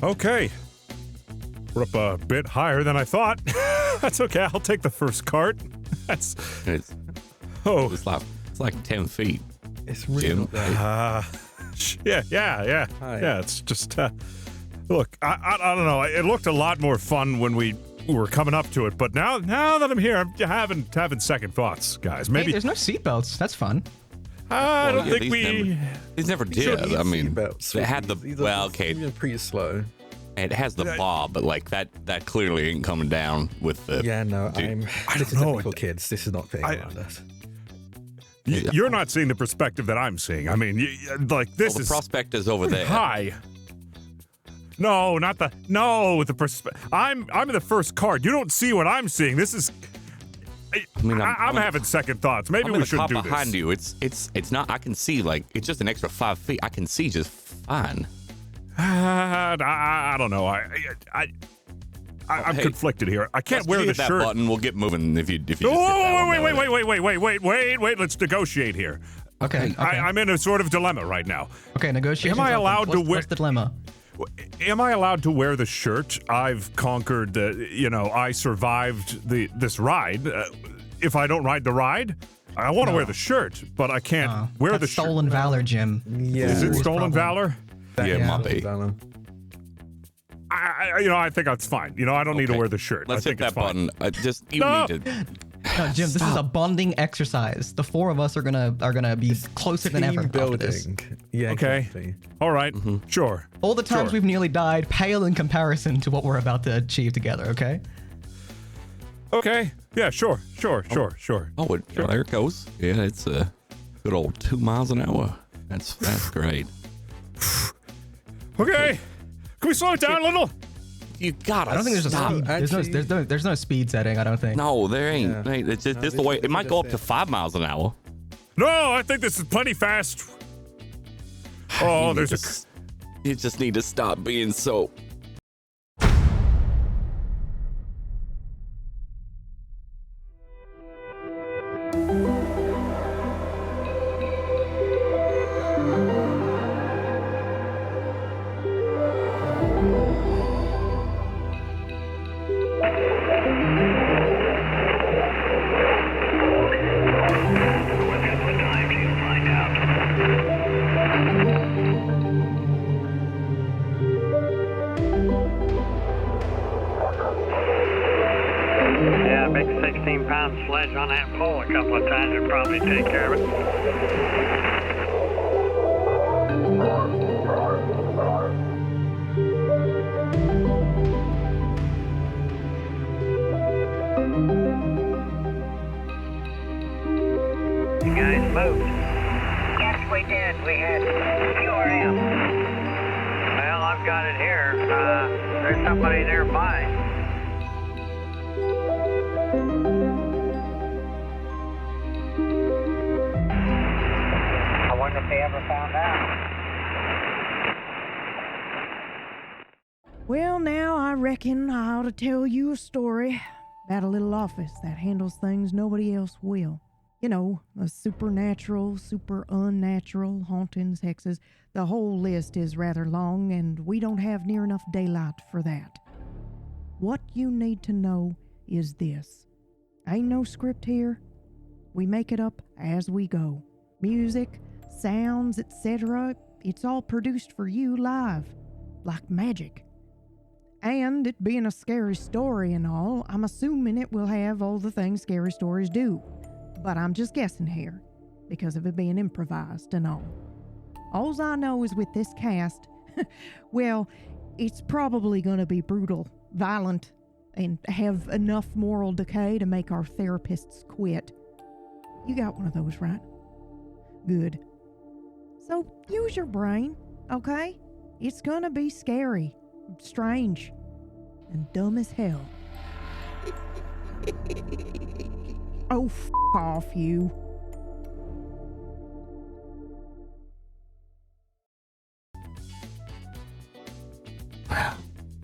Okay. We're up a bit higher than I thought. That's okay. I'll take the first cart. It's like 10 feet. It's really not that. Yeah. Hi. Yeah, it's just, look, I don't know. It looked a lot more fun when we were coming up to it, but now that I'm here, I'm having second thoughts, guys. Maybe Hey, there's no seatbelts. That's fun. I don't think we... These never did. I mean, Seatbelts, it had the... these are Well, okay. even pretty slow. It has the bob, but like that clearly ain't coming down with the... Yeah, no, Dude, I this don't is know. only for kids. This is not fitting around us. You're not seeing the perspective that I'm seeing. I mean, like, this the is... prospect is over there. High. No, not the... No, the perspective... I'm in the first cart. You don't see what I'm seeing. This is... I mean, I'm having second thoughts. Maybe I'm we in the shouldn't car do behind this. you. It's not... I can see, like, it's just an extra 5 feet. I can see just fine. I don't know. I'm hey, conflicted here. I can't wear the hit that shirt. button. We'll get moving if you just hit that Wait. Let's negotiate here. Okay. I'm in a sort of dilemma right now. Okay, negotiations. Am I allowed to wear... What's the dilemma? Am I allowed to wear the shirt? I've conquered I survived this ride. If I don't ride the ride, I want to wear the shirt, but I can't wear the shirt. Stolen valor, Jim. Yeah. Is it stolen problem. valor? Yeah, might be. I think that's fine. I don't need to wear the shirt. Let's I hit think that it's fine. button. You No. need to... No, Jim, this is a bonding exercise. The four of us are gonna be closer than ever. Team after this. building. Yeah, Okay. exactly. All right. Sure. All the times Sure. we've nearly died pale in comparison to what we're about to achieve together. Okay. Okay. Yeah. Sure. Oh, there it goes. Yeah, it's a good old 2 miles an hour. That's great. Okay. Can we slow it down a little? You gotta I don't think there's a stop. speed. There's no speed setting. I don't think. No, there ain't. Yeah. Hey, it's just No, this the this way. is- It might this go is up to it. 5 miles an hour. No, I think this is plenty fast. Oh, there's a... You just need to stop being so... Yeah, big 16-pound sledge on that pole a couple of times would probably take care of it. You guys moved. Yes, we did. We had URM. Well, I've got it here. There's somebody nearby. I wonder if they ever found out. Well, now I reckon I ought to tell you a story about a little office that handles things nobody else will. A supernatural, super unnatural, hauntings, hexes. The whole list is rather long, and we don't have near enough daylight for that. What you need to know is this. Ain't no script here. We make it up as we go. Music, sounds, etc. It's all produced for you live, like magic. And it being a scary story and all, I'm assuming it will have all the things scary stories do. But I'm just guessing here, because of it being improvised and all. Alls I know is with this cast, well, it's probably gonna be brutal, violent, and have enough moral decay to make our therapists quit. You got one of those, right? Good. So use your brain, okay? It's gonna be scary, strange, and dumb as hell. Oh, f*** off, you.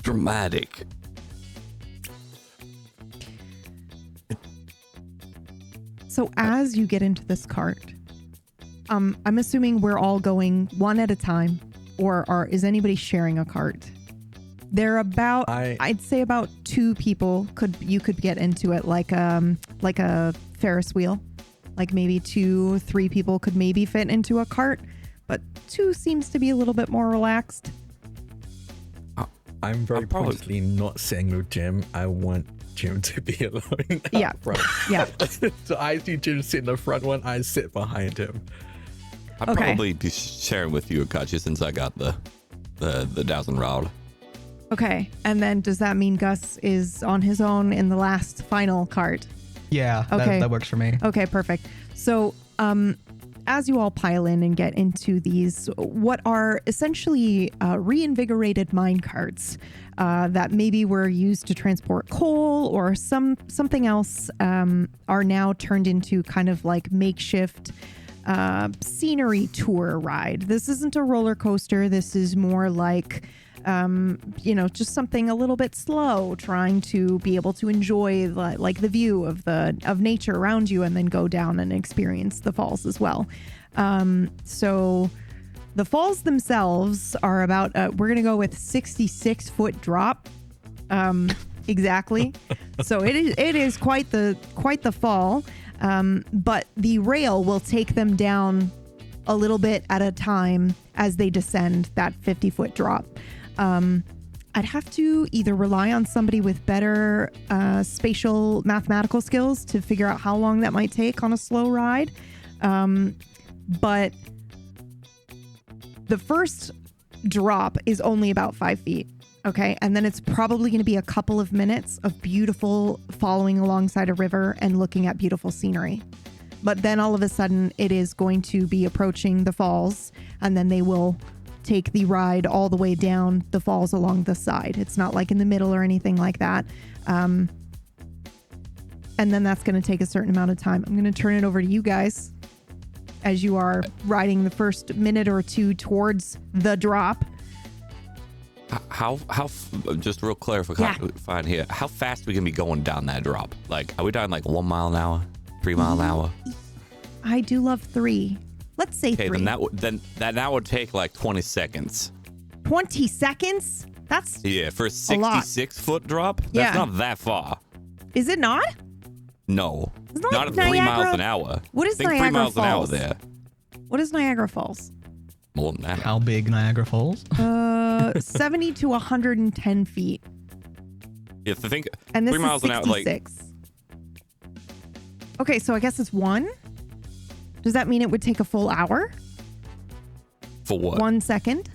Dramatic. So as you get into this cart, I'm assuming we're all going one at a time, or is anybody sharing a cart? They're about, I'd say about 2 people you could get into it, like a Ferris wheel. Like maybe 2-3 people could maybe fit into a cart, but 2 seems to be a little bit more relaxed. I'm very pointedly not sitting with Jim. I want Jim to be alone up front. Yeah. So I see Jim sit in the front one, I sit behind him. I'd probably be sharing with you, Catsi, since I got the dowsing rod. Okay, and then does that mean Gus is on his own in the last final cart? Yeah, okay. that works for me. Okay, perfect. So, as you all pile in and get into these, what are essentially reinvigorated mine carts that maybe were used to transport coal or something else, are now turned into kind of like makeshift scenery tour ride. This isn't a roller coaster. This is more like just something a little bit slow, trying to be able to enjoy the view of nature around you, and then go down and experience the falls as well. So the falls themselves are about we're gonna go with 66-foot drop, exactly. So it is quite the fall, but the rail will take them down a little bit at a time as they descend that 50-foot drop. I'd have to either rely on somebody with better spatial mathematical skills to figure out how long that might take on a slow ride. But the first drop is only about 5 feet. Okay. And then it's probably going to be a couple of minutes of beautiful following alongside a river and looking at beautiful scenery. But then all of a sudden it is going to be approaching the falls, and then they will take the ride all the way down the falls along the side. It's not like in the middle or anything like that. And then that's going to take a certain amount of time. I'm going to turn it over to you guys as you are riding the first minute or 2 towards the drop. How just real clarifying here, how fast we can be going down that drop? Like, are we down like 1 mile an hour, 3 mile an hour? I do love 3. Let's say 3. Then that would take like 20 seconds. 20 seconds? That's for a 66-foot drop? Yeah. That's not that far. Is it not? No. Not not at 3 miles an hour. What is Niagara 3 miles Falls? an hour there. What is Niagara Falls? More than that. How big Niagara Falls? 70 to 110 feet. If I think And this 3 miles is an hour, like 66. Okay, so I guess it's 1. Does that mean it would take a full hour? for what? 1 second.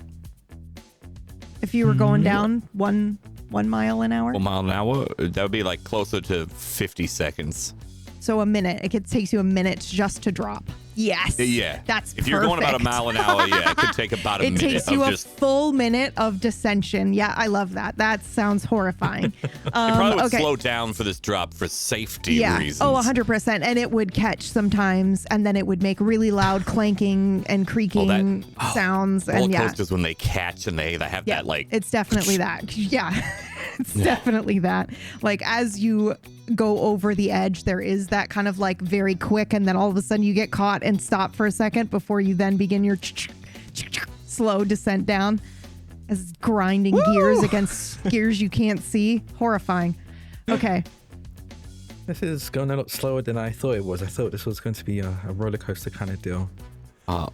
If you were going down 1 mile an hour. 1 mile an hour? That would be like closer to 50 seconds. So a minute. It takes you a minute just to drop. Yes. Yeah. That's If you're going about a mile an hour, yeah, it could take about a minute. It takes you of a just, full minute of descension. Yeah, I love that. That sounds horrifying. it probably would okay. slow down for this drop for safety reasons. Oh, 100%. And it would catch sometimes, and then it would make really loud clanking and creaking sounds. Roller And coasters when they catch and they have that like. It's definitely that. Yeah. It's definitely that. Like as you go over the edge, there is that kind of like very quick, and then all of a sudden you get caught and stop for a second before you then begin your slow descent down as grinding gears against gears you can't see. Horrifying. Okay. This is going a lot slower than I thought it was. I thought this was going to be a roller coaster kind of deal. I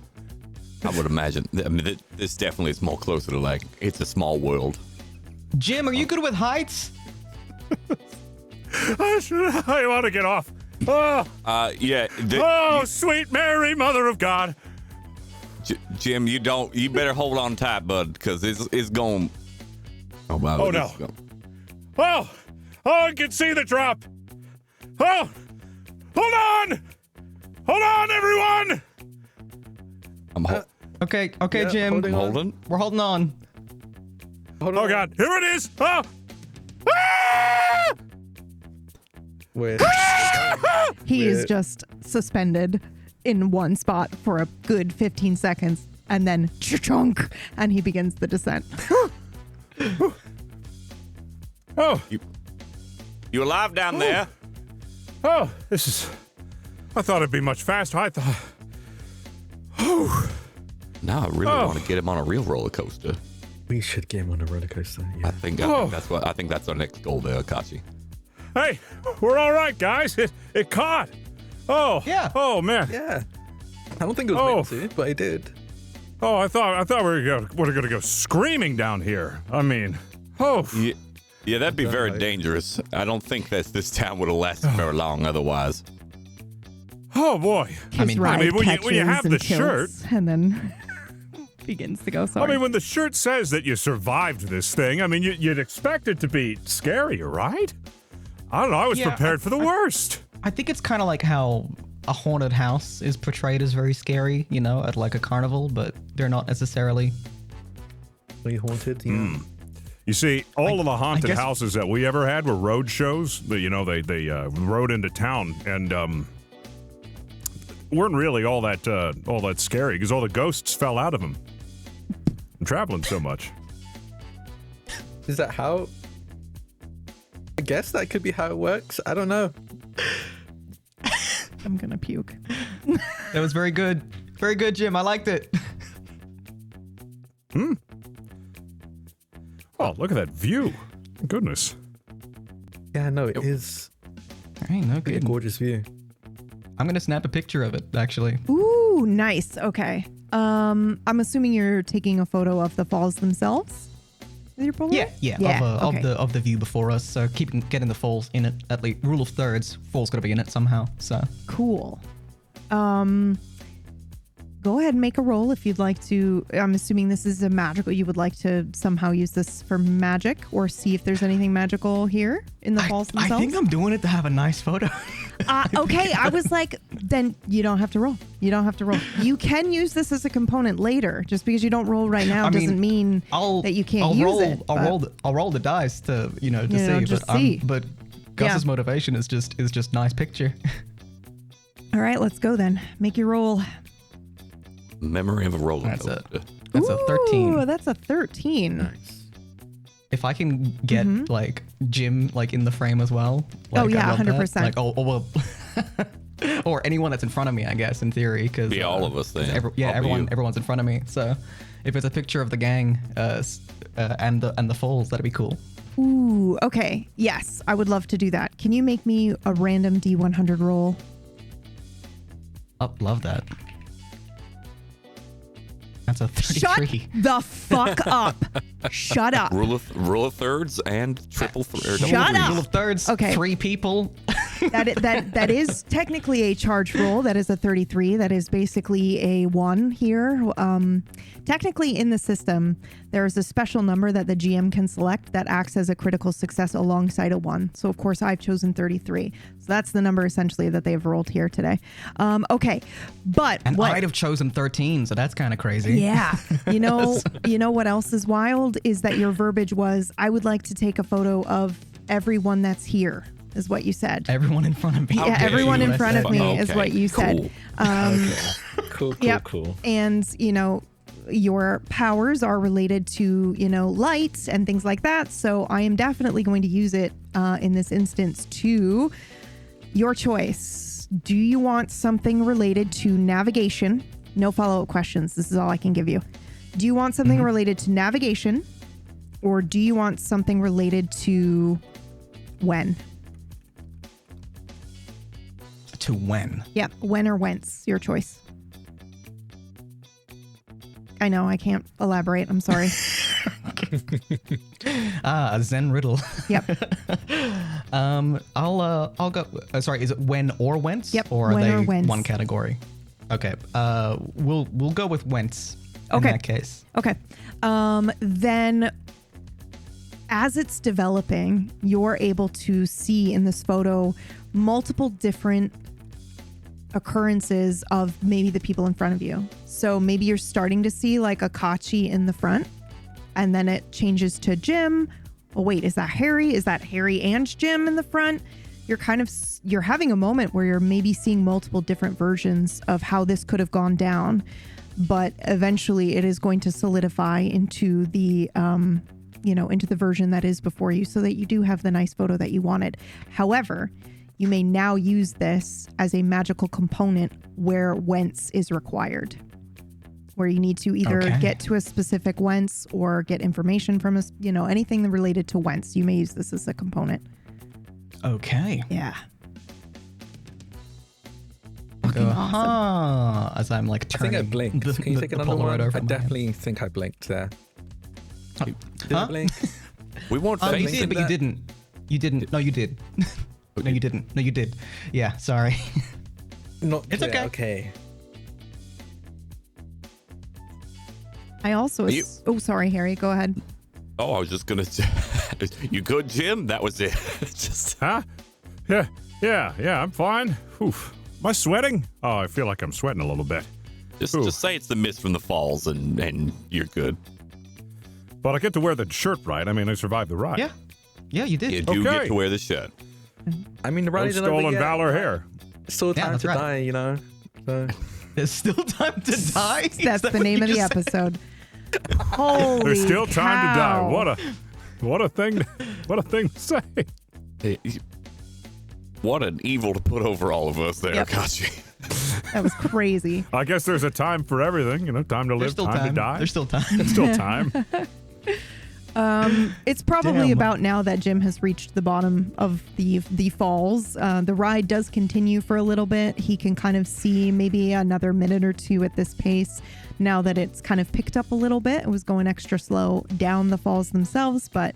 would imagine. I mean, this definitely is more closer to like, it's a small world. Jim, are you good with heights? I want to get off. Oh, Yeah. sweet Mary, Mother of God. Jim, you better hold on tight, bud, because it's going. Oh, wow. Oh, no. Oh, I can see the drop. Oh, hold on, everyone. Okay, Yeah, Jim. Holding. We're holding on. Oh, God, here it is. Oh. Ah! Weird. He is just suspended in one spot for a good 15 seconds, and then chunk, and he begins the descent. Oh, You alive down there? oh, this is. I thought it'd be much faster. I thought. Now I really want to get him on a real roller coaster. We should get him on a roller coaster. Yeah. I think that's our next goal there, Catsi. Hey, we're all right, guys. It caught. Oh. Yeah. Oh, man. Yeah. I don't think it was meant to, but it did. Oh, I thought we were gonna go screaming down here. I mean, Yeah, that'd be very dangerous. I don't think that this town would have lasted very long otherwise. Oh boy. His ride when catches you have and the tilts shirt, and then begins to go. Sorry. I mean, when the shirt says that you survived this thing, I mean, you'd expect it to be scarier, right? I don't know. I was prepared for the worst. I think it's kind of like how a haunted house is portrayed as very scary, you know, at like a carnival, but they're not necessarily Really haunted. Yeah. You see, all of the haunted houses that we ever had were road shows. That they rode into town and weren't really all that scary because all the ghosts fell out of them. I'm traveling so much. Is that how? I guess that could be how it works. I don't know. I'm gonna puke. That was very good. Very good, Jim. I liked it. Oh, look at that view. Goodness. Yeah, no, it is All right, no a good. gorgeous view. I'm gonna snap a picture of it, actually. Ooh, nice. Okay. I'm assuming you're taking a photo of the falls themselves with your Polaroid? Yeah. Okay. Of the view before us. So getting the falls in it. At least rule of thirds. Falls gotta be in it somehow. So Cool. Go ahead and make a roll if you'd like to. I'm assuming this is a magical. You would like to somehow use this for magic or see if there's anything magical here in the falls themselves. I think I'm doing it to have a nice photo. Okay, I was like, then you don't have to roll. You don't have to roll. You can use this as a component later. Just because you don't roll right now doesn't mean that you can't use it. I'll roll the dice to see. But Gus's motivation is just nice picture. All right, let's go then. Make your roll. Memory of a roller coaster. That's a 13. Ooh, that's a 13. Nice. If I can get like Jim like in the frame as well. Like, oh yeah, I love 100%. that. Like well, or anyone that's in front of me, I guess in theory, because Be all of us then. Everyone's in front of me. So if it's a picture of the gang and the falls, that'd be cool. Ooh, okay. Yes, I would love to do that. Can you make me a random D100 roll? Oh, love that. That's a 33. Shut the fuck up. Shut up. Rule of thirds and triple Shut up. Rule of thirds. Okay. 3 people. That is technically a charge roll. That is a 33. That is basically a 1 here. Technically in the system, there is a special number that the GM can select that acts as a critical success alongside a 1. So of course I've chosen 33. So that's the number essentially that they've rolled here today. Okay, but I'd have chosen 13, so that's kind of crazy. Yeah. You know what else is wild is that your verbiage was, I would like to take a photo of everyone that's here, is what you said. Everyone in front of me. Yeah, everyone in front of me is what you said. Cool. Cool. And, your powers are related to, light and things like that. So I am definitely going to use it in this instance to your choice. Do you want something related to navigation? No follow-up questions. This is all I can give you. Do you want something related to navigation, or do you want something related to when? To when? Yep. When or whence? Your choice. I know. I can't elaborate. I'm sorry. A Zen riddle. Yep. I'll go. Sorry, is it when or whence? Yep. Or are when they or whence. one category? Okay. We'll go with whence. Okay. In that case. Okay. Then as it's developing, you're able to see in this photo multiple different occurrences of maybe the people in front of you. So maybe you're starting to see like a Catsi in the front, and then it changes to Jim. Oh wait, is that Harry? Is that Harry and Jim in the front? You're having a moment where you're maybe seeing multiple different versions of how this could have gone down, but eventually it is going to solidify into the into the version that is before you, so that you do have the nice photo that you wanted. However, you may now use this as a magical component where whence is required. where you need to either get to a specific whence or get information from us, anything related to whence. You may use this as a component. Okay. Yeah. Go, awesome. As I'm like I turning. think I blinked. Can you take another one? I definitely think I blinked there. Did I blink? We won't You face did, it. but you didn't. You didn't. No, you did. No, you didn't. No, you did. Yeah, sorry. It's okay. Okay. I also... Oh, sorry, Harry. Go ahead. Oh, I was just gonna. You good, Jim? That was it. Just. Huh? Yeah, I'm fine. Oof. Am I sweating? Oh, I feel like I'm sweating a little bit. Just say it's the mist from the falls, and you're good. But I get to wear the shirt, right? I mean, I survived the ride. Yeah, you did. You do get to wear the shirt. I mean, the No ride isn't over stolen yet. valor here. Still time that's to right. die, So. There's still time to die. That's the name of the episode. Holy There's still time to die. cow. What a thing to say. What an evil to put over all of us there, Yep. Catsi. That was crazy. I guess there's a time for everything, time to There's live, still time to die. There's still time. There's still time. It's probably Damn. about now that Jim has reached the bottom of the falls. The ride does continue for a little bit. He can kind of see maybe another minute or two at this pace now that it's kind of picked up a little bit. It was going extra slow down the falls themselves, but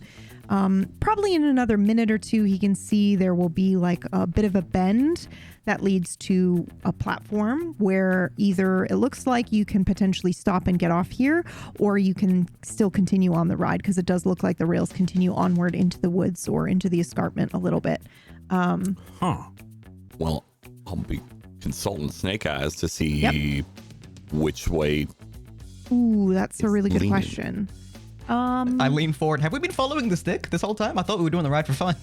probably in another minute or two, he can see there will be like a bit of a bend that leads to a platform where either it looks like you can potentially stop and get off here, or you can still continue on the ride, because it does look like the rails continue onward into the woods or into the escarpment a little bit. Well, I'll be consulting Snake Eyes to see which way. Ooh, that's a It's really good leaning. question. I lean forward. Have we been following the stick this whole time? I thought we were doing the ride for fun.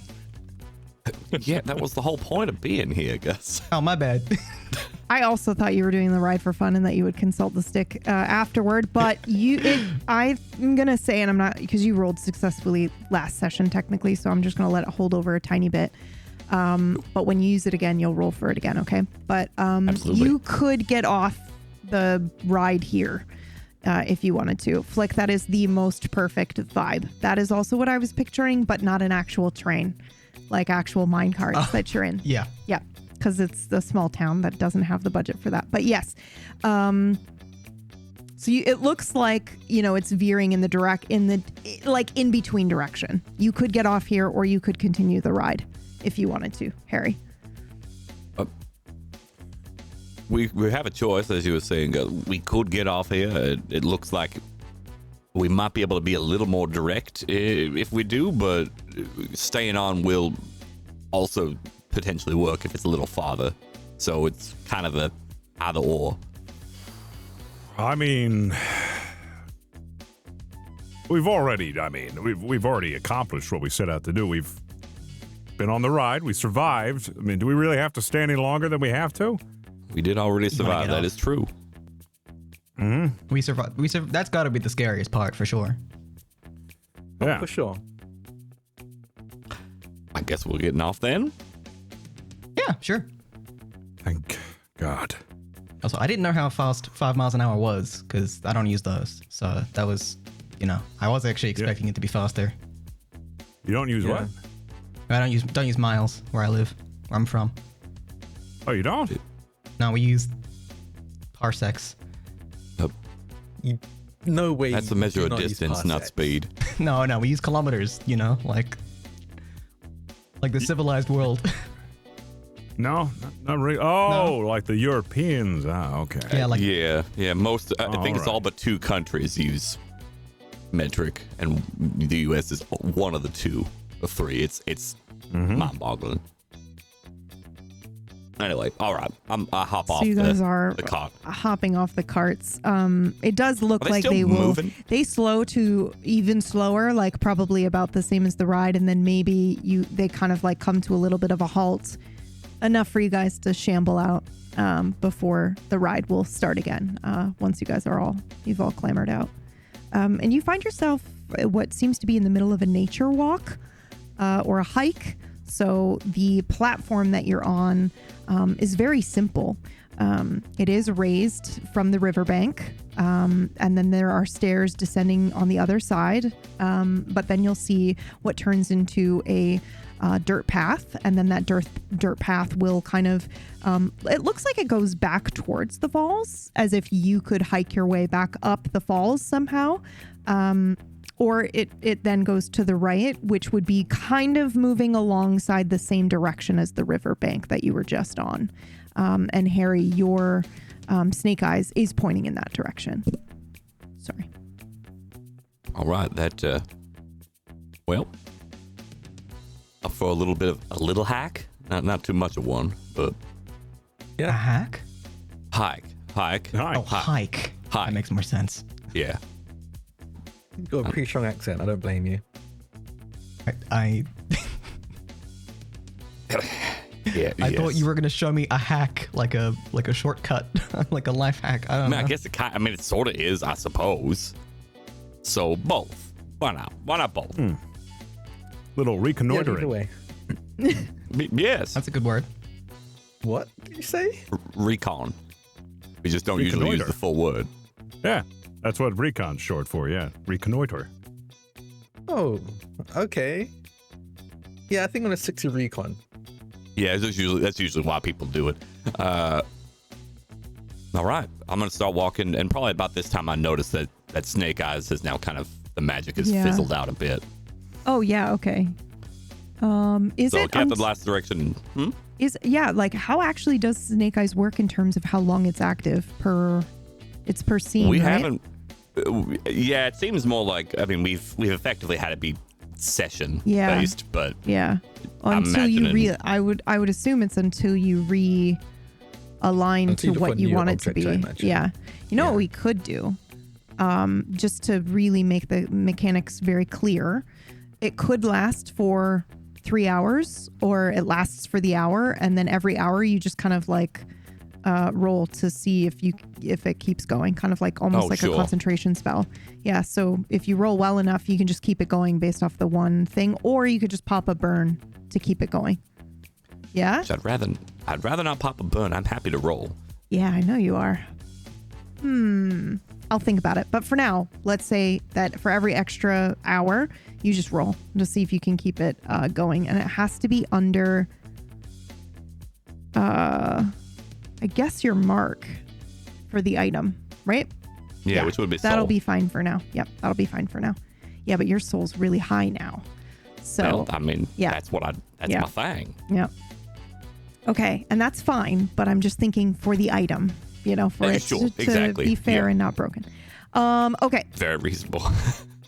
Yeah, that was the whole point of being here, Gus. Oh, my bad. I also thought you were doing the ride for fun and that you would consult the stick afterward, but I'm going to say, and I'm not, because you rolled successfully last session technically, so I'm just going to let it hold over a tiny bit. But when you use it again, you'll roll for it again, okay? But Absolutely. you could get off the ride here if you wanted to. Flick, that is the most perfect vibe. That is also what I was picturing, but not an actual train, like actual mine carts that you're in. Yeah. Yeah, because it's the small town that doesn't have the budget for that. But yes, so it looks like, it's veering in the in between direction. You could get off here, or you could continue the ride if you wanted to, Harry. We have a choice, as you were saying. We could get off here. It looks like we might be able to be a little more direct if we do, but staying on will also potentially work if it's a little farther. So it's kind of a either or. I mean, we've already accomplished what we set out to do. We've been on the ride. We survived. I mean, do we really have to stay any longer than we have to? We did already wanna survive. get That off. is true. We survived. That's got to be the scariest part for sure. Yeah. For sure. I guess we're getting off then. Yeah, sure. Thank God. Also, I didn't know how fast 5 miles an hour was because I don't use those. So that was, I was actually expecting it to be faster. You don't use what? I don't use miles where I live, where I'm from. Oh, you don't? No, we use parsecs. No way. That's a you measure do of not use distance, not parsecs. speed. No, we use kilometers. Like the civilized world. No, not really. Oh, like the Europeans. Ah, okay. Yeah, like Yeah. Most, I think it's alright. all but 2 countries use metric, and the U.S. is one of the 2 or 3. It's mind-boggling. Anyway, all right. I hop off So you guys the are cart. hopping off the carts. It does look Are they like still they will. moving? They slow to even slower, like probably about the same as the ride, and then maybe they kind of like come to a little bit of a halt, enough for you guys to shamble out before the ride will start again. Once you've all clambered out, and you find yourself what seems to be in the middle of a nature walk or a hike. So the platform that you're on is very simple. It is raised from the riverbank. and then there are stairs descending on the other side. But then you'll see what turns into a dirt path, and then that dirt path will kind of it looks like it goes back towards the falls, as if you could hike your way back up the falls somehow. Or it then goes to the right, which would be kind of moving alongside the same direction as the riverbank that you were just on. And Harry, your snake eyes is pointing in that direction. Sorry. All right, that well, up for a little hack. Not too much of one, but A hack? hike. Oh, hike. That makes more sense. Yeah. You've got a pretty strong accent. I don't blame you. I Yeah. I thought you were gonna show me a hack, like a shortcut, like a life hack. I don't know. I guess it sort of is, I suppose. So both. Why not? Why not both? Little Yeah, reconnoitering. either way. Yes. That's a good word. What did you say? Recon. We just don't usually use Reconnoiter. the full word. Yeah, that's what recon's short for. Yeah, reconnoiter. Oh, okay. Yeah, I think I'm gonna stick to recon. Yeah, that's usually why people do it. All right, I'm gonna start walking, and probably about this time I noticed that Snake Eyes has now kind of, the magic has fizzled out a bit. Oh yeah, okay. Is So it get the last direction. like how actually does Snake Eyes work in terms of how long it's active per scene? We right? haven't. Yeah, it seems more like, I mean, we've effectively had it be session based, but Yeah. I'm Until you imagining- I would assume it's until you realign Until to you what find you new want it to objects, I be. imagine. Yeah. You know what we could do? Just to really make the mechanics very clear, it could last for 3 hours, or it lasts for the hour, and then every hour you just kind of like roll to see if it keeps going, kind of like almost like sure. a concentration spell. Yeah, so if you roll well enough, you can just keep it going based off the one thing, or you could just pop a burn to keep it going. Yeah? I'd rather not pop a burn. I'm happy to roll. Yeah, I know you are. I'll think about it. But for now, let's say that for every extra hour, you just roll to see if you can keep it going. And it has to be under, I guess, your mark for the item, right? Yeah, which would be That'll soul. be fine for now. Yep, that'll be fine for now. Yeah, but your soul's really high now. So, Well, I mean, yeah. that's Yeah. my thing. Yep. Okay, and that's fine, but I'm just thinking for the item, for Yeah, it sure, to exactly. be fair Yeah. and not broken. Okay. Very reasonable.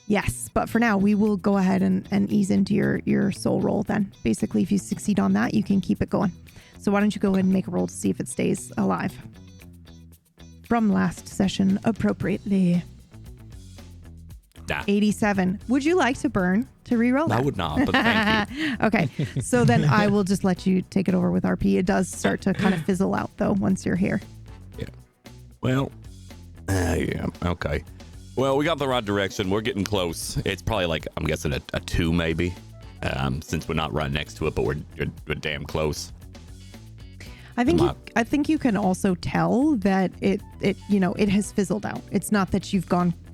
Yes, but for now, we will go ahead and ease into your soul roll then. Basically, if you succeed on that, you can keep it going. So why don't you go ahead and make a roll to see if it stays alive. From last session, appropriately. Nah, 87. Would you like to burn to reroll that? I would not, but thank you. Okay, so then I will just let you take it over with RP. It does start to kind of fizzle out, though, once you're here. Yeah. Well, yeah, okay. Well, we got the right direction. We're getting close. It's probably like, I'm guessing a 2 maybe, since we're not right next to it, but we're damn close. I think you can also tell that it has fizzled out. It's not that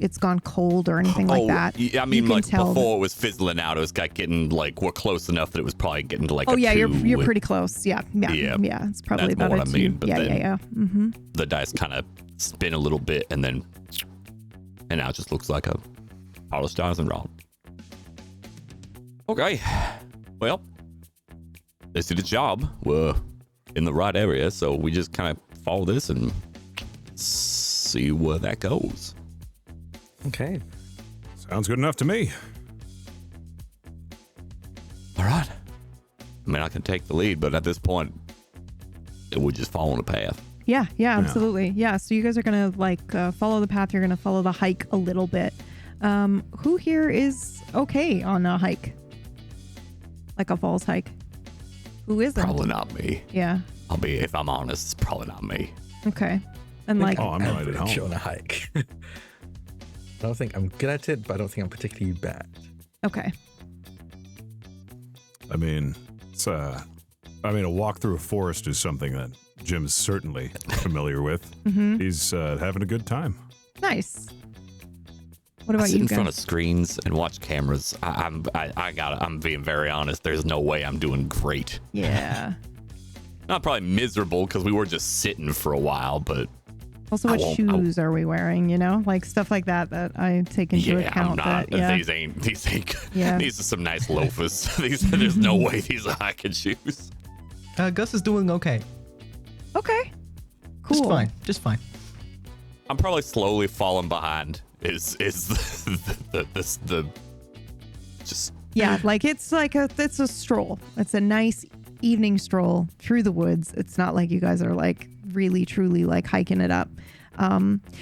it's gone cold or anything like that. Yeah, I You mean, can like tell before it was fizzling out, it was like getting like, we're close enough that it was probably getting to like Oh a yeah, 2. you're pretty close. Yeah. It's probably That's more about what a I 2. mean, but then- Yeah. Mm-hmm. The dice kind of spin a little bit, and now it just looks like a polished diamond rod. Okay, well, this did its job. We're in the right area, so we just kind of follow this and see where that goes. Okay. Sounds good enough to me. All right. I mean, I can take the lead, but at this point, we're just following a path. Yeah, absolutely. Yeah, so you guys are going to follow the path. You're going to follow the hike a little bit. Who here is okay on a hike? Like a falls hike? Who isn't? Probably not me. Yeah. If I'm honest, it's probably not me. Okay. And like, Oh, I'm right at Average home. on a hike. I don't think I'm good at it, but I don't think I'm particularly bad. okay. I mean, a walk through a forest is something that Jim's certainly familiar with. Mm-hmm. He's having a good time. Nice. What I about sit you in guys? front of screens and watch cameras. I'm being very honest. There's no way I'm doing great. Yeah. Not probably miserable because we were just sitting for a while, but Also, what shoes are we wearing? You know, like stuff like that I take into account. I'm not. That, These ain't. Yeah. These are some nice loafers. There's no way these are hiking shoes. Gus is doing okay. Okay. Cool. Just fine. I'm probably slowly falling behind. Is the just Yeah, like it's a stroll. It's a nice evening stroll through the woods. It's not like you guys are like really truly like hiking it up.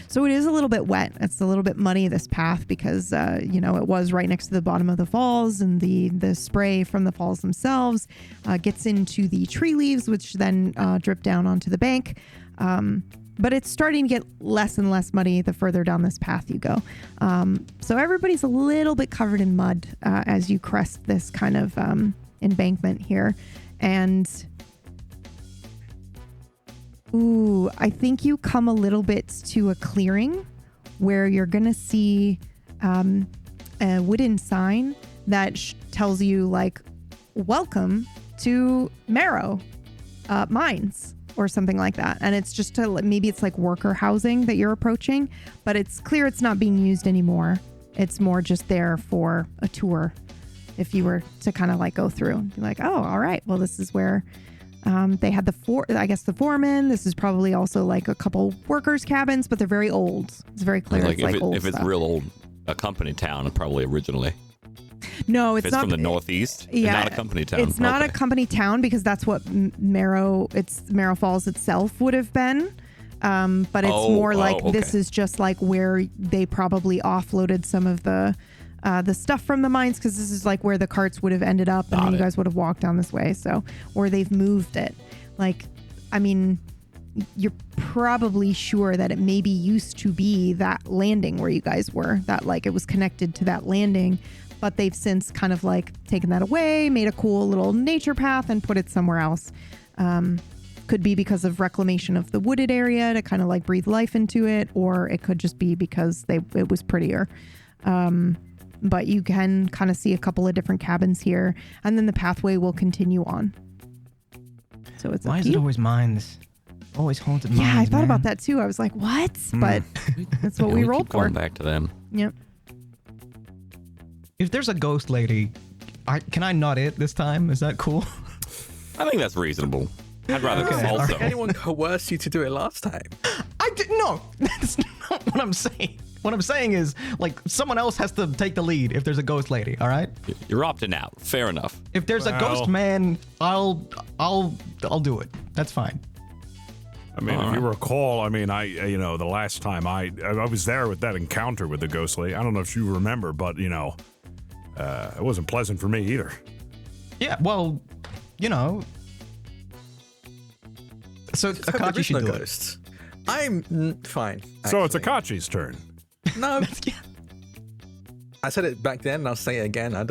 So it is a little bit wet. It's a little bit muddy, this path, because it was right next to the bottom of the falls, and the spray from the falls themselves gets into the tree leaves, which then drip down onto the bank. But it's starting to get less and less muddy the further down this path you go. So everybody's a little bit covered in mud as you crest this kind of embankment here. And I think you come a little bit to a clearing where you're going to see a wooden sign that tells you, like, welcome to Marrow Mines, or something like that. And it's just maybe it's like worker housing that you're approaching, but it's clear it's not being used anymore. It's more just there for a tour. If you were to kind of like go through and be like, oh, all right, well, this is where they had the foreman. This is probably also like a couple workers' cabins, but they're very old. It's very clear. like it's old if it's stuff. real old, a company town probably originally. No, it's It's not from the Northeast. Yeah, Not a company town. It's not Okay. a company town because that's what Marrow Falls itself would have been. But it's more like this is just like where they probably offloaded some of the stuff from the mines, because this is like where the carts would have ended up, and then you guys would have walked down this way. So, or they've moved it. Like, I mean, you're probably sure that it maybe used to be that landing where you guys were, that like it was connected to that landing. But they've since kind of like taken that away, made a cool little nature path, and put it somewhere else. Could be because of reclamation of the wooded area to kind of like breathe life into it, or it could just be because it was prettier. But you can kind of see a couple of different cabins here, and then the pathway will continue on. So it's Why is it always mines? Always haunted mines. Yeah, I thought man. about that too. I was like, what? But that's what we rolled keep for. going back to them. Yep. If there's a ghost lady, can I not it this time? Is that cool? I think that's reasonable. I'd rather also. Did anyone coerce you to do it last time? I didn't. No, that's not what I'm saying. What I'm saying is, like, someone else has to take the lead if there's a ghost lady. All right. You're opting out. Fair enough. If there's a ghost man, I'll do it. That's fine. I mean, if you recall, I mean, the last time I was there with that encounter with the ghost lady. I don't know if you remember, but it wasn't pleasant for me either. Yeah. Well, So Akachi should do it. Ghosts. I'm fine. So it's actually. Akachi's turn. No. I said it back then, and I'll say it again. I'm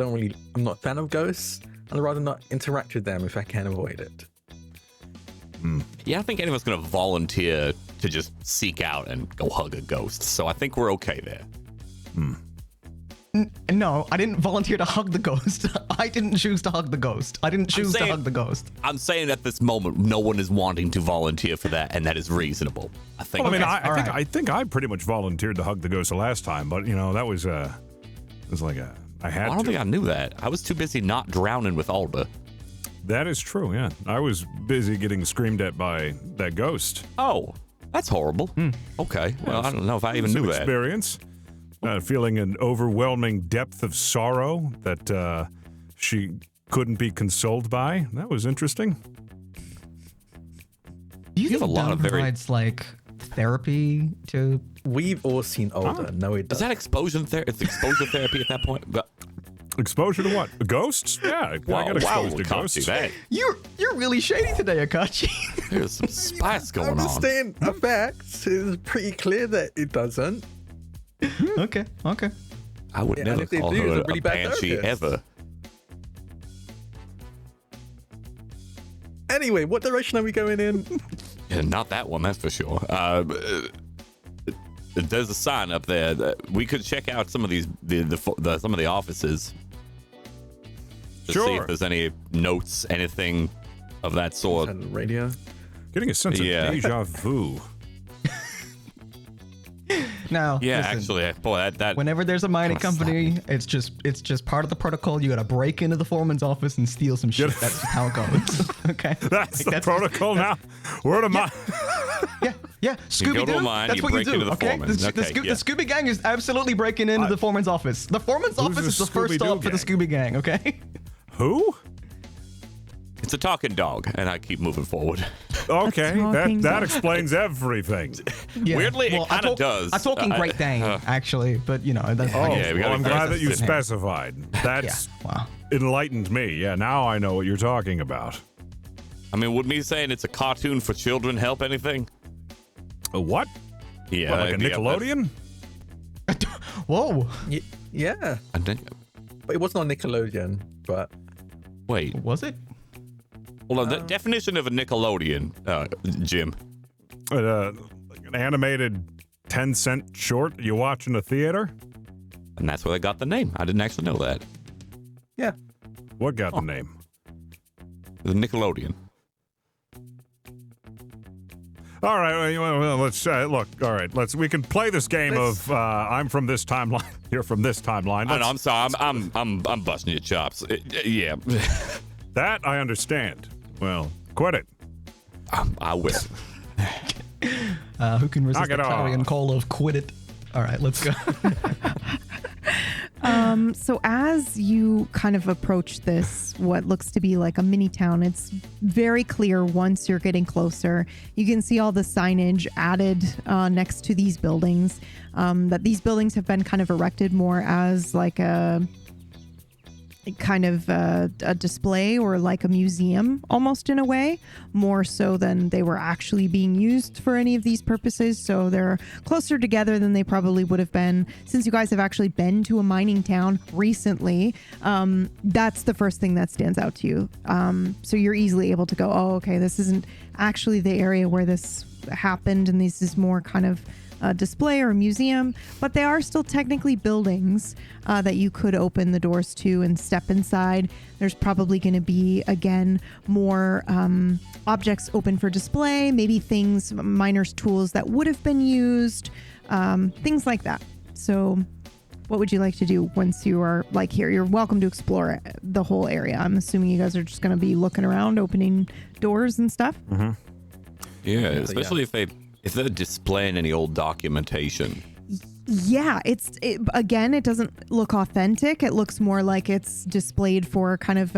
not a fan of ghosts. I'd rather not interact with them if I can avoid it. Yeah, I don't think anyone's going to volunteer to just seek out and go hug a ghost. So I think we're okay there. No, I didn't volunteer to hug the ghost. I didn't choose to hug the ghost. I didn't choose to hug the ghost. I'm saying at this moment, no one is wanting to volunteer for that, and that is reasonable. I think. Well, I mean, Okay, I think I pretty much volunteered to hug the ghost the last time, but that was it was like I had I don't to. think I knew that. I was too busy not drowning with Alba. That is true. Yeah, I was busy getting screamed at by that ghost. Oh, that's horrible. Okay. Well, I don't know if I even Some knew that. experience. Feeling an overwhelming depth of sorrow that she couldn't be consoled by. That was interesting. Do you have think a lot Dom of very- provides like therapy to? We've all seen older. No, it Is doesn't. that exposure therapy? It's exposure therapy at that point. But, Exposure to what? Ghosts? Yeah, I got exposed to can't ghosts. do that. You're really shady today, Akachi. There's some spice going I'm on. just saying a fact. It's pretty clear that it doesn't. Okay. I would Yeah, never and if they call do, her it's a a really bad banshee therapist. ever. Anyway, what direction are we going in? Yeah, not that one, that's for sure. there's a sign up there that we could check out some of these some of the offices to see if there's any notes, anything of that sort. Radio. Getting a sense of deja vu. Now, Yeah, listen, actually, boy, that whenever there's a mining company, it's just part of the protocol. You gotta break into the foreman's office and steal some shit. That's just how it goes. Okay. That's the protocol now. Word of mouth. Yeah. Scooby go to a Doo. mine, That's you what break you do. into the Okay. foreman's. The Okay, Scooby Gang is absolutely breaking into the foreman's office. The foreman's office the is the first Scooby-Doo stop for the Scooby Gang. Okay. Who? it's a talking dog, and I keep moving forward. Okay, talking that dog. explains everything. Yeah. Weirdly, it kind of does. I'm talking Great Dane, actually, but you know. That's, Oh, Yeah, we gotta well, I'm be glad that you consistent. specified. That's Wow. enlightened me. Yeah, now I know what you're talking about. I mean, would me saying it's a cartoon for children help anything? A what? Yeah, What, like a Nickelodeon? Whoa. Yeah, but it wasn't on Nickelodeon. But Wait, Was it? hold on. The definition of a Nickelodeon, Jim. Like an animated 10-cent short you watch in a theater? And that's where they got the name. I didn't actually know that. yeah, What got the name? The Nickelodeon. All right, well, let's look. All right, we can play this game of I'm from this timeline, you're from this timeline. I know, I'm sorry. I'm busting your chops. Yeah. That I understand. Well, quit it. I will. Who can resist Knock the it off. clarion call of quit it? All right, let's go. So as you kind of approach this, what looks to be like a mini town, it's very clear once you're getting closer. You can see all the signage added next to these buildings, that these buildings have been kind of erected more as like a kind of a display or like a museum almost in a way, more so than they were actually being used for any of these purposes. So they're closer together than they probably would have been since you guys have actually been to a mining town recently. That's the first thing that stands out to you. So you're easily able to go, oh, okay, this isn't actually the area where this happened, and this is more kind of display or a museum, but they are still technically buildings that you could open the doors to and step inside. There's probably going to be, again, more objects open for display, maybe things, miners' tools that would have been used, things like that. So what would you like to do once you are like here? You're welcome to explore the whole area. I'm assuming you guys are just going to be looking around, opening doors and stuff. Mm-hmm. Yeah, especially if they're displaying any old documentation. Yeah, again, it doesn't look authentic. It looks more like it's displayed for kind of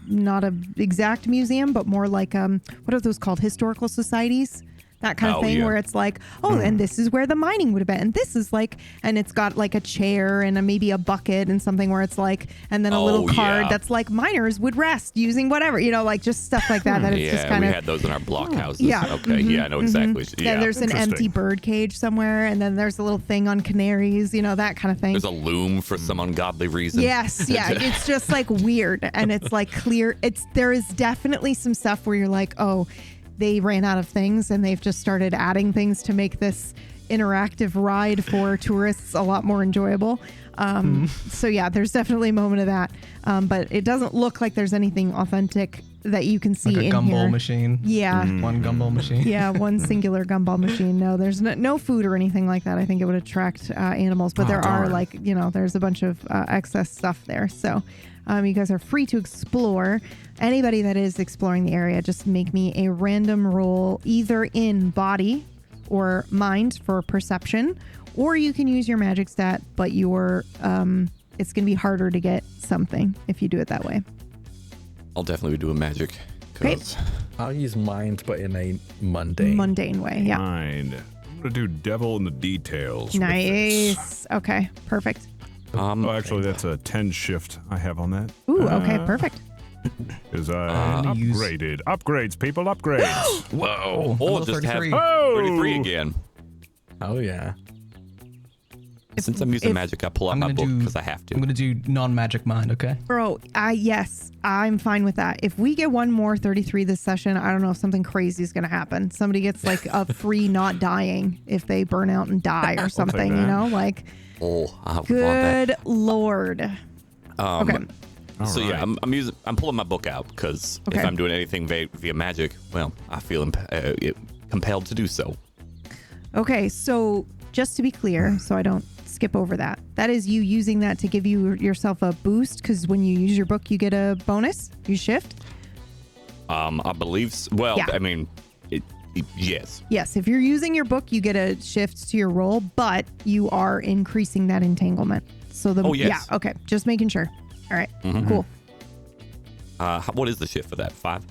not a exact museum, but more like what are those called? Historical societies? That kind of thing, where it's like, and this is where the mining would have been. And this is like, and it's got like a chair and maybe a bucket and something where it's like, and then a little card that's like miners would rest using whatever, like just stuff like that. That it's just kind we of. had those in our block houses. Yeah. Okay. Yeah, I know exactly. Yeah. There's an empty bird cage somewhere, and then there's a little thing on canaries, that kind of thing. There's a loom for some ungodly reason. Yes. Yeah. It's just like weird, and it's like clear. There is definitely some stuff where you're like, oh, they ran out of things and they've just started adding things to make this interactive ride for tourists a lot more enjoyable. So yeah, there's definitely a moment of that. But it doesn't look like there's anything authentic that you can see like a in gumball here. machine. Yeah. One gumball machine. Yeah, one singular gumball machine. No, there's no food or anything like that. I think it would attract animals, but there are there's a bunch of excess stuff there. So you guys are free to explore. Anybody that is exploring the area, just make me a random roll either in body or mind for perception, or you can use your magic stat, but it's going to be harder to get something if you do it that way. I'll definitely be doing magic. Great. I'll use mind, but in a mundane way. Yeah. Mind. I'm gonna do devil in the details. with this. Nice. Okay. Perfect. Actually, that's a 10 shift I have on that. Ooh. Okay. Perfect. Because I upgraded. Upgrades, people, upgrades. Whoa. Or Level just have 33. 33 again. Oh yeah. Since I'm using magic, I pull out my book because I have to. I'm gonna do non-magic mind, okay? Bro, yes, I'm fine with that. If we get one more 33 this session, I don't know if something crazy is gonna happen. Somebody gets like a free not dying if they burn out and die or something, you know? Like, I would good want that. Lord. Okay. So yeah, I'm pulling my book out because if I'm doing anything via magic, well, I feel compelled to do so. Okay, so just to be clear, so I don't skip over that. That is you using that to give yourself a boost, because when you use your book, you get a bonus. You shift. I believe. Well, yeah. I mean, yes. Yes, if you're using your book, you get a shift to your roll, but you are increasing that entanglement. So yes. Yeah. Okay, just making sure. All right. Cool. What is the shift for that? 5?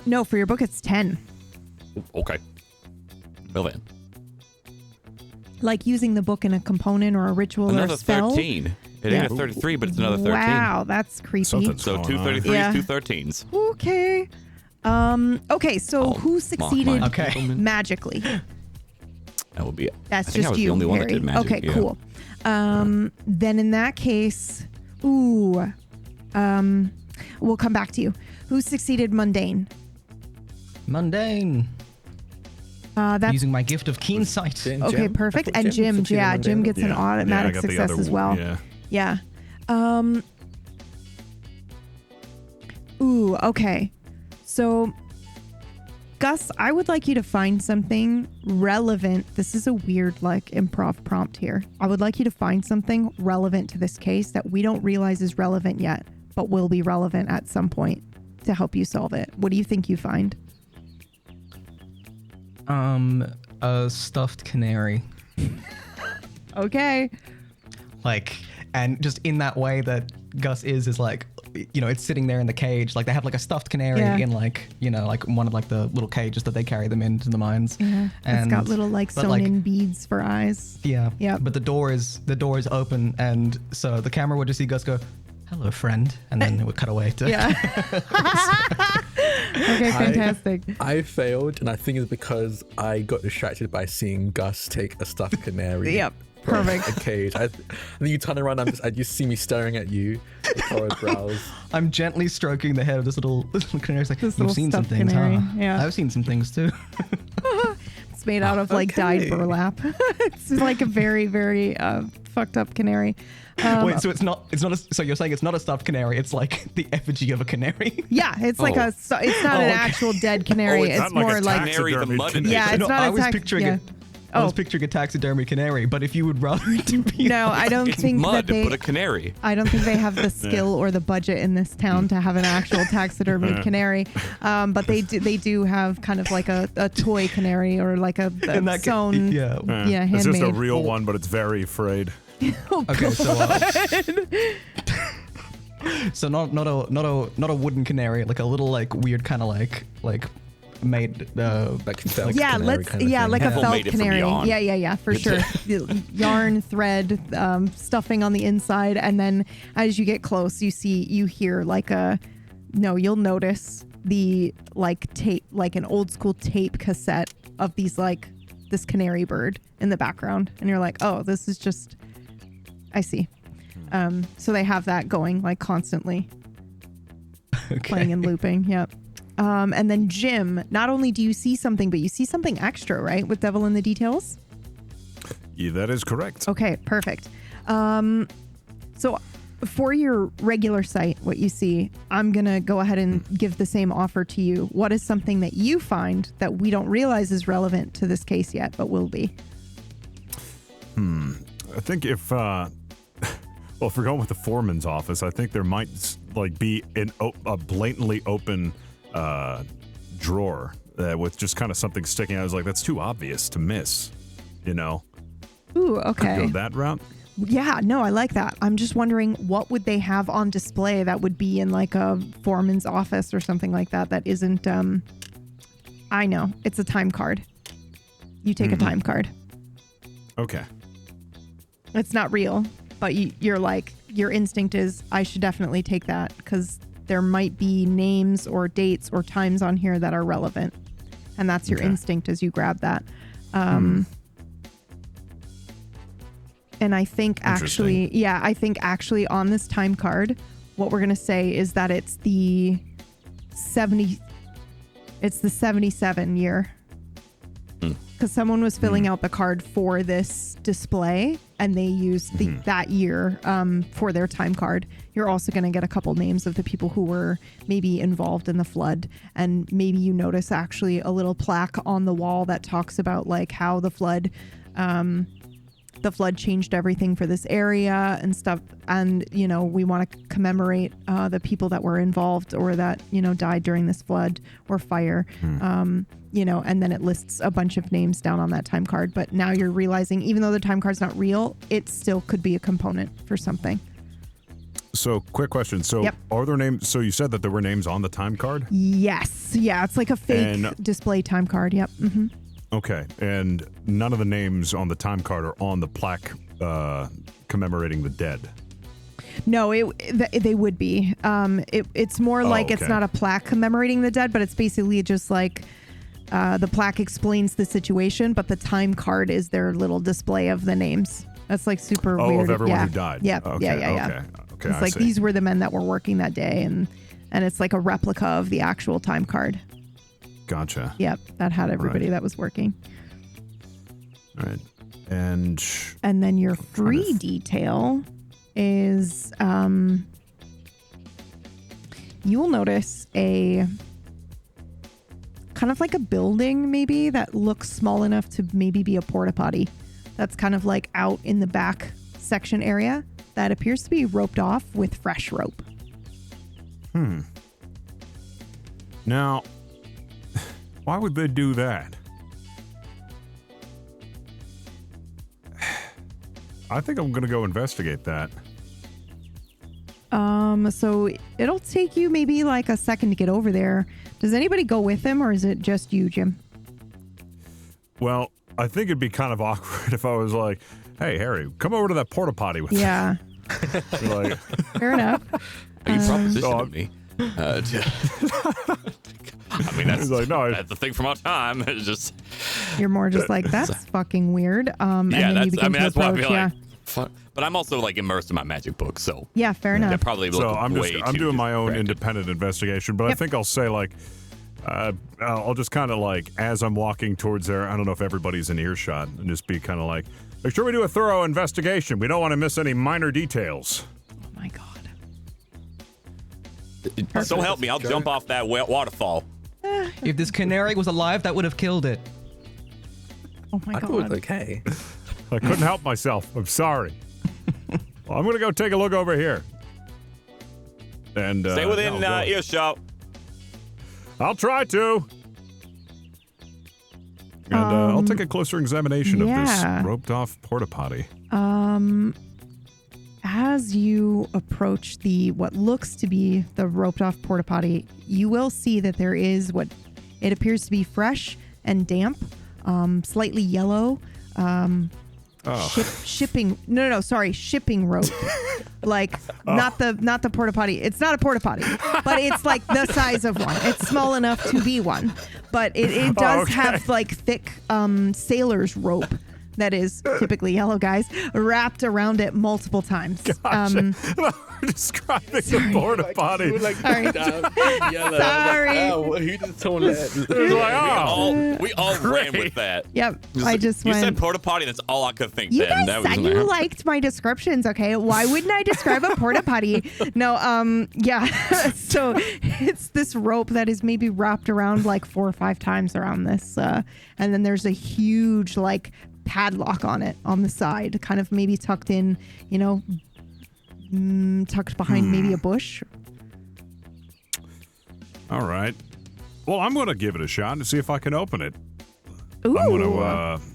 No, for your book it's 10. Okay. Well then. Like using the book in a component or a ritual or a spell. Another 13. It ain't a 33, but it's another 13. Wow, that's creepy. So 2 33s, 2 13s. Okay. Okay, so who succeeded magically? That would be it. That's just you, I was the only one that did magic. Okay, cool. Then in that case, we'll come back to you. Who succeeded mundane? Mundane. That's using my gift of keen sight. Okay, perfect. And Jim gets an automatic success as well. Yeah. Okay. So, Gus, I would like you to find something relevant. This is a weird, like, improv prompt here. I would like you to find something relevant to this case that we don't realize is relevant yet, but will be relevant at some point to help you solve it. What do you think you find? A stuffed canary. Okay. Like, and just in that way that Gus is like, you know, it's sitting there in the cage. Like they have like a stuffed canary in like, you know, like one of like the little cages that they carry them into the mines. Yeah. And it's got little like sewn in beads for eyes. Yeah. Yeah. But the door is open, and so the camera would just see Gus go, "Hello, friend," and then it would cut away to Okay, fantastic. I failed, and I think it's because I got distracted by seeing Gus take a stuffed canary. Yep. Perfect. A cage. And then you turn around and you see me staring at you with furrowed brows. I'm gently stroking the head of this little canary. It's like, you've seen some things, canary. huh? Yeah. I've seen some things too. It's made out of like dyed burlap. It's like a very, very fucked up canary. Wait, so it's not so you're saying it's not a stuffed canary, it's like the effigy of a canary? Yeah, it's like it's not an actual dead canary. It's more like canary the mud canary. Yeah, it's not I was picturing I was picturing a taxidermy canary, but if you would rather it to be I don't think mud that they to put a canary. I don't think they have the skill or the budget in this town to have an actual taxidermy canary. But they do have kind of like a toy canary or like a sewn handmade. It's just a real one, but it's very afraid. Okay, so not a wooden canary, like a little like weird kind of like made like felt like a felt canary. Yeah, for sure. Yarn thread, stuffing on the inside, and then as you get close, you hear like you'll notice the like tape, like an old school tape cassette of these like this canary bird in the background, and you're like, oh, this is just. I see. So they have that going like constantly playing and looping. Yep. And then Jim, not only do you see something, but you see something extra, right? With Devil in the Details? Yeah, that is correct. Okay, perfect. So for your regular sight, what you see, I'm going to go ahead and give the same offer to you. What is something that you find that we don't realize is relevant to this case yet, but will be? I think if we're going with the foreman's office, I think there might like be a blatantly open drawer with just kind of something sticking out. I was like, that's too obvious to miss, you know? Ooh, okay. Could go that route? Yeah, no, I like that. I'm just wondering what would they have on display that would be in like a foreman's office or something like that isn't, I know, it's a time card. You take a time card. Okay. It's not real, but you're like, your instinct is, I should definitely take that because there might be names or dates or times on here that are relevant. And that's your instinct as you grab that. And I think actually, on this time card, what we're going to say is that it's the 77 year. Because someone was filling out the card for this display and they used that year for their time card. You're also going to get a couple names of the people who were maybe involved in the flood. And maybe you notice actually a little plaque on the wall that talks about like how the flood changed everything for this area and stuff. And, you know, we want to commemorate the people that were involved or that, you know, died during this flood or fire. You know, and then it lists a bunch of names down on that time card. But now you're realizing, even though the time card's not real, it still could be a component for something. So, quick question. So, are there names? So, you said that there were names on the time card? Yes. Yeah, it's like a fake display time card. Yep. Mm-hmm. Okay. And none of the names on the time card are on the plaque commemorating the dead? No, they would be. It's more like it's not a plaque commemorating the dead, but it's basically just like the plaque explains the situation, but the time card is their little display of the names. That's like super weird. Of everyone who died. Yeah. Okay, Yeah. Okay, it's like these were the men that were working that day, and it's like a replica of the actual time card. Gotcha. Yep, that had everybody that was working. All right. And then your free detail is you will notice a kind of like a building maybe that looks small enough to maybe be a porta potty. That's kind of like out in the back section area that appears to be roped off with fresh rope. Now, why would they do that? I think I'm going to go investigate that. So it'll take you maybe like a second to get over there. Does anybody go with him, or is it just you, Jim? Well, I think it'd be kind of awkward if I was like, hey, Harry, come over to that porta potty with me. Yeah. Like, Fair enough. Are you propositioning me? I mean, that's like, no, that's the thing from our time. It's just you're more just like, that's fucking weird. And then you begin to approach, like. Fun. But I'm also like immersed in my magic book, so yeah, fair enough. That probably I'm doing my own independent investigation, but I think I'll say like I'll just kind of like as I'm walking towards there, I don't know if everybody's in earshot, and just be kind of like, make sure we do a thorough investigation. We don't want to miss any minor details. Oh my god. So help me, I'll jump off that waterfall. If this canary was alive, that would have killed it. Oh my god. I thought it was okay. I couldn't help myself. I'm sorry. Well, I'm going to go take a look over here. And stay within earshot. I'll try to. And I'll take a closer examination of this roped off porta potty. As you approach what looks to be the roped off porta potty, you will see that there is what it appears to be fresh and damp, slightly yellow, shipping rope. Like not the porta potty. It's not a porta potty, but it's like the size of one. It's small enough to be one, but it does have like thick sailor's rope that is typically yellow, guys, wrapped around it multiple times. We're describing the porta potty. Yellow. Sorry. Who just told that? We all ran with that. Yep. You said porta potty. That's all I could think. You then. guys said you liked my descriptions, okay? Why wouldn't I describe a porta potty? No, yeah. So it's this rope that is maybe wrapped around like 4 or 5 times around this, and then there's a huge like padlock on it on the side, kind of maybe tucked in, tucked behind maybe a bush. All right. Well, I'm going to give it a shot and see if I can open it. Ooh. I'm going to,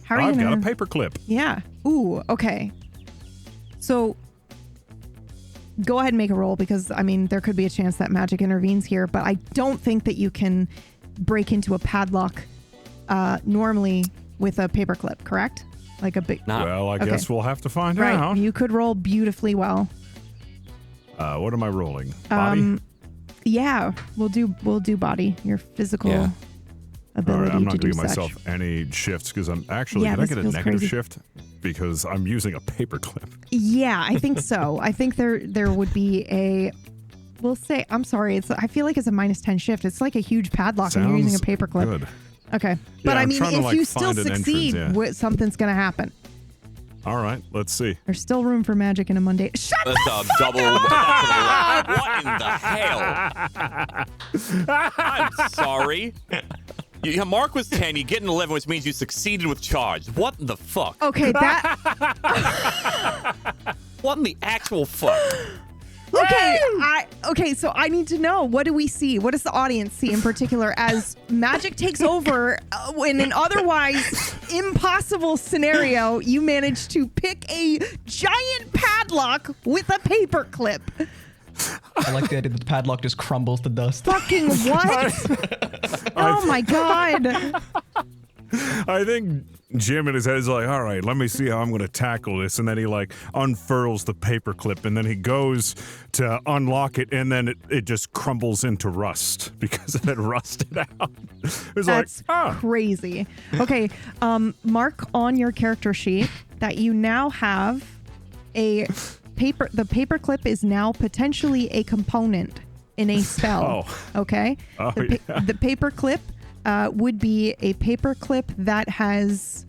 I've got a paper clip. Yeah. Ooh, okay. So go ahead and make a roll because, I mean, there could be a chance that magic intervenes here, but I don't think that you can break into a padlock normally with a paperclip, correct? Like a big... Well, I guess we'll have to find right. out. You could roll beautifully well. What am I rolling? Body? Yeah, we'll do body. Your physical ability right, I'm not to do giving such. myself any shifts because I'm actually... Yeah, did I get a negative crazy. shift? because I'm using a paperclip. Yeah, I think so. I think there would be a. We'll say. I'm sorry. I feel like it's a -10 shift. It's like a huge padlock, and you're using a paperclip. Good. Okay, but Yeah, I I'm mean, trying to, if like, you still find an succeed, entrance, something's gonna happen. All right, let's see. There's still room for magic in a mundane. Shut That's a double. What in the hell? I'm sorry. Mark was 10, you get an 11, which means you succeeded with charge. What in the fuck? Okay, that. What in the actual fuck? Okay, so I need to know, what do we see? What does the audience see in particular as magic takes over in an otherwise impossible scenario? You manage to pick a giant padlock with a paperclip. I like the idea that the padlock just crumbles to dust. Fucking what? Oh my god. I think Jim in his head is like, all right, let me see how I'm going to tackle this. And then he like unfurls the paperclip and then he goes to unlock it and then it just crumbles into rust because it had rusted out. It's That's crazy. Okay, mark on your character sheet that you now have the paperclip is now potentially a component in a spell. Okay? The paperclip would be a paperclip that has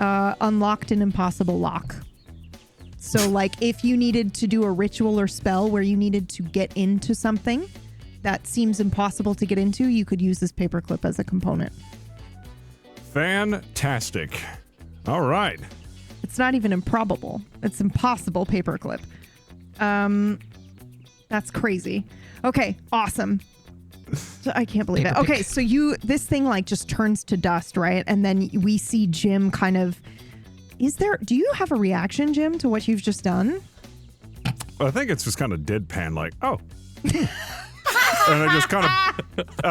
unlocked an impossible lock. So, like, if you needed to do a ritual or spell where you needed to get into something that seems impossible to get into, you could use this paperclip as a component. Fantastic. All right. It's not even improbable. It's impossible paperclip. That's crazy. Okay, awesome. I can't believe it. Okay, so this thing like just turns to dust, right? And then we see Jim kind of, do you have a reaction, Jim, to what you've just done? I think it's just kind of deadpan, like, oh. And I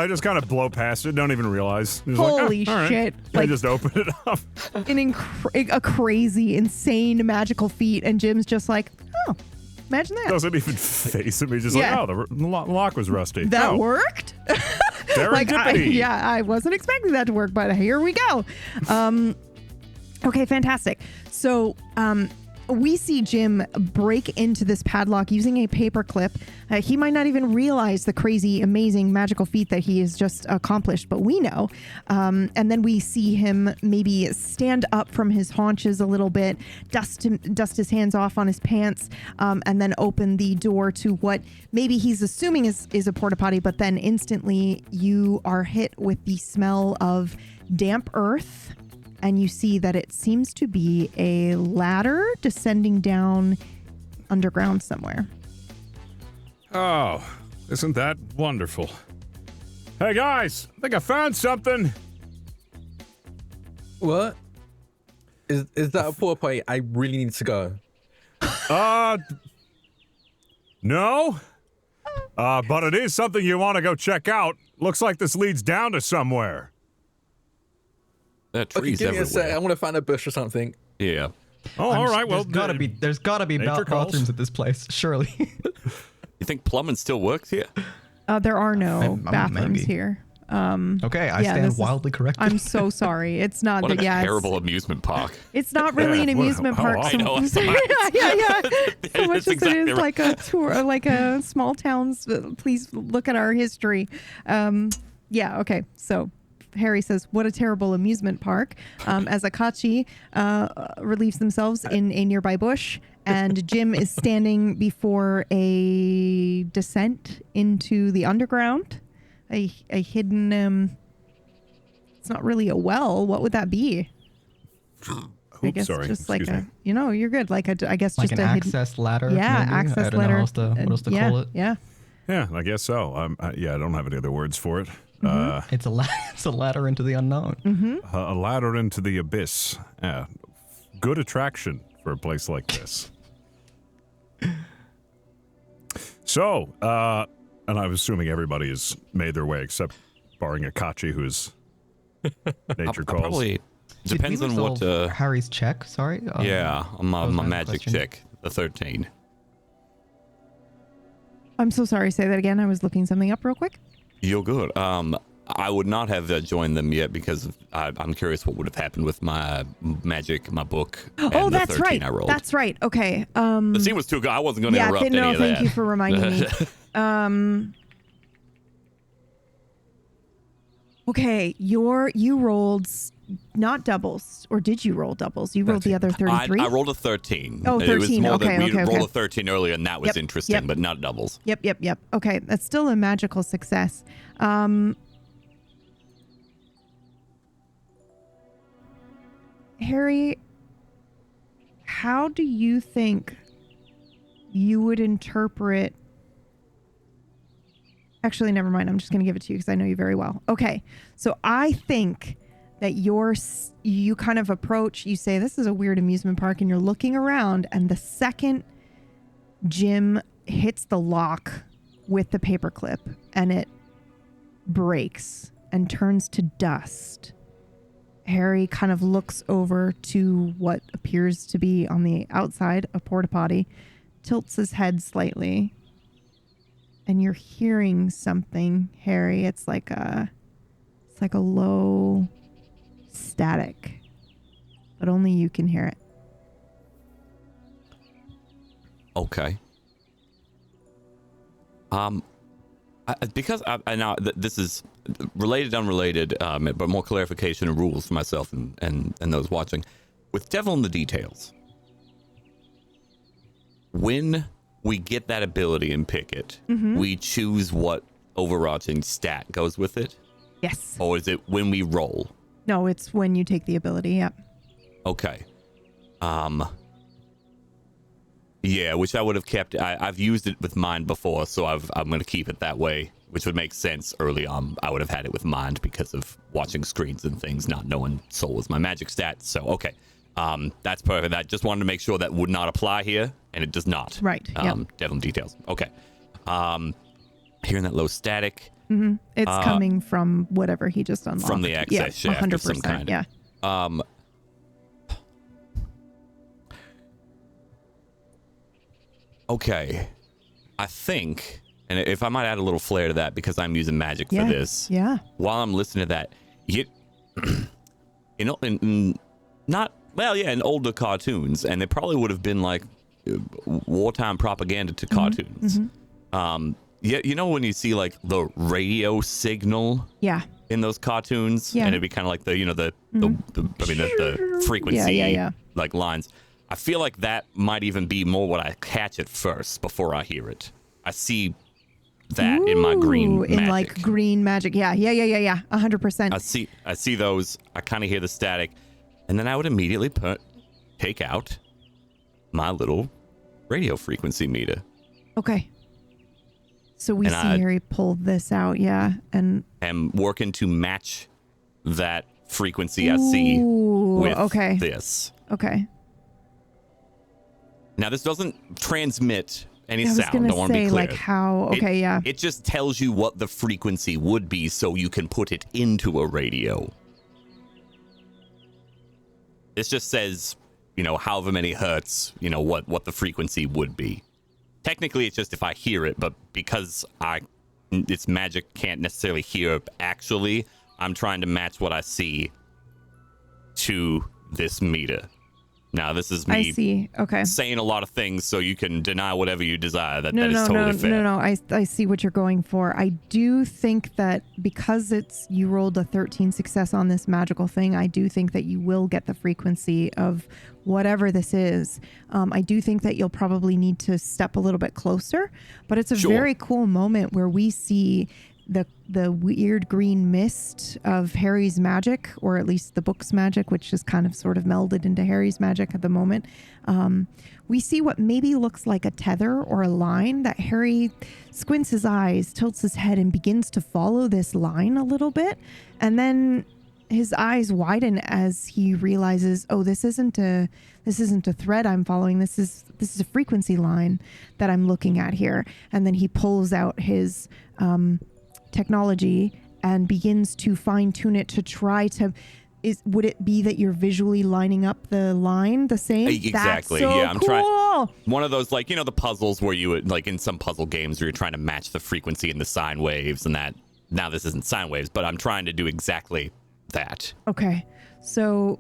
just kind of blow past it, don't even realize. Just Holy like, all shit. Right. I just open it up. A crazy, insane, magical feat. And Jim's just like, oh, imagine that. Doesn't even face at me, just like, oh, the lock was rusty. That worked? Serendipity. I wasn't expecting that to work, but here we go. Okay, fantastic. So we see Jim break into this padlock using a paperclip. He might not even realize the crazy, amazing, magical feat that he has just accomplished, but we know. And then we see him maybe stand up from his haunches a little bit, dust his hands off on his pants, and then open the door to what maybe he's assuming is a porta potty, but then instantly you are hit with the smell of damp earth. And you see that it seems to be a ladder descending down underground somewhere. Oh, isn't that wonderful? Hey guys, I think I found something. What? Is that a poor play? I really need to go. No. But it is something you want to go check out. Looks like this leads down to somewhere. There are trees give me a sec. everywhere. I want to find a bush or something. Yeah. Oh, all right. Well, there's gotta be bathrooms at this place, surely. You think plumbing still works here? There are no bathrooms here. Okay, I stand wildly corrected. I'm so sorry. It's not. What a terrible amusement park. It's not really an amusement park. I know. yeah. So much as it is like a tour, like a small towns. Please look at our history. Yeah. Okay. So Harry says, "What a terrible amusement park." As Akachi relieves themselves in a nearby bush, and Jim is standing before a descent into the underground. A hidden, it's not really a well. What would that be? I guess sorry. just like Excuse me. you're good. I guess like just an a access hidden, ladder. Yeah, maybe? access I don't ladder. know what else to call it. Yeah. Yeah, I guess so. Yeah, I don't have any other words for it. It's a ladder into the unknown. A ladder into the abyss. Yeah, good attraction for a place like this. So, and I'm assuming everybody has made their way except barring Akachi, who's nature calls. Probably depends on what. Harry's check. Sorry. Yeah, my magic question. check, the 13. I'm so sorry. Say that again. I was looking something up real quick. You're good. I would not have joined them yet because I'm curious what would have happened with my magic, my book. And Oh, the that's 13 right. I rolled. That's right. Okay. The scene was too good. I wasn't going to interrupt any of that. Thank you for reminding me. Okay, you rolled not doubles, or did you roll doubles? You rolled the other 33? I rolled a 13. Oh, 13. It was more Okay, that we okay, rolled okay. a 13 earlier, and that was interesting, but not doubles. Yep. Okay, that's still a magical success. Harry, how do you think you would interpret... Actually, never mind. I'm just going to give it to you because I know you very well. Okay, so I think that you kind of approach, you say, this is a weird amusement park, and you're looking around, and the second Jim hits the lock with the paperclip, and it breaks and turns to dust. Harry kind of looks over to what appears to be on the outside a porta potty, tilts his head slightly, and you're hearing something, Harry. It's like a low static, but only you can hear it. Okay. Because I now this is related, unrelated, but more clarification and rules for myself and those watching. With Devil in the Details, when we get that ability and pick it, we choose what overarching stat goes with it? Yes. Or is it when we roll? No, it's when you take the ability, yep. Okay. Yeah, which I would have kept. I've used it with Mind before, so I'm going to keep it that way, which would make sense early on. I would have had it with Mind because of watching screens and things, not knowing Soul was my magic stat. So, okay. That's perfect. I just wanted to make sure that would not apply here, and it does not. Right, yep. Devil Details. Okay. Hearing that low static. It's coming from whatever he just unlocked. From the access shaft 100%, of some kind. Yeah. Okay. I think, and if I might add a little flair to that, because I'm using magic for this. Yeah. While I'm listening to that, in older cartoons, and they probably would have been like wartime propaganda to cartoons. Yeah, you know when you see like the radio signal in those cartoons, and it'd be kind of like the frequency like lines. I feel like that might even be more what I catch at first before I hear it. I see that in my green magic. In like green magic. Yeah. 100%. I see those. I kind of hear the static, and then I would immediately take out my little radio frequency meter. Okay. So we see Harry pull this out, and working to match that frequency I see with this. Okay. Now, this doesn't transmit any I was sound. gonna I want to be say, clear. like how? Okay, It just tells you what the frequency would be, so you can put it into a radio. This just says, however many hertz, what the frequency would be. Technically, it's just if I hear it, but because it's magic, can't necessarily hear actually. I'm trying to match what I see to this meter. Now, this is me saying a lot of things, so you can deny whatever you desire. That is totally fair. No. I see what you're going for. I do think that because you rolled a 13 success on this magical thing, I do think that you will get the frequency of whatever this is. I do think that you'll probably need to step a little bit closer, but it's a very cool moment where we see the weird green mist of Harry's magic, or at least the book's magic, which is kind of sort of melded into Harry's magic at the moment. We see what maybe looks like a tether or a line that Harry squints his eyes, tilts his head, and begins to follow this line a little bit. And then his eyes widen as he realizes, oh, this isn't a thread I'm following. This is a frequency line that I'm looking at here. And then he pulls out his technology and begins to fine tune it to try to. Would it be that you're visually lining up the line the same? Exactly. That's so I'm cool. trying. One of those, like, the puzzles where you would, like in some puzzle games where you're trying to match the frequency and the sine waves and that. now this isn't sine waves, but I'm trying to do exactly that. Okay. So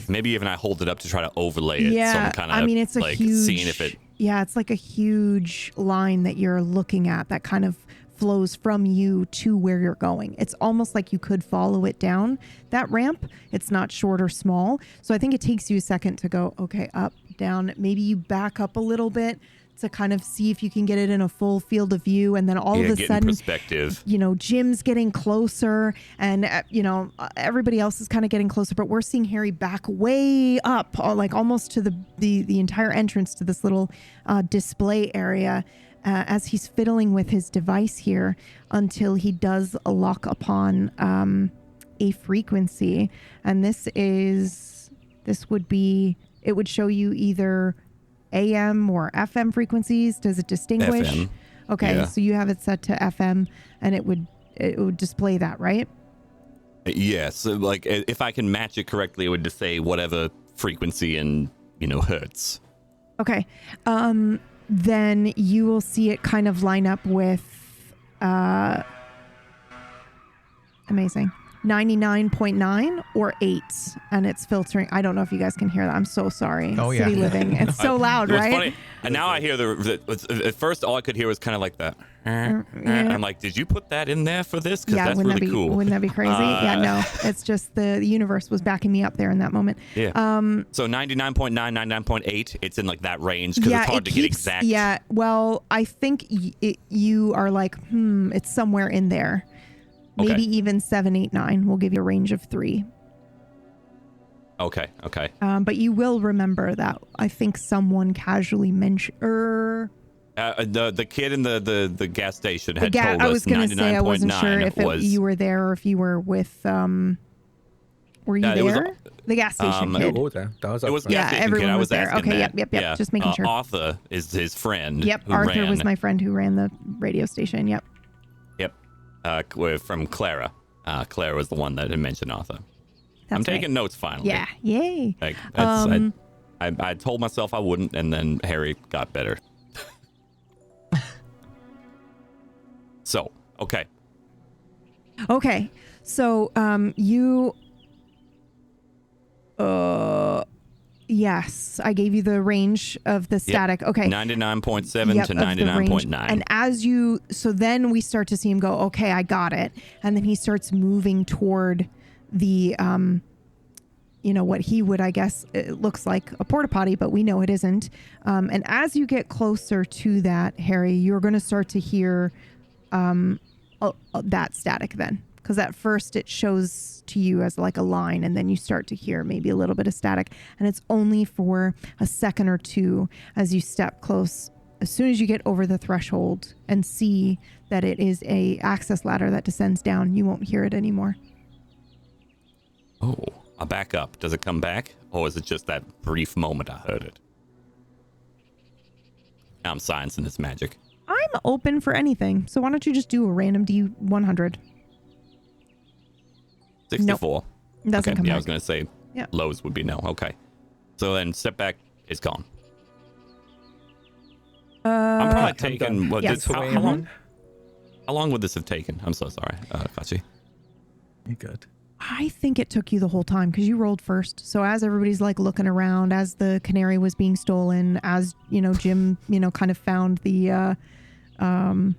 maybe even I hold it up to try to overlay it. Yeah, so I'm kind of I mean, it's a like huge, seeing if it. Yeah, it's like a huge line that you're looking at that kind of flows from you to where you're going. It's almost like you could follow it down that ramp. It's not short or small. So I think it takes you a second to go, okay, up, down. Maybe you back up a little bit to kind of see if you can get it in a full field of view. And then all of a sudden, perspective. Jim's getting closer and, everybody else is kind of getting closer, but we're seeing Harry back way up, like almost to the entire entrance to this little display area as he's fiddling with his device here until he does lock upon a frequency. And it would show you either AM or FM frequencies. Does it distinguish? FM. Okay, Yeah. so you have it set to FM, and it would display that, right? Yes, so like if I can match it correctly, it would just say whatever frequency in hertz. Okay, then you will see it kind of line up with amazing 99.9 or 8, and it's filtering. I don't know if you guys can hear that. I'm so sorry. Oh, yeah. City living. It's so loud, What's right? funny, and now I hear at first all I could hear was kind of like that. I'm like, did you put that in there for this? Because that's really cool. Wouldn't that be crazy? Yeah, no. It's just the universe was backing me up there in that moment. Yeah. So 99.9, 99.8, it's in like that range because it's hard to get exact. Yeah, well, I think you are like, it's somewhere in there. Maybe Okay. even 7, 8, 9. We'll give you a range of 3. Okay. But you will remember that I think someone casually mentioned. The kid in the gas station had told us I was going to say I wasn't sure if you were there or if you were with. Were you there? The gas station kid. It was yeah, station everyone kid. I was there. asking Okay, that. yep. Yeah. Just making sure. Arthur is his friend. Yep, who Arthur ran. was my friend who ran the radio station. Yep. From Clara. Clara was the one that had mentioned Arthur. I'm taking right. notes finally. Yeah, yay. Like, I told myself I wouldn't, and then Harry got better. So, okay. Okay, so you. Yes, I gave you the range of the static. Okay. 99.7 to 99.9. And then we start to see him go, okay, I got it. And then he starts moving toward the, what he would, I guess, it looks like a porta potty, but we know it isn't. And as you get closer to that, Harry, you're going to start to hear that static then. Because at first it shows to you as like a line, and then you start to hear maybe a little bit of static, and it's only for a second or two as you step close. As soon as you get over the threshold and see that it is a access ladder that descends down, you won't hear it anymore. Oh, I back up. Does it come back? Or is it just that brief moment I heard it? I'm sciencing this magic. I'm open for anything. So why don't you just do a random D100? 64. Nope. Doesn't come back. I was going to say lows would be no. Okay. So then step back is gone. I'm probably taking... How long would this have taken? I'm so sorry, Catsi. You're good. I think it took you the whole time because you rolled first. So as everybody's like looking around, as the canary was being stolen, as, Jim, kind of found the, found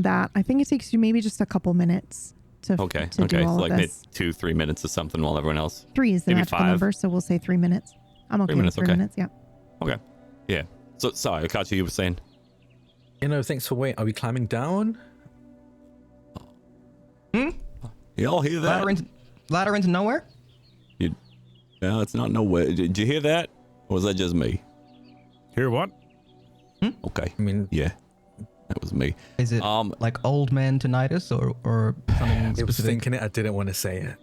that, I think it takes you maybe just a couple minutes to do all so of like this. 2, 3 minutes or something while everyone else. 3 is the maybe magical 5. number, so we'll say 3 minutes. I'm okay 3 minutes, with 3 minutes, yeah. Okay. Yeah. So, sorry, Catsi, you were saying? Thanks for waiting. Are we climbing down? Y'all hear that? Ladder into nowhere? No, it's not nowhere. Did you hear that? Or was that just me? Hear what? Okay. I mean, yeah, that was me. Is it like old man tinnitus or something I was specific? thinking it. I didn't want to say it.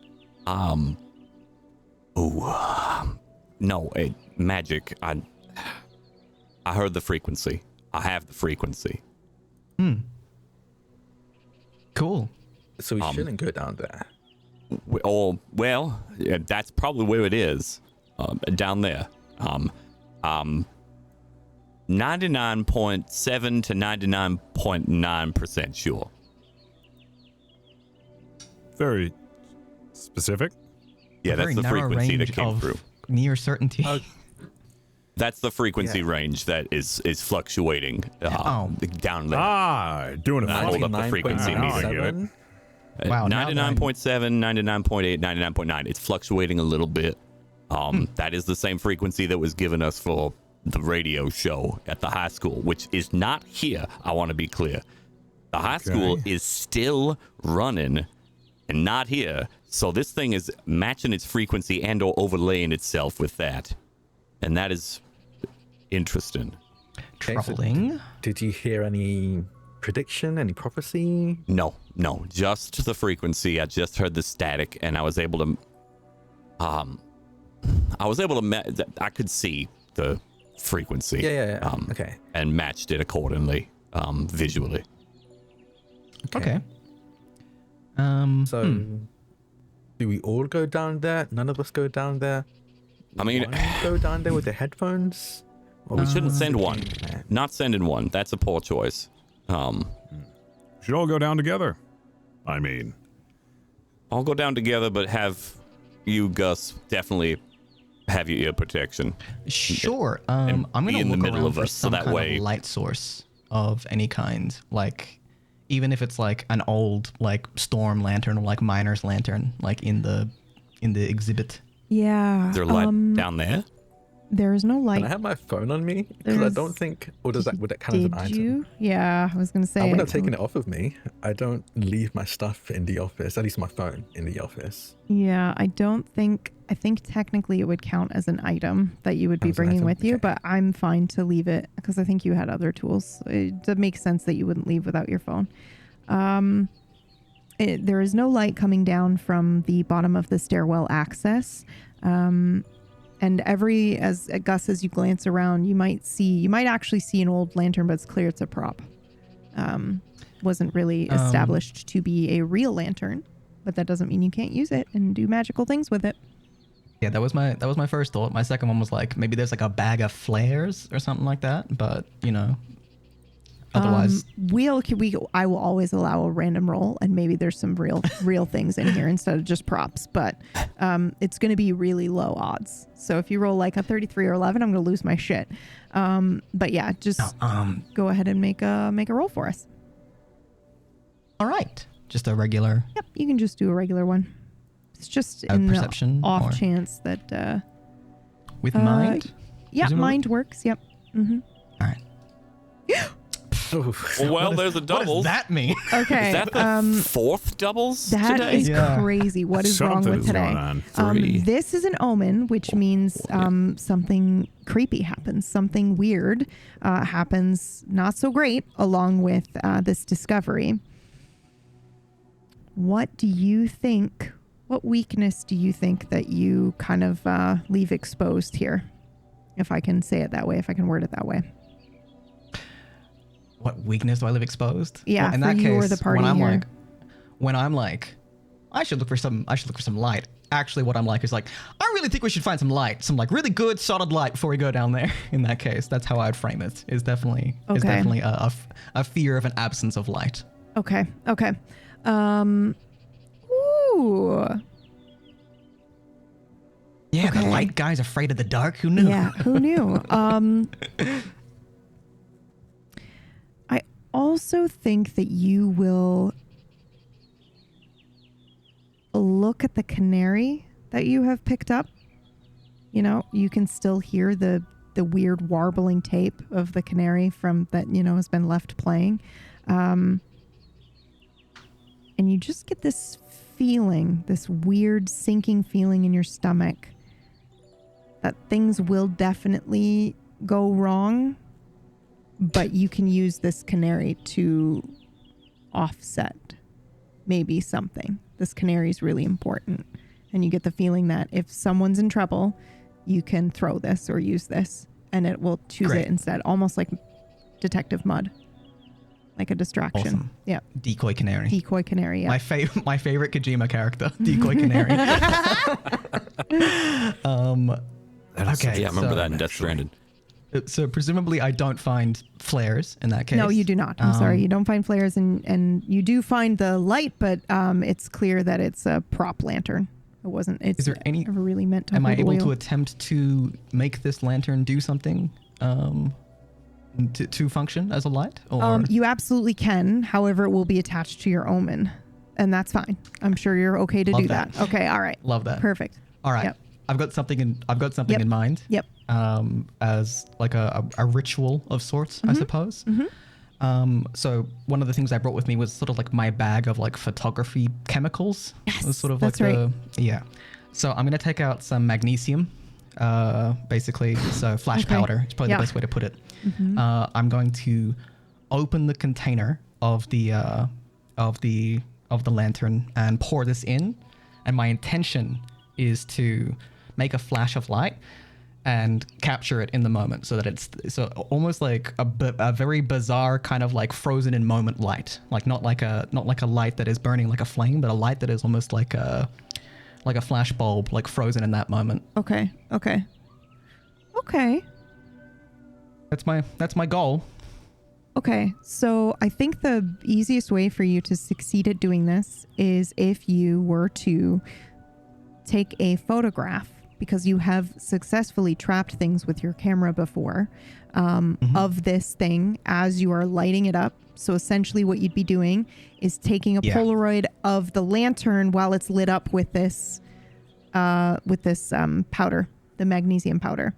No, magic. I heard the frequency. I have the frequency. Cool. So we shouldn't go down there. That's probably where it is. Down there. 99.7 to 99.9% sure. Very specific. Yeah, that's the frequency that came through. Near certainty. That's the frequency range that is fluctuating down there. Doing a hold up the frequency meter. Wow, 99.7, 99.8, 99.9. It's fluctuating a little bit. That is the same frequency that was given us for the radio show at the high school, which is not here. I want to be clear. The high school is still running and not here. So this thing is matching its frequency and or overlaying itself with that. And that is interesting. Troubling. Did you hear any prediction, any prophecy? No, just the frequency. I just heard the static, and I was able to, I could see the frequency. Yeah. Okay. And matched it accordingly, visually. Okay. So, do we all go down there? None of us go down there? I mean, go down there with the headphones? We shouldn't send one. Not sending one. That's a poor choice. Should all go down together. I mean, I'll go down together, but have you, Gus, definitely have your ear protection. Sure. I'm gonna in the look middle around of for us, so some that kind way of light source of any kind, like even if it's like an old like storm lantern or like miner's lantern, like in the exhibit. Yeah. Is there a light down there? There is no light. Can I have my phone on me? Because I don't think, or would that count as an item? Did you? Yeah, I was gonna say. I wouldn't have taken it off of me. I don't leave my stuff in the office, at least my phone in the office. Yeah, I think technically it would count as an item that you would be bringing with you, but I'm fine to leave it because I think you had other tools. It makes sense that you wouldn't leave without your phone. There is no light coming down from the bottom of the stairwell access. And as Gus, as you glance around, you might actually see an old lantern, but it's clear it's a prop. Wasn't really established to be a real lantern, but that doesn't mean you can't use it and do magical things with it. Yeah, that was my first thought. My second one was like maybe there's like a bag of flares or something like that, but otherwise, I will always allow a random roll, and maybe there's some real things in here instead of just props. But it's going to be really low odds. So if you roll like a 33 or 11, I'm going to lose my shit. But yeah, just go ahead and make a roll for us. All right, just a regular. Yep, you can just do a regular one. It's just in perception the off chance that with mind. Yeah, presumably? Mind works. Yep. Mm-hmm. All right. Well, there's a doubles. What does that mean? Okay. Is that the fourth doubles that today? Is crazy. What is wrong with today? This is an omen, which means something creepy happens. Something weird happens, not so great, along with this discovery. What do you think? What weakness do you think that you kind of leave exposed here? If I can say it that way, if I can word it that way. What weakness do I leave exposed? Yeah, well, in that case, the party when I'm like, I should look for some light. Actually, what I'm like is like, I really think we should find some light, some like really good solid light before we go down there. In that case, that's how I'd frame it. Is definitely a fear of an absence of light. Okay. Ooh. Yeah, the light guy's afraid of the dark. Who knew? Yeah, who knew? I also think that you will look at the canary that you have picked up. You know, you can still hear the weird warbling tape of the canary from that, has been left playing. And you just get this feeling, this weird sinking feeling in your stomach that things will definitely go wrong, but you can use this canary to offset maybe something. This canary is really important. And you get the feeling that if someone's in trouble, you can throw this or use this and it will choose it instead. Almost like Detective Mudd. Like a distraction. Awesome. Yeah. Decoy canary. Yeah. My favorite Kojima character, Decoy Canary. Okay. Yeah, I remember that in Death Stranding. So presumably I don't find flares in that case. No, you do not. I'm sorry. You don't find flares, and you do find the light, but it's clear that it's a prop lantern. It wasn't. Is there any ever really meant to? Am I able to attempt to make this lantern do something to function as a light? Or? You absolutely can. However, it will be attached to your omen, and that's fine. I'm sure you're okay to do that. Okay. All right. Love that. Perfect. All right. Yep. I've got something in mind. Yep. As like a ritual of sorts, I suppose. So one of the things I brought with me was sort of like my bag of like photography chemicals. Yes, it was sort of that's like right. Yeah. So I'm gonna take out some magnesium, basically. So flash powder. It's probably the best way to put it. I'm going to open the container of the lantern and pour this in, and my intention is to make a flash of light and capture it in the moment, so that it's almost like a very bizarre kind of like frozen in moment light, like not like a light that is burning like a flame, but a light that is almost like a flash bulb, like frozen in that moment. Okay. That's my goal. Okay, so I think the easiest way for you to succeed at doing this is if you were to take a photograph, because you have successfully trapped things with your camera before, of this thing as you are lighting it up. So essentially what you'd be doing is taking a Polaroid of the lantern while it's lit up with this powder, the magnesium powder.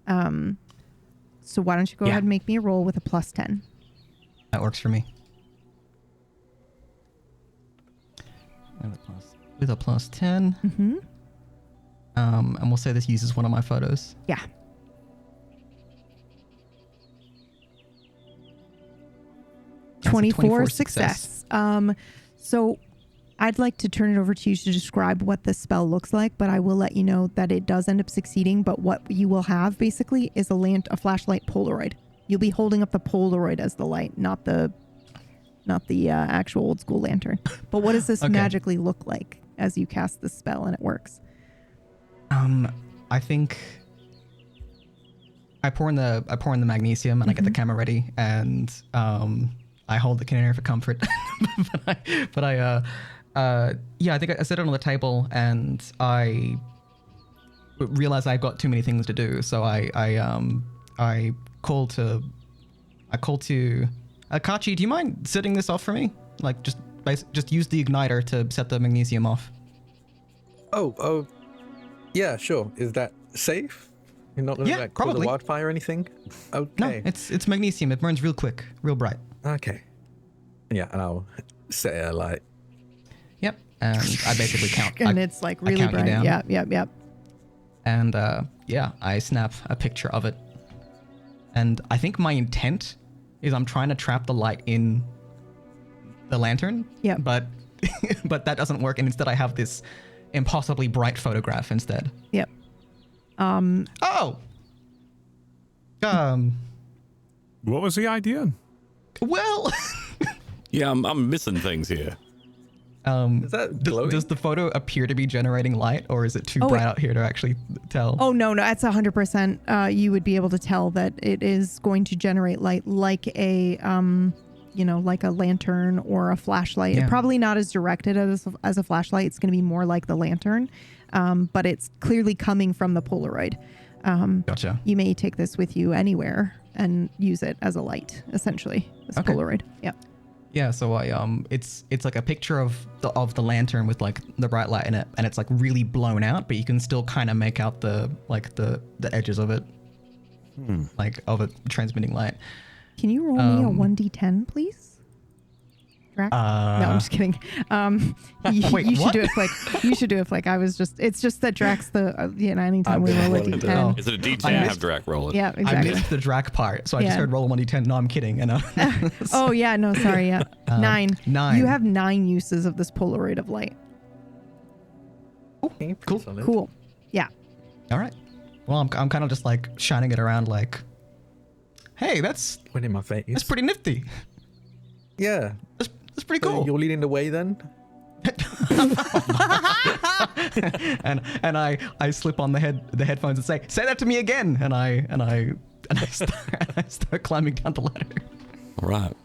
So why don't you go ahead and make me a roll with a +10. That works for me. With a +10. And we'll say this uses one of my photos. Yeah. That's 24 success. So I'd like to turn it over to you to describe what the spell looks like, but I will let you know that it does end up succeeding. But what you will have basically is a flashlight Polaroid. You'll be holding up the Polaroid as the light, not the actual old school lantern. But what does this magically look like as you cast the spell and it works? I think I pour in the magnesium and I get the camera ready, and I hold the container for comfort. but I think I set it on the table and I realize I've got too many things to do. So I call to Catsi, do you mind setting this off for me? Like just use the igniter to set the magnesium off. Oh, yeah, sure. Is that safe? You're not going to cause a wildfire or anything? Okay. No, it's magnesium. It burns real quick, real bright. Okay. Yeah, and I'll set it alight. Yep. And I basically count. And it's like really bright. Yep. And I snap a picture of it. And I think my intent is I'm trying to trap the light in the lantern. Yeah. But that doesn't work. And instead I have this impossibly bright photograph instead. Yep. What was the idea? Well, yeah, I'm missing things here. Is that glowing? Does the photo appear to be generating light, or is it too bright out here to actually tell? Oh, no, that's 100%. You would be able to tell that it is going to generate light like a like a lantern or a flashlight. Yeah. Probably not as directed as a flashlight. It's going to be more like the lantern, but it's clearly coming from the Polaroid. Gotcha. You may take this with you anywhere and use it as a light, essentially. This Polaroid. Yeah. Yeah. So it's like a picture of the lantern with like the bright light in it, and it's like really blown out, but you can still kind of make out the edges of it, like of it transmitting light. Can you roll me a 1d10, please? Drac? No, I'm just kidding. Wait, you should what? do it, Flick. You should do it, Flick. It's just that Drax anytime we roll a d10. Is it a D10? Have Drac roll it. Yeah, exactly. I missed the Drac part, so I just heard roll a 1d10. No, I'm kidding. Oh, yeah, no, sorry. Yeah. 9. 9. You have 9 uses of this Polaroid of light. Okay, Cool. Yeah. All right. Well, I'm kind of just like shining it around like, hey, that's Went in my face. that's pretty nifty. Yeah. That's pretty So cool. you're leading the way then? and I slip on the headphones and say that to me again, and I and I start climbing down the ladder. All right.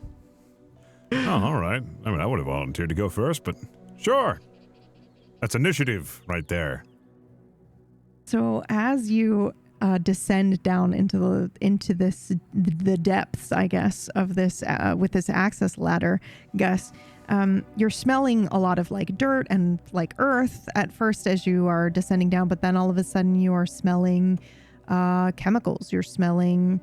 Oh, all right. I mean, I would have volunteered to go first, but sure. That's initiative right there. So as you descend down into the depths, I guess, of this with this access ladder, Gus, you're smelling a lot of like dirt and like earth at first as you are descending down, but then all of a sudden you are smelling chemicals. You're smelling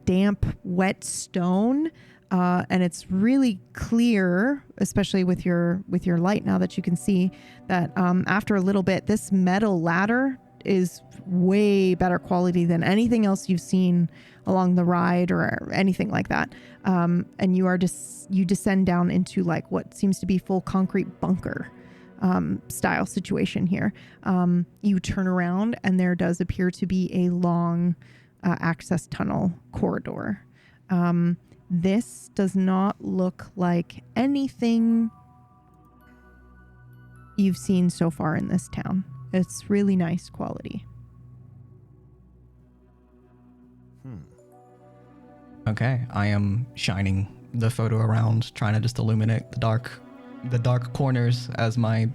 damp, wet stone. And it's really clear, especially with your light now that you can see that after a little bit, this metal ladder is way better quality than anything else you've seen along the ride or anything like that. And you descend down into like what seems to be full concrete bunker style situation here. You turn around and there does appear to be a long access tunnel corridor. This does not look like anything you've seen so far in this town. It's really nice quality. Okay, I am shining the photo around, trying to just illuminate the dark corners as my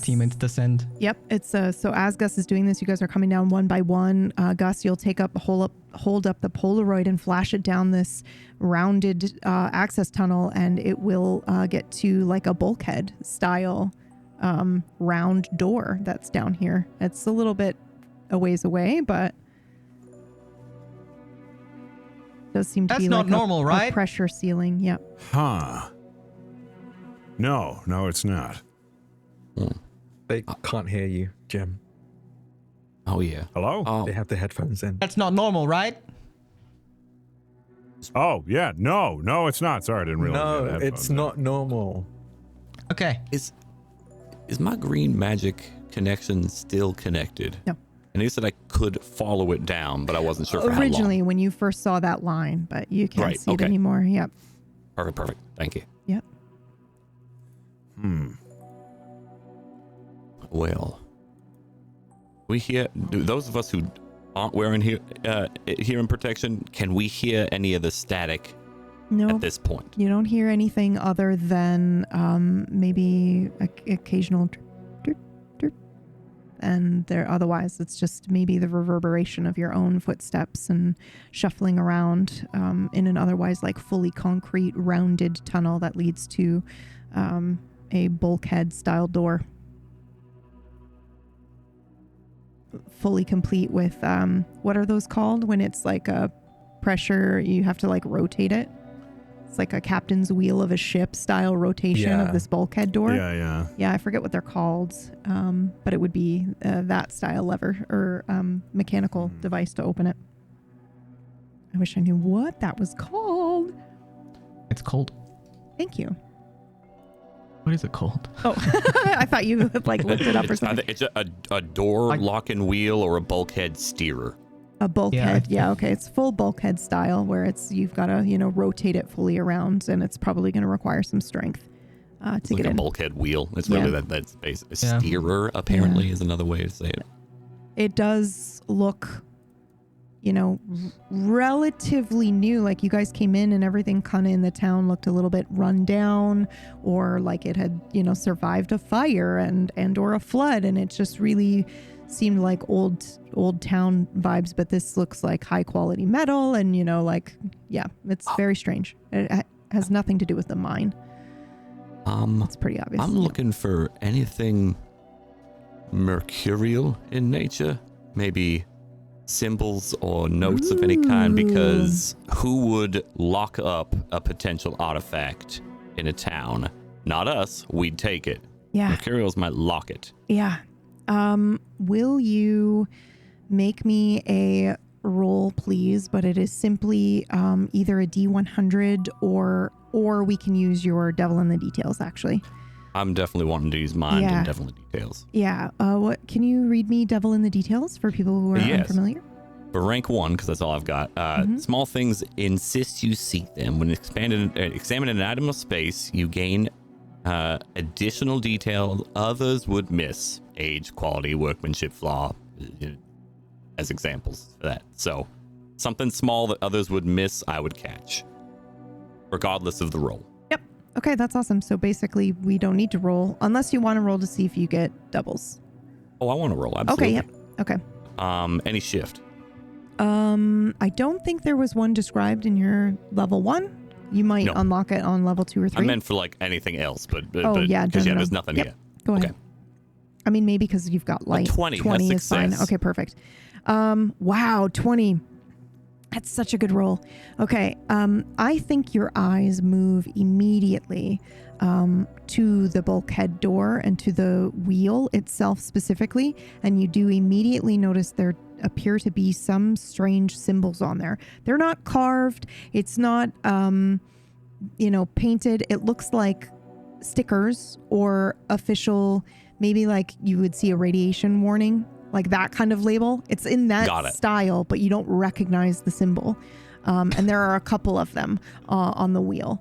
teammates descend. Yep, it's so as Gus is doing this, you guys are coming down one by one. Gus, you'll hold up the Polaroid and flash it down this rounded access tunnel, and it will get to like a bulkhead style round door that's down here. It's a little bit a ways away, but does seem to That's be not like normal, a right? pressure ceiling. Yep. Huh. No, it's not. They can't hear you, Jim. Oh, yeah. Hello? They have their headphones in. That's not normal, right? Oh, yeah. No, it's not. Sorry, I didn't realize. No, you had it's headphones in. not normal. Okay. Is my green magic connection still connected? No. And you said I could follow it down, but I wasn't sure for how long. Originally, when you first saw that line, but you can't see it anymore. Yep. Perfect. Thank you. Yep. Well, those of us who aren't wearing hearing protection, can we hear any of the static at this point? You don't hear anything other than maybe occasional drip, drip. And otherwise it's just maybe the reverberation of your own footsteps and shuffling around in an otherwise like fully concrete rounded tunnel that leads to a bulkhead style door. Fully complete with what are those called when it's like a pressure, you have to like rotate it. It's like a captain's wheel of a ship style rotation of this bulkhead door. Yeah. I forget what they're called, but it would be that style lever or mechanical device to open it. I wish I knew what that was called. It's cold. Thank you. What is it called? Oh, I thought you like looked it up or something. It's a door locking wheel or a bulkhead steerer. A bulkhead, okay. It's full bulkhead style where you've got to rotate it fully around, and it's probably going to require some strength to get a in. Bulkhead wheel. It's really that's basic. A steerer apparently is another way to say it. It does look, relatively new. Like you guys came in and everything kind of in the town looked a little bit run down, or like it had survived a fire and or a flood, and it just really seemed like old town vibes. But this looks like high quality metal, and it's very strange. It has nothing to do with the mine. It's pretty obvious. I'm looking for anything mercurial in nature, maybe symbols or notes of any kind, because who would lock up a potential artifact in a town? Not us. We'd take it. Yeah. Mercurials might lock it. Yeah. Will you make me a roll, please? But it is simply either a D100 or we can use your devil in the details, actually. I'm definitely wanting to use mind and devil in the details. Yeah. What can you read me devil in the details for people who are unfamiliar? For rank 1, because that's all I've got. Small things insist you seek them. When examining an item of space, you gain additional detail others would miss. Age, quality, workmanship, flaw, as examples for that. So something small that others would miss, I would catch, regardless of the roll. Yep. Okay, that's awesome. So basically, we don't need to roll unless you want to roll to see if you get doubles. Oh, I want to roll. Absolutely. Okay. Yep. Okay. Any shift? I don't think there was one described in your level 1. You might unlock it on level 2 or 3. I meant for like anything else, but yeah, because no. there's nothing yet. Go ahead. Okay. I mean, maybe because you've got light. 20. 20 is fine. Success. Okay, perfect. Wow, 20. That's such a good roll. Okay, I think your eyes move immediately to the bulkhead door and to the wheel itself specifically, and you do immediately notice there appear to be some strange symbols on there. They're not carved. It's not, painted. It looks like stickers or official, maybe like you would see a radiation warning, like that kind of label. It's in that style, but you don't recognize the symbol. And there are a couple of them on the wheel.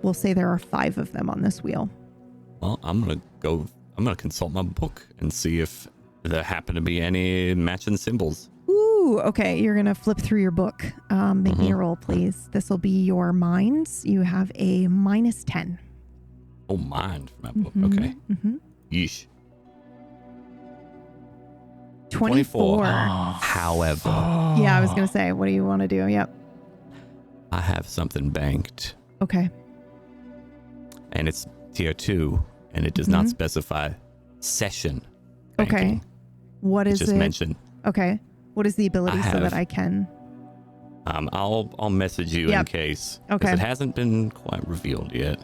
We'll say there are 5 of them on this wheel. Well, I'm going to consult my book and see if there happen to be any matching symbols. Ooh, okay. You're going to flip through your book. Make me a roll, please. This will be your minds. You have a -10. Oh, mind for my book. Okay. Yeesh. 24. However. Yeah, I was going to say, what do you want to do? Yep. I have something banked. Okay. And it's tier 2, and it does not specify session banking. Okay. What is it? Just mentioned. Okay. What is the ability so that I can? I'll message you in case. Okay. It hasn't been quite revealed yet.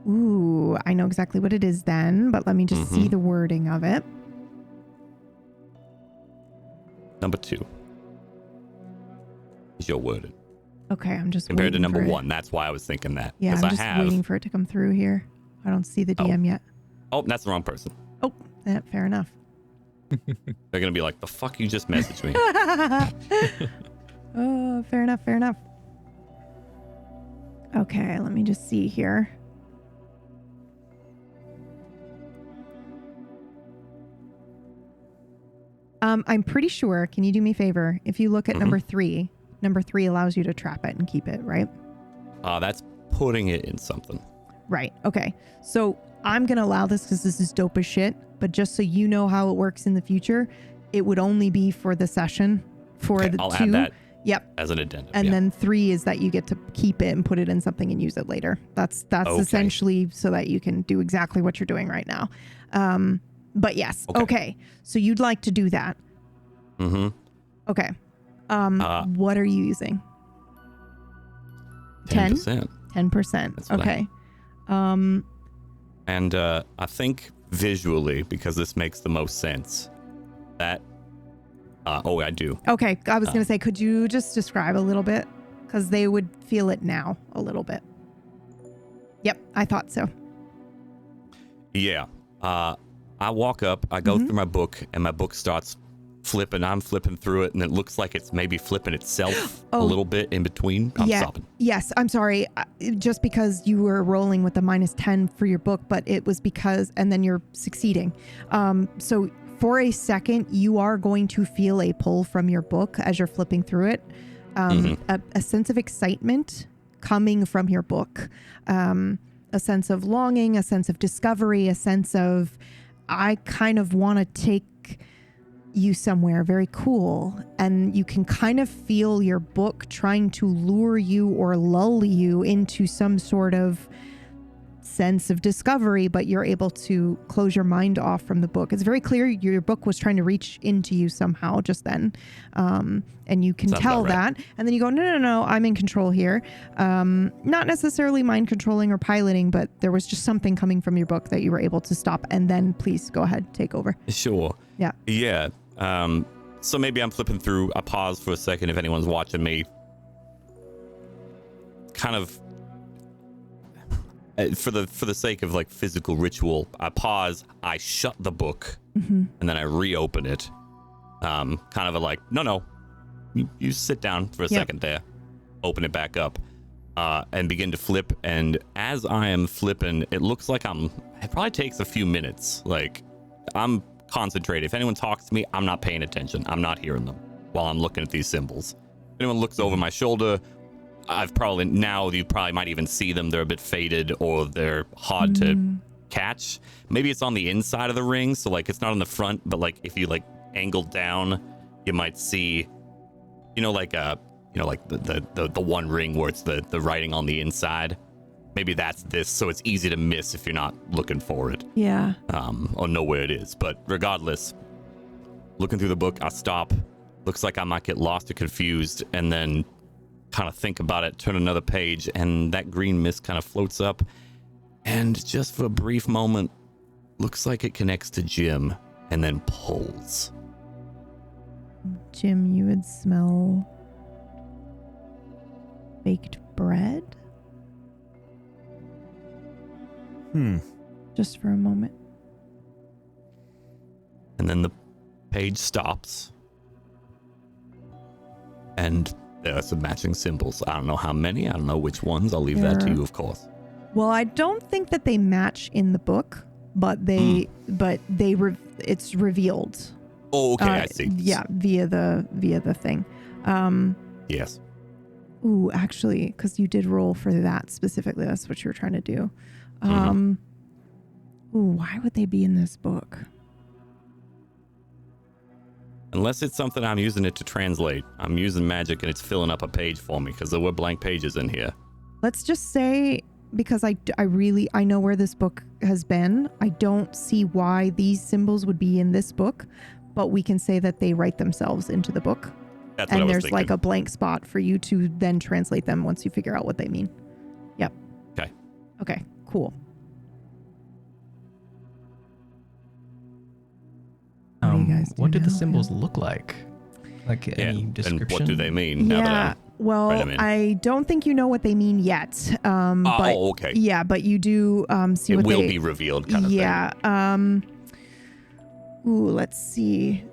Ooh, I know exactly what it is then, but let me just see the wording of it. Number 2 is your wording. Okay, I'm just compared to number for 1. That's why I was thinking that. Yeah, I'm just waiting for it to come through here. I don't see the DM yet. Oh, that's the wrong person. Oh, fair enough. They're gonna be like, the fuck you just messaged me. Oh, fair enough, fair enough. Okay, let me just see here. I'm pretty sure, can you do me a favor? If you look at number 3 allows you to trap it and keep it, right? That's putting it in something. Right, okay. So I'm going to allow this because this is dope as shit, but just so you know how it works in the future, it would only be for the session for the I'll 2. add that Yep. as an addendum. And then 3 is that you get to keep it and put it in something and use it later. That's essentially so that you can do exactly what you're doing right now. But yes. Okay. So you'd like to do that. Okay. What are you using? 10%. 10%. That's what okay. And I think visually, because this makes the most sense, that I do. Okay. I was going to say, could you just describe a little bit? Because they would feel it now a little bit. Yep. I thought so. Yeah. I walk up, I go through my book, and my book starts flipping. I'm flipping through it, and it looks like it's maybe flipping itself a little bit in between. I'm stopping. Yes, I'm sorry. Just because you were rolling with a -10 for your book, but it was because, and then you're succeeding. So for a second, you are going to feel a pull from your book as you're flipping through it. A sense of excitement coming from your book. A sense of longing, a sense of discovery, a sense of, I kind of want to take you somewhere very cool. And you can kind of feel your book trying to lure you or lull you into some sort of sense of discovery, but you're able to close your mind off from the book. It's very clear your book was trying to reach into you somehow just then. And you can tell that. And then you go, no, I'm in control here. Not necessarily mind controlling or piloting, but there was just something coming from your book that you were able to stop. And then please go ahead, take over. Sure. Yeah. Yeah. So maybe I'm flipping through. I pause for a second if anyone's watching me. Kind of for the sake of like physical ritual, I pause, I shut the book, and then I reopen it. Kind of a like, no, you sit down for a second there, open it back up, and begin to flip. And as I am flipping, it looks like it probably takes a few minutes. Like I'm concentrated. If anyone talks to me, I'm not paying attention. I'm not hearing them while I'm looking at these symbols. If anyone looks over my shoulder, you probably might even see them. They're a bit faded or they're hard to catch. Maybe it's on the inside of the ring, so like it's not on the front, but like if you like angle down, you might see, like the one ring where it's the writing on the inside. Maybe that's this, so it's easy to miss if you're not looking for it. Yeah. Or know where it is. But regardless, looking through the book, I stop. Looks like I might get lost or confused, and then kind of think about it, turn another page, and that green mist kind of floats up. And just for a brief moment, looks like it connects to Jim and then pulls. Jim, you would smell baked bread? Just for a moment. And then the page stops. And there are some matching symbols. I don't know how many. I don't know which ones. I'll leave that to you, of course. Well, I don't think that they match in the book, but it's revealed. Oh, okay, I see. Yeah, via the thing. Yes. Ooh, actually, because you did roll for that specifically. That's what you were trying to do. Ooh, why would they be in this book? Unless it's something I'm using it to translate. I'm using magic and it's filling up a page for me because there were blank pages in here. Let's just say, because I know where this book has been. I don't see why these symbols would be in this book, but we can say that they write themselves into the book. That's what I was there's thinking. like a blank spot for you to then translate them once you figure out what they mean. Yep. Okay, cool. What do you guys do What did the now? symbols look like? Like any description? And what do they mean? Now that well, I don't think you know what they mean yet. But, okay. Yeah, but you do see what it will be revealed kind of thing. Yeah. Let's see.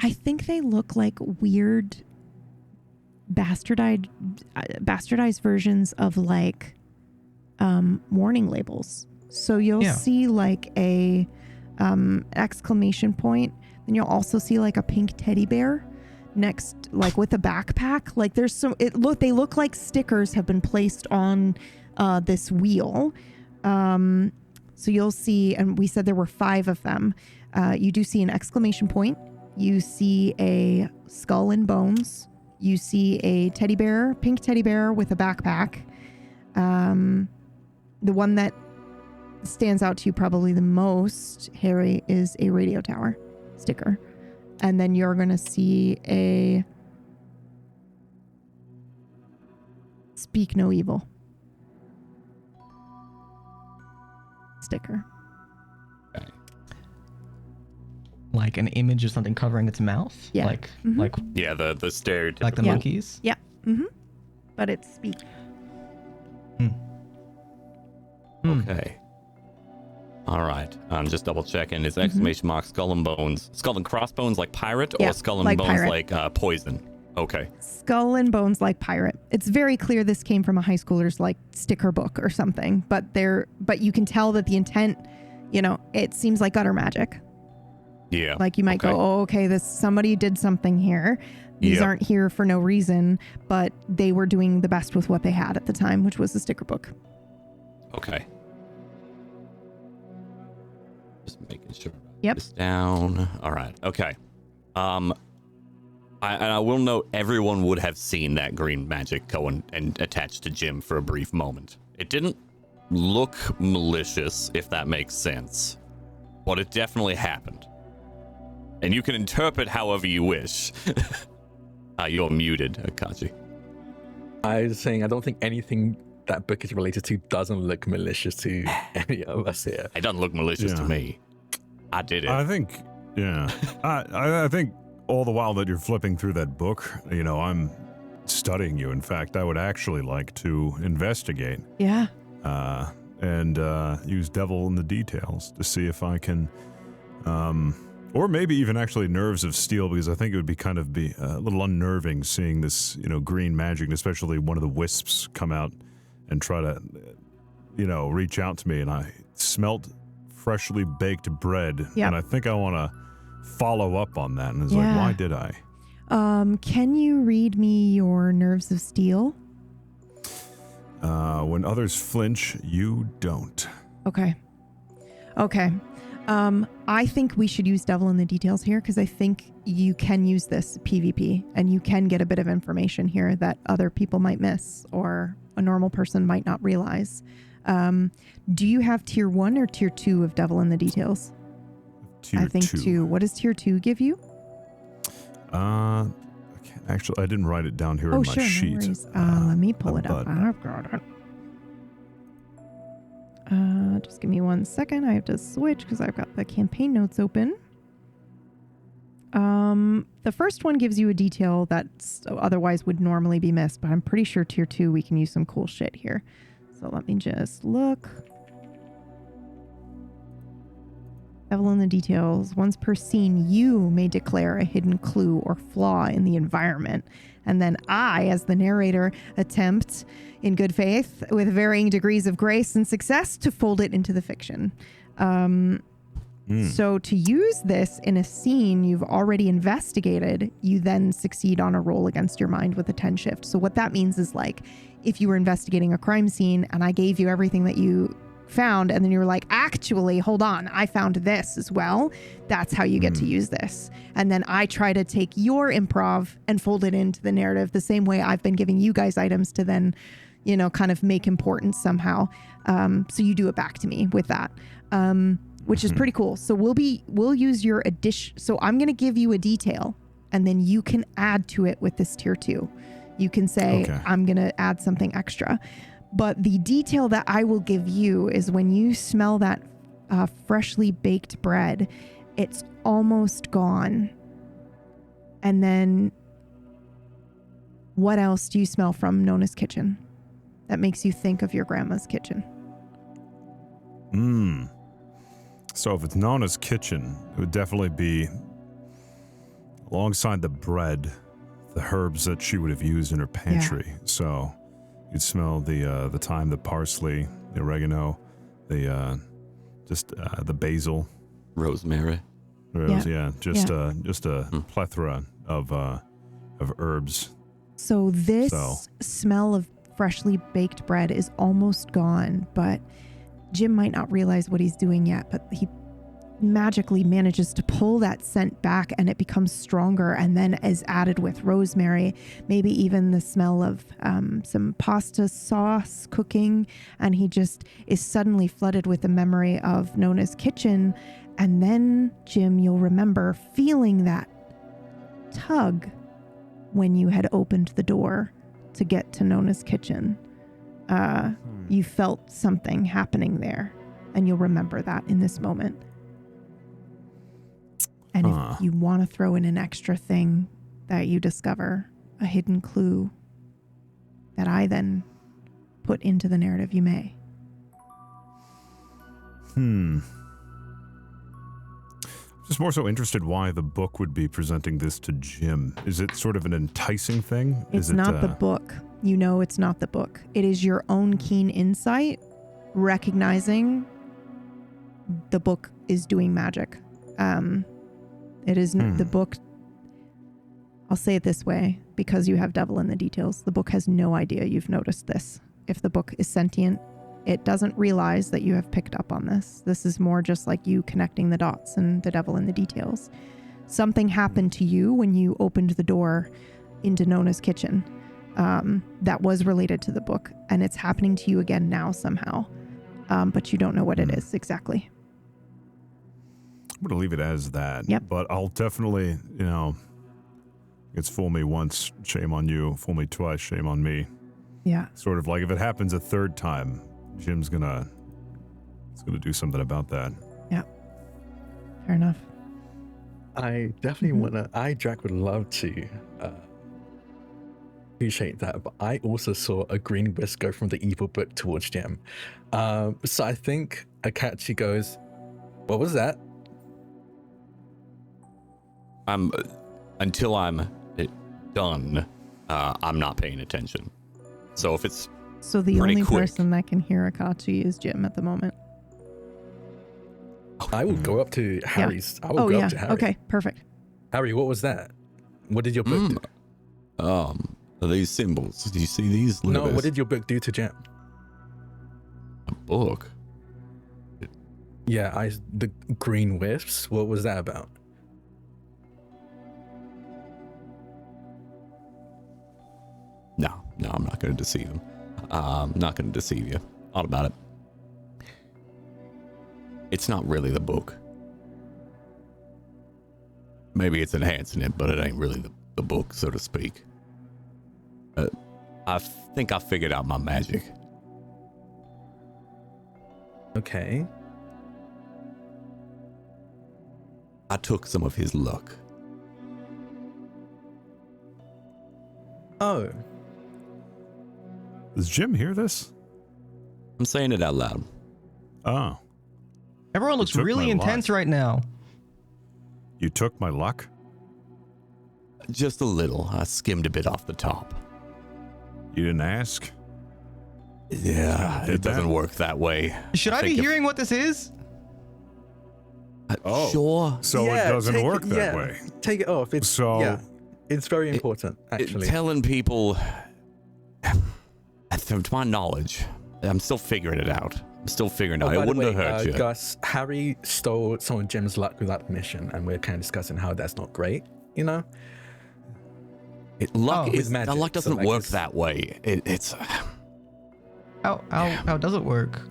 I think they look like weird bastardized versions of like warning labels. So you'll see like a exclamation point, then you'll also see like a pink teddy bear next, like with a backpack. Like there's some they look like stickers have been placed on this wheel. So you'll see, and we said there were 5 of them. You do see an exclamation point. You see a skull and bones. You see a teddy bear, pink teddy bear with a backpack. The one that stands out to you probably the most, Harry, is a radio tower sticker. And then you're going to see a Speak No Evil sticker. Okay. Like an image of something covering its mouth? Yeah. Like Yeah, the stereotypical. like the monkeys? Yeah. Mm-hmm. But it's Speak. Okay. All right. I'm just double checking. Is exclamation mark skull and bones? Skull and crossbones like pirate, or skull and like bones pirate. like poison? Okay. Skull and bones like pirate. It's very clear this came from a high schooler's like sticker book or something, but you can tell that the intent, it seems like gutter magic. Yeah. Like you might go, oh, okay, somebody did something here. These aren't here for no reason, but they were doing the best with what they had at the time, which was the sticker book. Okay. Just making sure. Yep. This down. All right. Okay. I will note everyone would have seen that green magic go and attach to Jim for a brief moment. It didn't look malicious, if that makes sense, but it definitely happened. And you can interpret however you wish. You're muted, Catsi. I was saying, I don't think anything that book is related to doesn't look malicious to any of us here. It doesn't look malicious to me. I did it. I think, I think all the while that you're flipping through that book, I'm studying you. In fact, I would actually like to investigate. Yeah. And use devil in the details to see if I can, or maybe even actually nerves of steel, because I think it would be a little unnerving seeing this, green magic, and especially one of the wisps come out and try to, reach out to me, and I smelt freshly baked bread, and I think I want to follow up on that. And it's like, why did I? Can you read me your nerves of steel? When others flinch, you don't. Okay. I think we should use Devil in the Details here, because I think you can use this PvP, and you can get a bit of information here that other people might miss, or a normal person might not realize. Do you have tier 1 or tier 2 of Devil in the Details? Tier 2. I think 2. What does tier 2 give you? Actually, I didn't write it down here in my sheet. No worries. Let me pull it up. I've got it. Just give me 1 second. I have to switch because I've got the campaign notes open. The first one gives you a detail that otherwise would normally be missed, but I'm pretty sure tier 2 we can use some cool shit here. So let me just look. Devil in the Details. Once per scene, you may declare a hidden clue or flaw in the environment. And then I, as the narrator, attempt, in good faith, with varying degrees of grace and success, to fold it into the fiction. So to use this in a scene you've already investigated, you then succeed on a roll against your mind with a 10 shift. So what that means is, like, if you were investigating a crime scene and I gave you everything that you found, and then you were like, actually, hold on, I found this as well. That's how you get to use this. And then I try to take your improv and fold it into the narrative the same way I've been giving you guys items to then, kind of make importance somehow. So you do it back to me with that, which is pretty cool. So we'll use your addition. So I'm going to give you a detail, and then you can add to it with this tier 2. You can say, I'm going to add something extra. But the detail that I will give you is when you smell that freshly baked bread, it's almost gone. And then what else do you smell from Nona's kitchen that makes you think of your grandma's kitchen? So if it's Nona's kitchen, it would definitely be alongside the bread, the herbs that she would have used in her pantry. Yeah. So you'd smell the thyme, the parsley, the oregano, the basil, rosemary. Just a plethora of herbs. So this smell of freshly baked bread is almost gone, but Jim might not realize what he's doing yet, but he magically manages to pull that scent back, and it becomes stronger, and then is added with rosemary, maybe even the smell of some pasta sauce cooking, and he just is suddenly flooded with the memory of Nona's kitchen. And then, Jim, you'll remember feeling that tug when you had opened the door to get to Nona's kitchen. You felt something happening there, and you'll remember that in this moment. And if you want to throw in an extra thing that you discover, a hidden clue that I then put into the narrative, you may. Just more so interested why the book would be presenting this to Jim. Is it sort of an enticing thing? It's not the book. It's not the book. It is your own keen insight, recognizing the book is doing magic. It is the book. I'll say it this way, because you have Devil in the Details. The book has no idea you've noticed this. If the book is sentient, it doesn't realize that you have picked up on this. This is more just like you connecting the dots and the Devil in the Details. Something happened to you when you opened the door into Nona's kitchen that was related to the book, and it's happening to you again now somehow, but you don't know what it is exactly. I'm going to leave it as that. Yep. But I'll definitely, it's fool me once, shame on you. Fool me twice, shame on me. Yeah. Sort of like if it happens a third time, Jim's going to do something about that. Yeah. Fair enough. I definitely Drac would love to appreciate that, but I also saw a green whisk go from the evil book towards Jim. So I think Catsi goes, what was that? Until I'm done, I'm not paying attention. So if it's So the Pretty only quick. person that can hear Akachi is Jim at the moment. I will go up to Harry's. I will Oh go yeah. up to Harry. Okay. Perfect. Harry, what was that? What did your book do? Are these symbols? Did you see these? Look No, at what this. did your book do to Jim? A book? Yeah, the green wisps. What was that about? No, I'm not going to deceive him. I'm not going to deceive you. All about it. It's not really the book. Maybe it's enhancing it, but it ain't really the book, so to speak. I think I figured out my magic. Okay. I took some of his luck. Oh, Does Jim hear this? I'm saying it out loud. Oh, Everyone looks took really my intense life. right now. you took my luck? Just a little. I skimmed a bit off the top. You didn't ask? Yeah, Did it doesn't that? work that way. Should I be think if- hearing what this is? Oh. Sure. So yeah, it doesn't take work it- that yeah, way. Take it off. It's it's very important, actually. Telling people, to my knowledge, I'm still figuring it out. I'm still figuring it out. by It the wouldn't way, have hurt you. Gus, Harry stole some of Jim's luck without permission, and we're kind of discussing how that's not great, you know? Luck with is magic, luck so doesn't like work it's- that way. It's How does it work?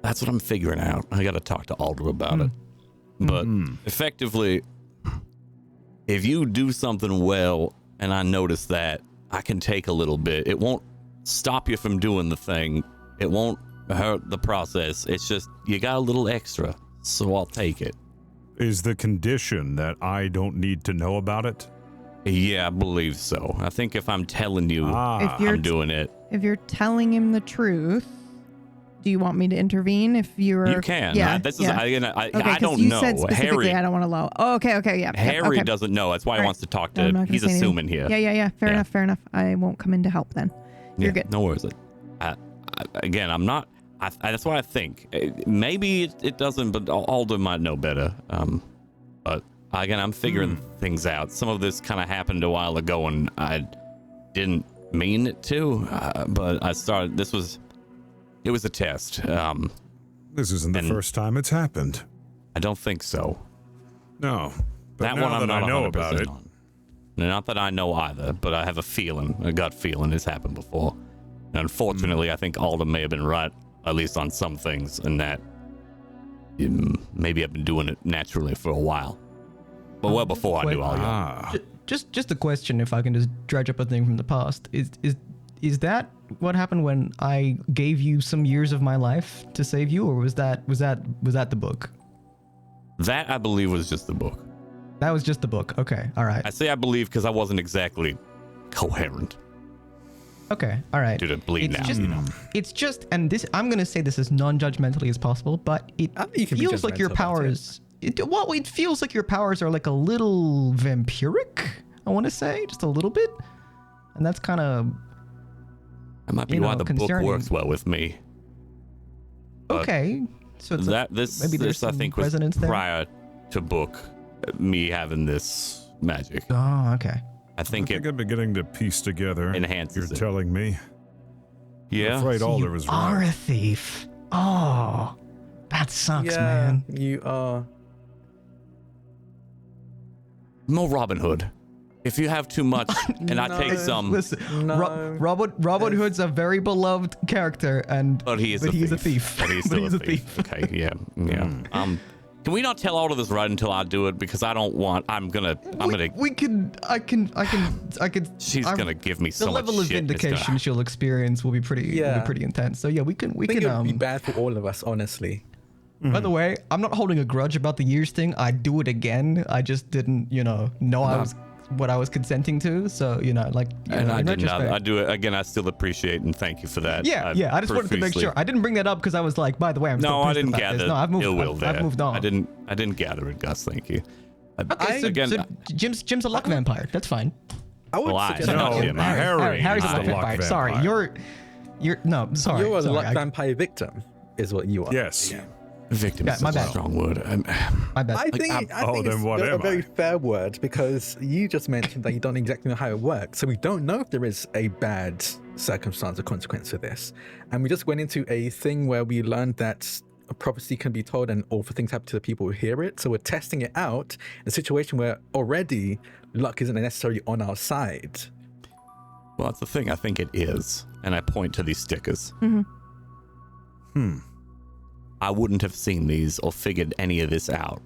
that's what I'm figuring out. I got to talk to Alder about it. But effectively, if you do something well, and I notice that, I can take a little bit. It won't stop you from doing the thing. It won't hurt the process. It's just you got a little extra, so I'll take it. Is the condition that I don't need to know about it? Yeah, I believe so. I think if I'm telling you If you're I'm doing it, If you're telling him the truth, do you want me to intervene? If you're, you can. Yeah. This is yeah. I Okay, I 'cause don't you know. said specifically Harry I don't want to allow. Oh, okay, yeah. Harry okay. doesn't know. That's why he All right. wants to talk No, I'm to. not gonna He's say anything. assuming here. Yeah. Fair enough. I won't come in to help then. You're Yeah, good. no worries. Again, I'm not. That's what I think. Maybe it doesn't, but Alder might know better. But again, I'm figuring things out. Some of this kind of happened a while ago, and I didn't mean it to. But I started. It was a test. This isn't the And- first time it's happened. I don't think so. No. But That now one I'm that not I know 100% about it, on. Not that I know either, but I have a gut feeling it's happened before. And unfortunately, I think Alder may have been right, at least on some things, and that maybe I've been doing it naturally for a while. But well before I knew all you. Ah. Just a question, if I can just dredge up a thing from the past. Is that what happened when I gave you some years of my life to save you, or was that the book? That, I believe, was just the book. That was just the book. Okay, all right. I say I believe because I wasn't exactly coherent Okay, all right. due to bleeding out. It's just, and this, I'm gonna say this as non-judgmentally as possible, but it You can be feels like your judgmental about powers. It feels like your powers are like a little vampiric. I want to say just a little bit, and that's kind of That might be you know, why the concerning. book works well with me. But okay. So it's that this maybe there's this I some think was resonance there? prior to book me having this magic. Oh, okay. I think I it think I'm beginning to piece together. enhances You're it. telling me. Yeah. I'm afraid So Alder you was are right. a thief. Oh, that sucks, yeah, man. you are. More Robin Hood. If you have too much and I take some, Listen, No. Robin Hood's a very beloved character, and but he is but a he's thief. a thief. But he's But still he's a a thief. Okay, yeah. Can we not tell all of this right until I do it? Because I don't want. I can. She's gonna give me so the much level of shit, and it's gonna- vindication she'll experience will be pretty intense. So yeah, we I think it would be bad for all of us, honestly. By the way, I'm not holding a grudge about the years thing. I'd do it again. I just didn't, know I was what I was consenting to. So, And I in did not. retrospect- I do it again. I still appreciate and thank you for that. Yeah, I just wanted to make profusely- sure. I didn't bring that up because I was like, by the way, I'm still No, I pissed didn't about gather this. No, I've moved, ill will there. I've moved on. I didn't gather it, Gus. Thank you. Okay, so, again, so Jim's a luck vampire. That's fine. I would Well, suggest no, not Harry. him. Harry Harry's a is luck the luck vampire. Sorry, vampire. You're no, sorry. You're a sorry, luck vampire victim, is what you are. Yes. Victim Yeah, is my such a bad. strong word. My bad. I think then it's what a am very I? fair word because you just mentioned that you don't exactly know how it works. So we don't know if there is a bad circumstance or consequence to this. And we just went into a thing where we learned that a prophecy can be told and awful things happen to the people who hear it. So we're testing it out in a situation where already luck isn't necessarily on our side. Well, that's the thing. I think it is. And I point to these stickers. I wouldn't have seen these or figured any of this out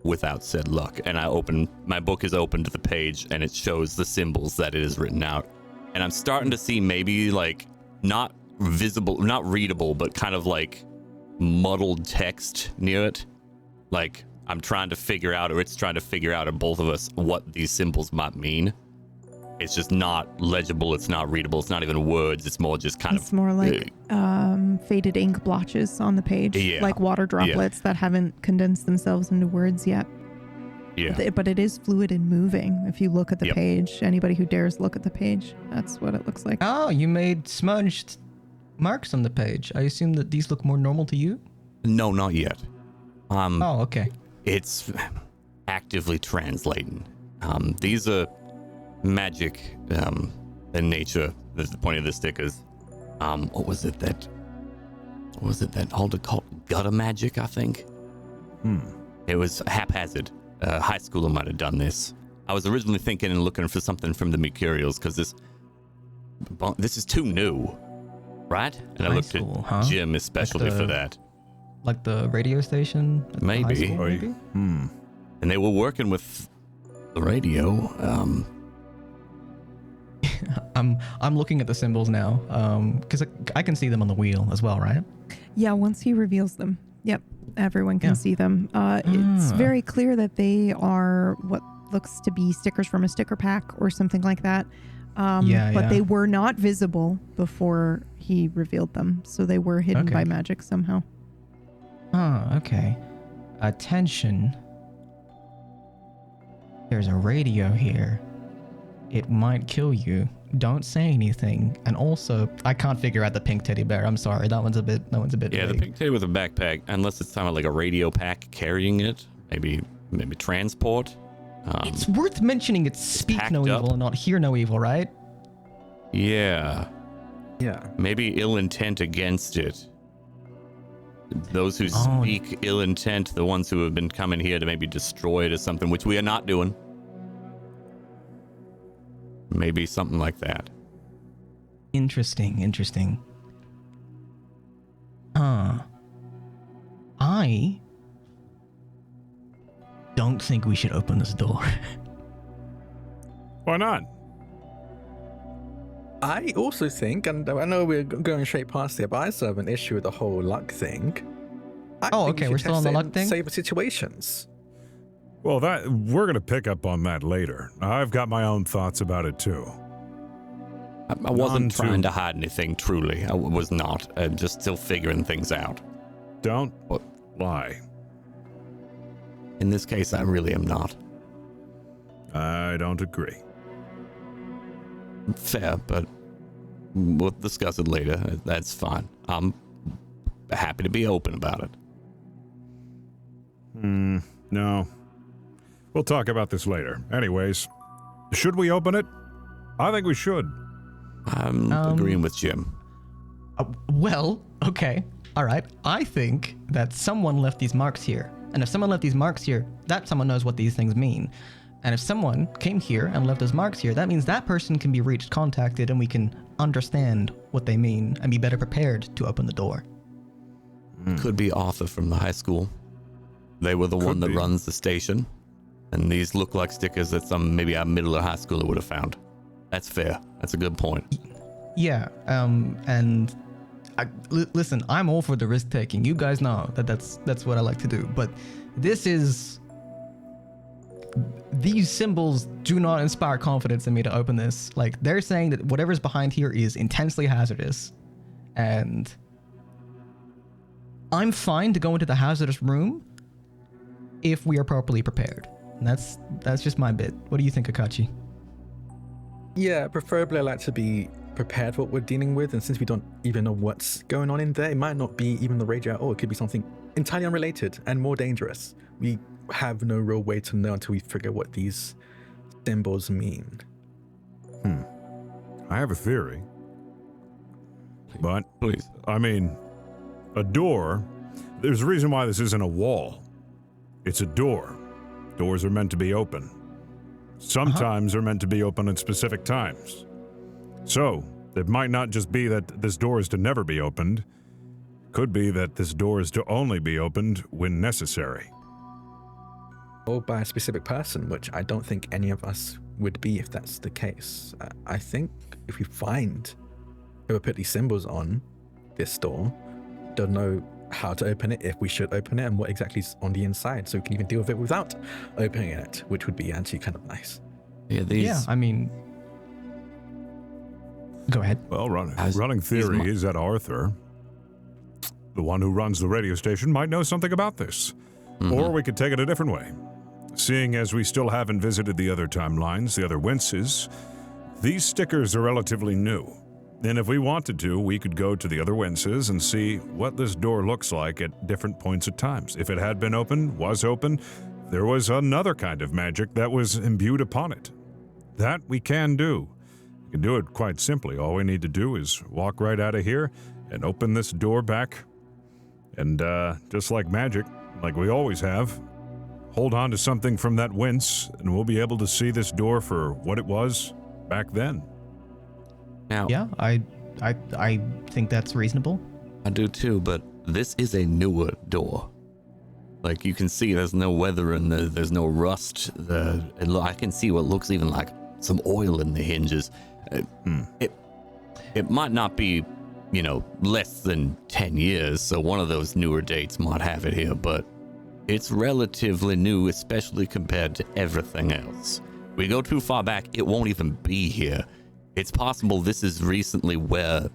without said luck. And my book is open to the page and it shows the symbols that it is written out. And I'm starting to see maybe like not visible, not readable, but kind of like muddled text near it. Like I'm trying to figure out, or it's trying to figure out of both of us what these symbols might mean. It's just not legible. It's not readable. It's not even words. It's more just kind It's more like faded ink blotches on the page, Yeah. like water droplets that haven't condensed themselves into words yet. Yeah. But it is fluid and moving. If you look at the Yep. page, anybody who dares look at the page, that's what it looks like. Oh, you made smudged marks on the page. I assume that these look more normal to you? No, not yet. Oh, okay. It's actively translating. These are magic in nature. That's the point of the stickers. What was it that Alder called gutter magic, I think? It was haphazard. High schooler might have done this. I was originally thinking and looking for something from the Mercurials because this is too new, right? And I High looked school, at huh? Jim especially Like for the- that. Like the radio station? At the high Maybe. school, maybe? And they were working with the radio. I'm looking at the symbols now, because I can see them on the wheel as well, right? Yeah, once he reveals them. Yep, everyone can Yeah. see them. It's very clear that they are what looks to be stickers from a sticker pack or something like that. But they were not visible before he revealed them, so they were hidden Okay. by magic somehow. Oh, okay. Attention. There's a radio here. It might kill you. Don't say anything. And also, I can't figure out the pink teddy bear. I'm sorry. That one's a bit Yeah, the vague. pink teddy with a backpack, unless it's kind of like a radio pack carrying it, maybe transport. It's worth mentioning it's speak packed no up. evil and not hear no evil, right? Yeah, Yeah. maybe ill intent against it. Those who Oh. speak ill intent, the ones who have been coming here to maybe destroy it or something, which we are not doing. Maybe something like that. Interesting. I don't think we should open this door. Why not? I also think, and I know we're going straight past it, but I still have an issue with the whole luck thing. I Oh, think we okay, should we're still test on the it luck in thing? Saber situations. Well, we're gonna pick up on that later. I've got my own thoughts about it too. I wasn't None trying to- to hide anything, truly. I was not. I'm just still figuring things out. Don't What? lie. In this case, I really am not. I don't agree. Fair, but we'll discuss it later. That's fine. I'm happy to be open about it. No. We'll talk about this later. Anyways, should we open it? I think we should. I'm agreeing with Jim. Well, okay. All right. I think that someone left these marks here. And if someone left these marks here, that someone knows what these things mean. And if someone came here and left those marks here, that means that person can be reached, contacted, and we can understand what they mean and be better prepared to open the door. Could be Arthur from the high school. They were the one that be. runs the station. And these look like stickers that maybe a middle or high schooler would have found. That's fair. That's a good point. Yeah. And listen, I'm all for the risk taking. You guys know that's what I like to do. But these symbols do not inspire confidence in me to open this. Like, they're saying that whatever's behind here is intensely hazardous. And I'm fine to go into the hazardous room if we are properly prepared. And that's just my bit. What do you think, Akachi? Yeah, preferably I like to be prepared for what we're dealing with, and since we don't even know what's going on in there, it might not be even the radio at all. It could be something entirely unrelated and more dangerous. We have no real way to know until we figure what these symbols mean. I have a theory. But, Please. I mean, a door, there's a reason why this isn't a wall. It's a door. Doors are meant to be open. Sometimes they're meant to be open at specific times. So, it might not just be that this door is to never be opened. It could be that this door is to only be opened when necessary. Or by a specific person, which I don't think any of us would be if that's the case. I think if we find whoever put these symbols on this door, don't know how to open it, if we should open it, and what exactly is on the inside, so we can even deal with it without opening it, which would be actually kind of nice. Yeah, I mean, go ahead. Well, running theory is that Arthur, the one who runs the radio station, might know something about this. Or we could take it a different way. Seeing as we still haven't visited the other timelines, the other winces, these stickers are relatively new. And if we wanted to, we could go to the other winces and see what this door looks like at different points of times. If it had been open, was open, there was another kind of magic that was imbued upon it. That we can do. We can do it quite simply. All we need to do is walk right out of here and open this door back. And just like magic, like we always have, hold on to something from that wince, and we'll be able to see this door for what it was back then. Now, Yeah, I think that's reasonable. I do too, but this is a newer door. Like, you can see there's no weather and there's no rust. I can see what looks even like some oil in the hinges. It might not be, less than 10 years, so one of those newer dates might have it here, but it's relatively new, especially compared to everything else. We go too far back, it won't even be here. It's possible this is recently where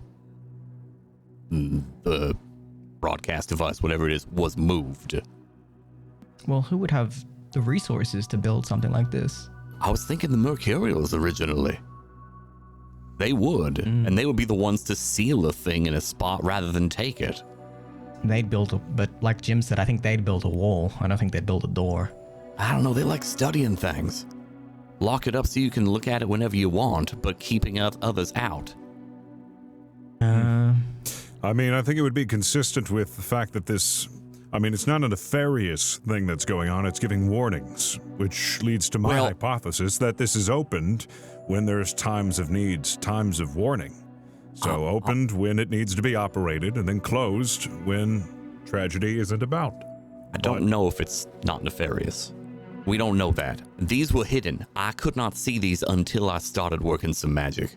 the broadcast device, whatever it is, was moved. Well, who would have the resources to build something like this? I was thinking the Mercurials originally. They would, and they would be the ones to seal a thing in a spot rather than take it. They'd build but like Jim said, I think they'd build a wall. I don't think they'd build a door. I don't know, they like studying things. Lock it up so you can look at it whenever you want, but keeping others out. I mean, I think it would be consistent with the fact that it's not a nefarious thing that's going on, it's giving warnings, which leads to my hypothesis that this is opened when there's times of needs, times of warning. So opened when it needs to be operated, and then closed when tragedy isn't about. I don't know if it's not nefarious. We don't know that. These were hidden. I could not see these until I started working some magic.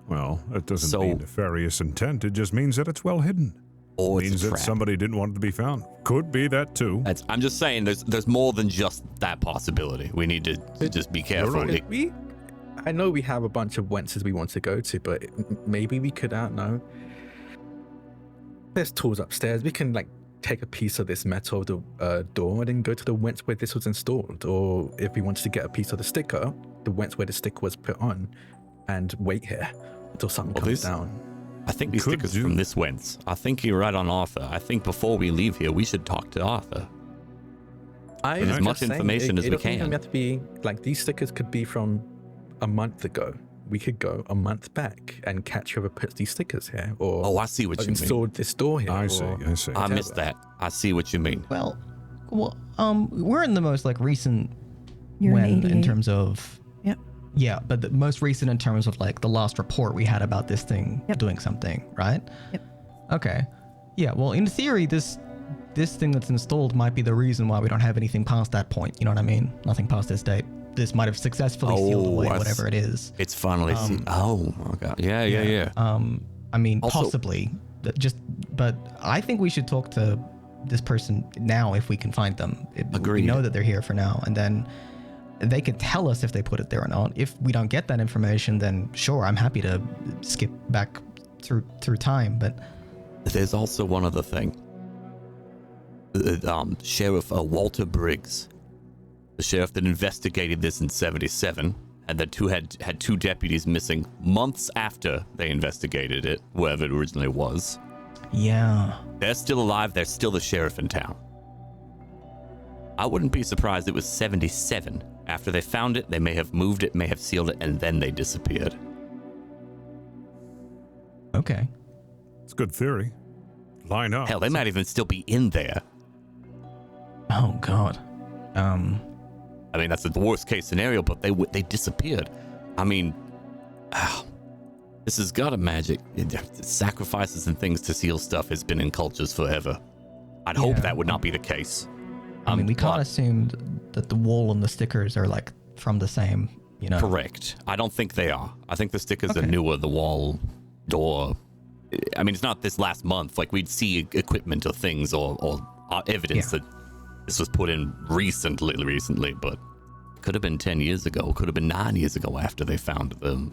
Well, that doesn't mean nefarious intent, it just means that it's well hidden. Or it means that somebody didn't want it to be found. Could be that too. I'm just saying there's more than just that possibility. We need to just be careful. Right. I know we have a bunch of wences we want to go to, but maybe we could, I don't know. There's tools upstairs. We can take a piece of this metal of the door and then go to the wence where this was installed. Or if we wanted to get a piece of the sticker, the wence where the sticker was put on, and wait here until something comes down. I think these stickers from this wence. I think you're right on Arthur. I think before we leave here, we should talk to Arthur. As much information as we can. It doesn't have to be these stickers could be from a month ago. We could go a month back and catch whoever puts these stickers here, or I see what you mean. Installed this door here. I see. I missed that. I see what you mean. Well, we're in the most recent You're in terms of Yep. Yeah, but the most recent in terms of the last report we had about this thing doing something, right? Yep. Okay. Yeah. Well, in theory, this thing that's installed might be the reason why we don't have anything past that point. You know what I mean? Nothing past this date. This might have successfully sealed away whatever it is. It's finally oh my god. Yeah. I mean, Also, possibly. But I think we should talk to this person now if we can find them. Agreed. We know that they're here for now, and then they can tell us if they put it there or not. If we don't get that information, then sure, I'm happy to skip back through time. But there's also one other thing. Sheriff Walter Briggs, the sheriff that investigated this in '77, and the two had two deputies missing months after they investigated it, wherever it originally was. Yeah. They're still alive. They're still the sheriff in town. I wouldn't be surprised it was 77. After they found it, they may have moved it, may have sealed it, and then they disappeared. Okay. It's a good theory. Line up. Hell, they might even still be in there. Oh, God. I mean, that's the worst case scenario, but they disappeared. I mean, this has got a magic. Sacrifices and things to seal stuff has been in cultures forever. I'd hope that would not be the case. I mean, we can't assume that the wall and the stickers are like from the same, you know. Correct. I don't think they are. I think the stickers are newer. The wall, door. I mean, it's not this last month. Like, we'd see equipment or things or evidence that this was put in recently, but it could have been 10 years ago. Could have been 9 years ago after they found them.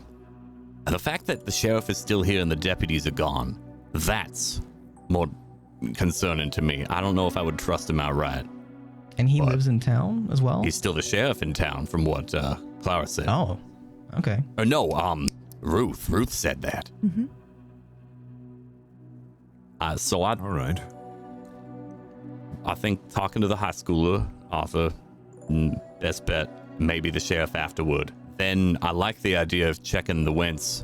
And the fact that the sheriff is still here and the deputies are gone, that's more concerning to me. I don't know if I would trust him outright. And he lives in town as well? He's still the sheriff in town, from what Clara said. Oh, okay. Or no, Ruth. Ruth said that. Mm-hmm. All right. I think talking to the high schooler, Arthur, best bet, maybe the sheriff afterward. Then I like the idea of checking the Wentz,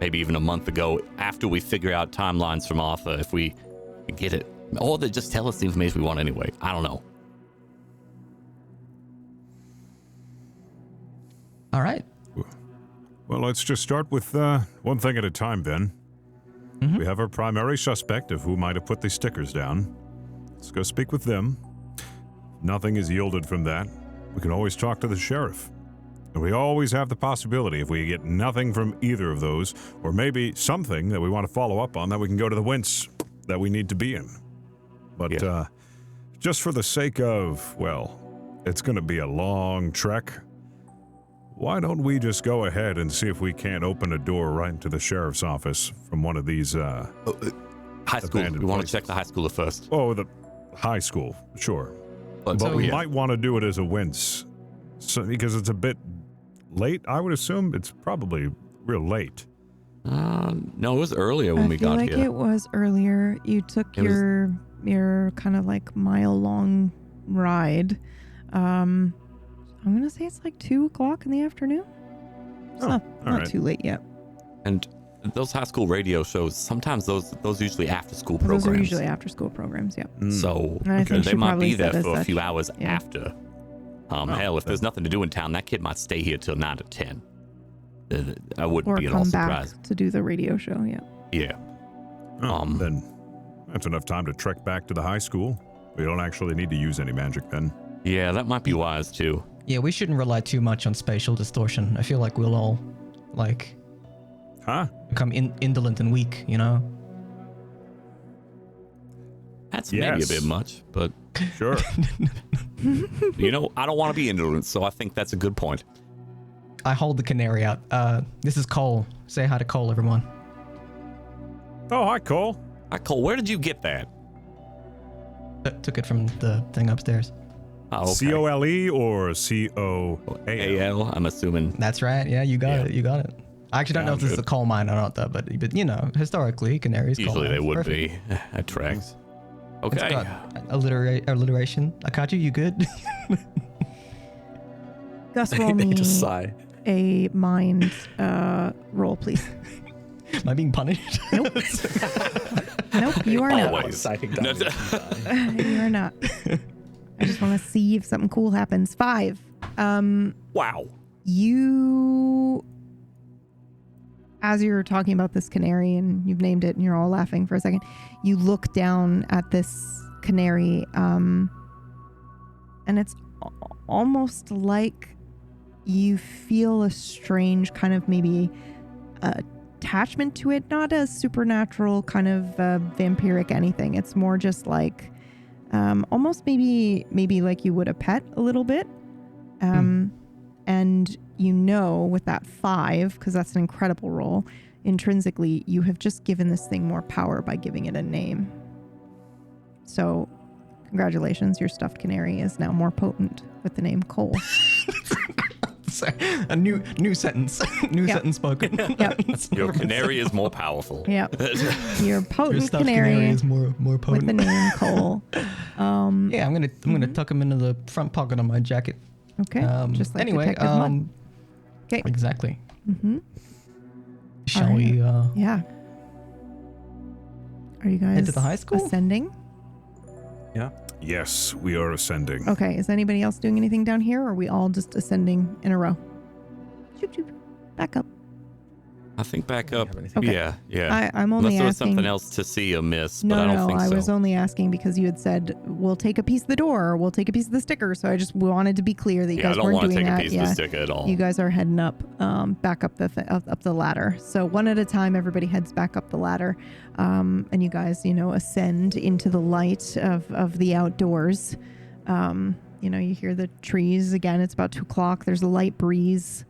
maybe even a month ago, after we figure out timelines from Arthur, if we get it. Or they just tell us the information we want anyway. I don't know. All right. Well, let's just start with one thing at a time, then. Mm-hmm. We have our primary suspect of who might have put these stickers down. Let's go speak with them. Nothing is yielded from that. We can always talk to the sheriff. And we always have the possibility, if we get nothing from either of those, or maybe something that we want to follow up on, that we can go to the Wentz that we need to be in. But just for the sake of, well, it's going to be a long trek, why don't we just go ahead and see if we can't open a door right into the sheriff's office from one of these high school. We want to check the high schooler first. Oh, the high school, sure. But we might want to do it as a Wentz, because it's a bit late. I would assume it's probably real late. No, it was earlier when we got here. I feel like it was earlier. You took your kind of like mile-long ride. I'm going to say it's like 2 o'clock in the afternoon. It's not too late yet. And those high school radio shows, sometimes those usually after-school programs. Those are usually after-school programs, yeah. So they might be there for a few hours after. Hell, if there's nothing to do in town, that kid might stay here till 9 to 10. I wouldn't be at all surprised. Or come back to do the radio show, yeah. Yeah. Then that's enough time to trek back to the high school. We don't actually need to use any magic then. Yeah, that might be wise, too. Yeah, we shouldn't rely too much on spatial distortion. I feel like we'll all, become indolent and weak, you know? That's maybe a bit much, but... Sure. You know, I don't want to be indolent, so I think that's a good point. I hold the canary out. This is Cole. Say hi to Cole, everyone. Oh, hi, Cole. Hi, Cole. Where did you get that? Took it from the thing upstairs. Oh, okay. C-O-L-E or C-O-A-L? I'm assuming. That's right. Yeah, you got it. You got it. I actually don't know if this is a coal mine or not, though, but you know, historically, canaries. Usually they would be. That tracks. Okay. It's got alliteration. Akachi, you good? Gus, roll me just sigh. a mind roll, please. Am I being punished? Nope. Nope, you are Always. not. You are not. I just want to see if something cool happens. 5. Wow. You, as you're talking about this canary and you've named it and you're all laughing for a second, you look down at this canary and it's almost like you feel a strange kind of maybe attachment to it, not a supernatural kind of vampiric anything. It's more just like almost maybe like you would a pet a little bit. And you know, with that 5, because that's an incredible roll, intrinsically, you have just given this thing more power by giving it a name. So, congratulations, your stuffed canary is now more potent with the name Cole. Sorry, a new sentence. New sentence spoken. Yep. Your canary is more powerful. Yep. Your potent Your stuffed canary is more potent. with the name Cole. Yeah, I'm gonna tuck him into the front pocket of my jacket. Okay. Just like anyway, Detective Mutt. Okay. Exactly. Mm-hmm. Shall All we? Yeah. Are you guys Into the high school? ascending? Yeah. Yes, we are ascending. Okay. Is anybody else doing anything down here, or are we all just ascending in a row? Shoop, shoop. Back up. I think back up. Okay. Yeah. I'm only Unless there was asking. something else to see or miss, No, but I don't think I so. was only asking because you had said we'll take a piece of the door, or we'll take a piece of the sticker. So I just wanted to be clear that you Yeah, I guys don't weren't want to doing take that. a piece of the sticker at all. You guys are heading up, back up up the ladder. So one at a time, everybody heads back up the ladder, and you guys, ascend into the light of the outdoors. You hear the trees again. It's about 2 o'clock. There's a light breeze.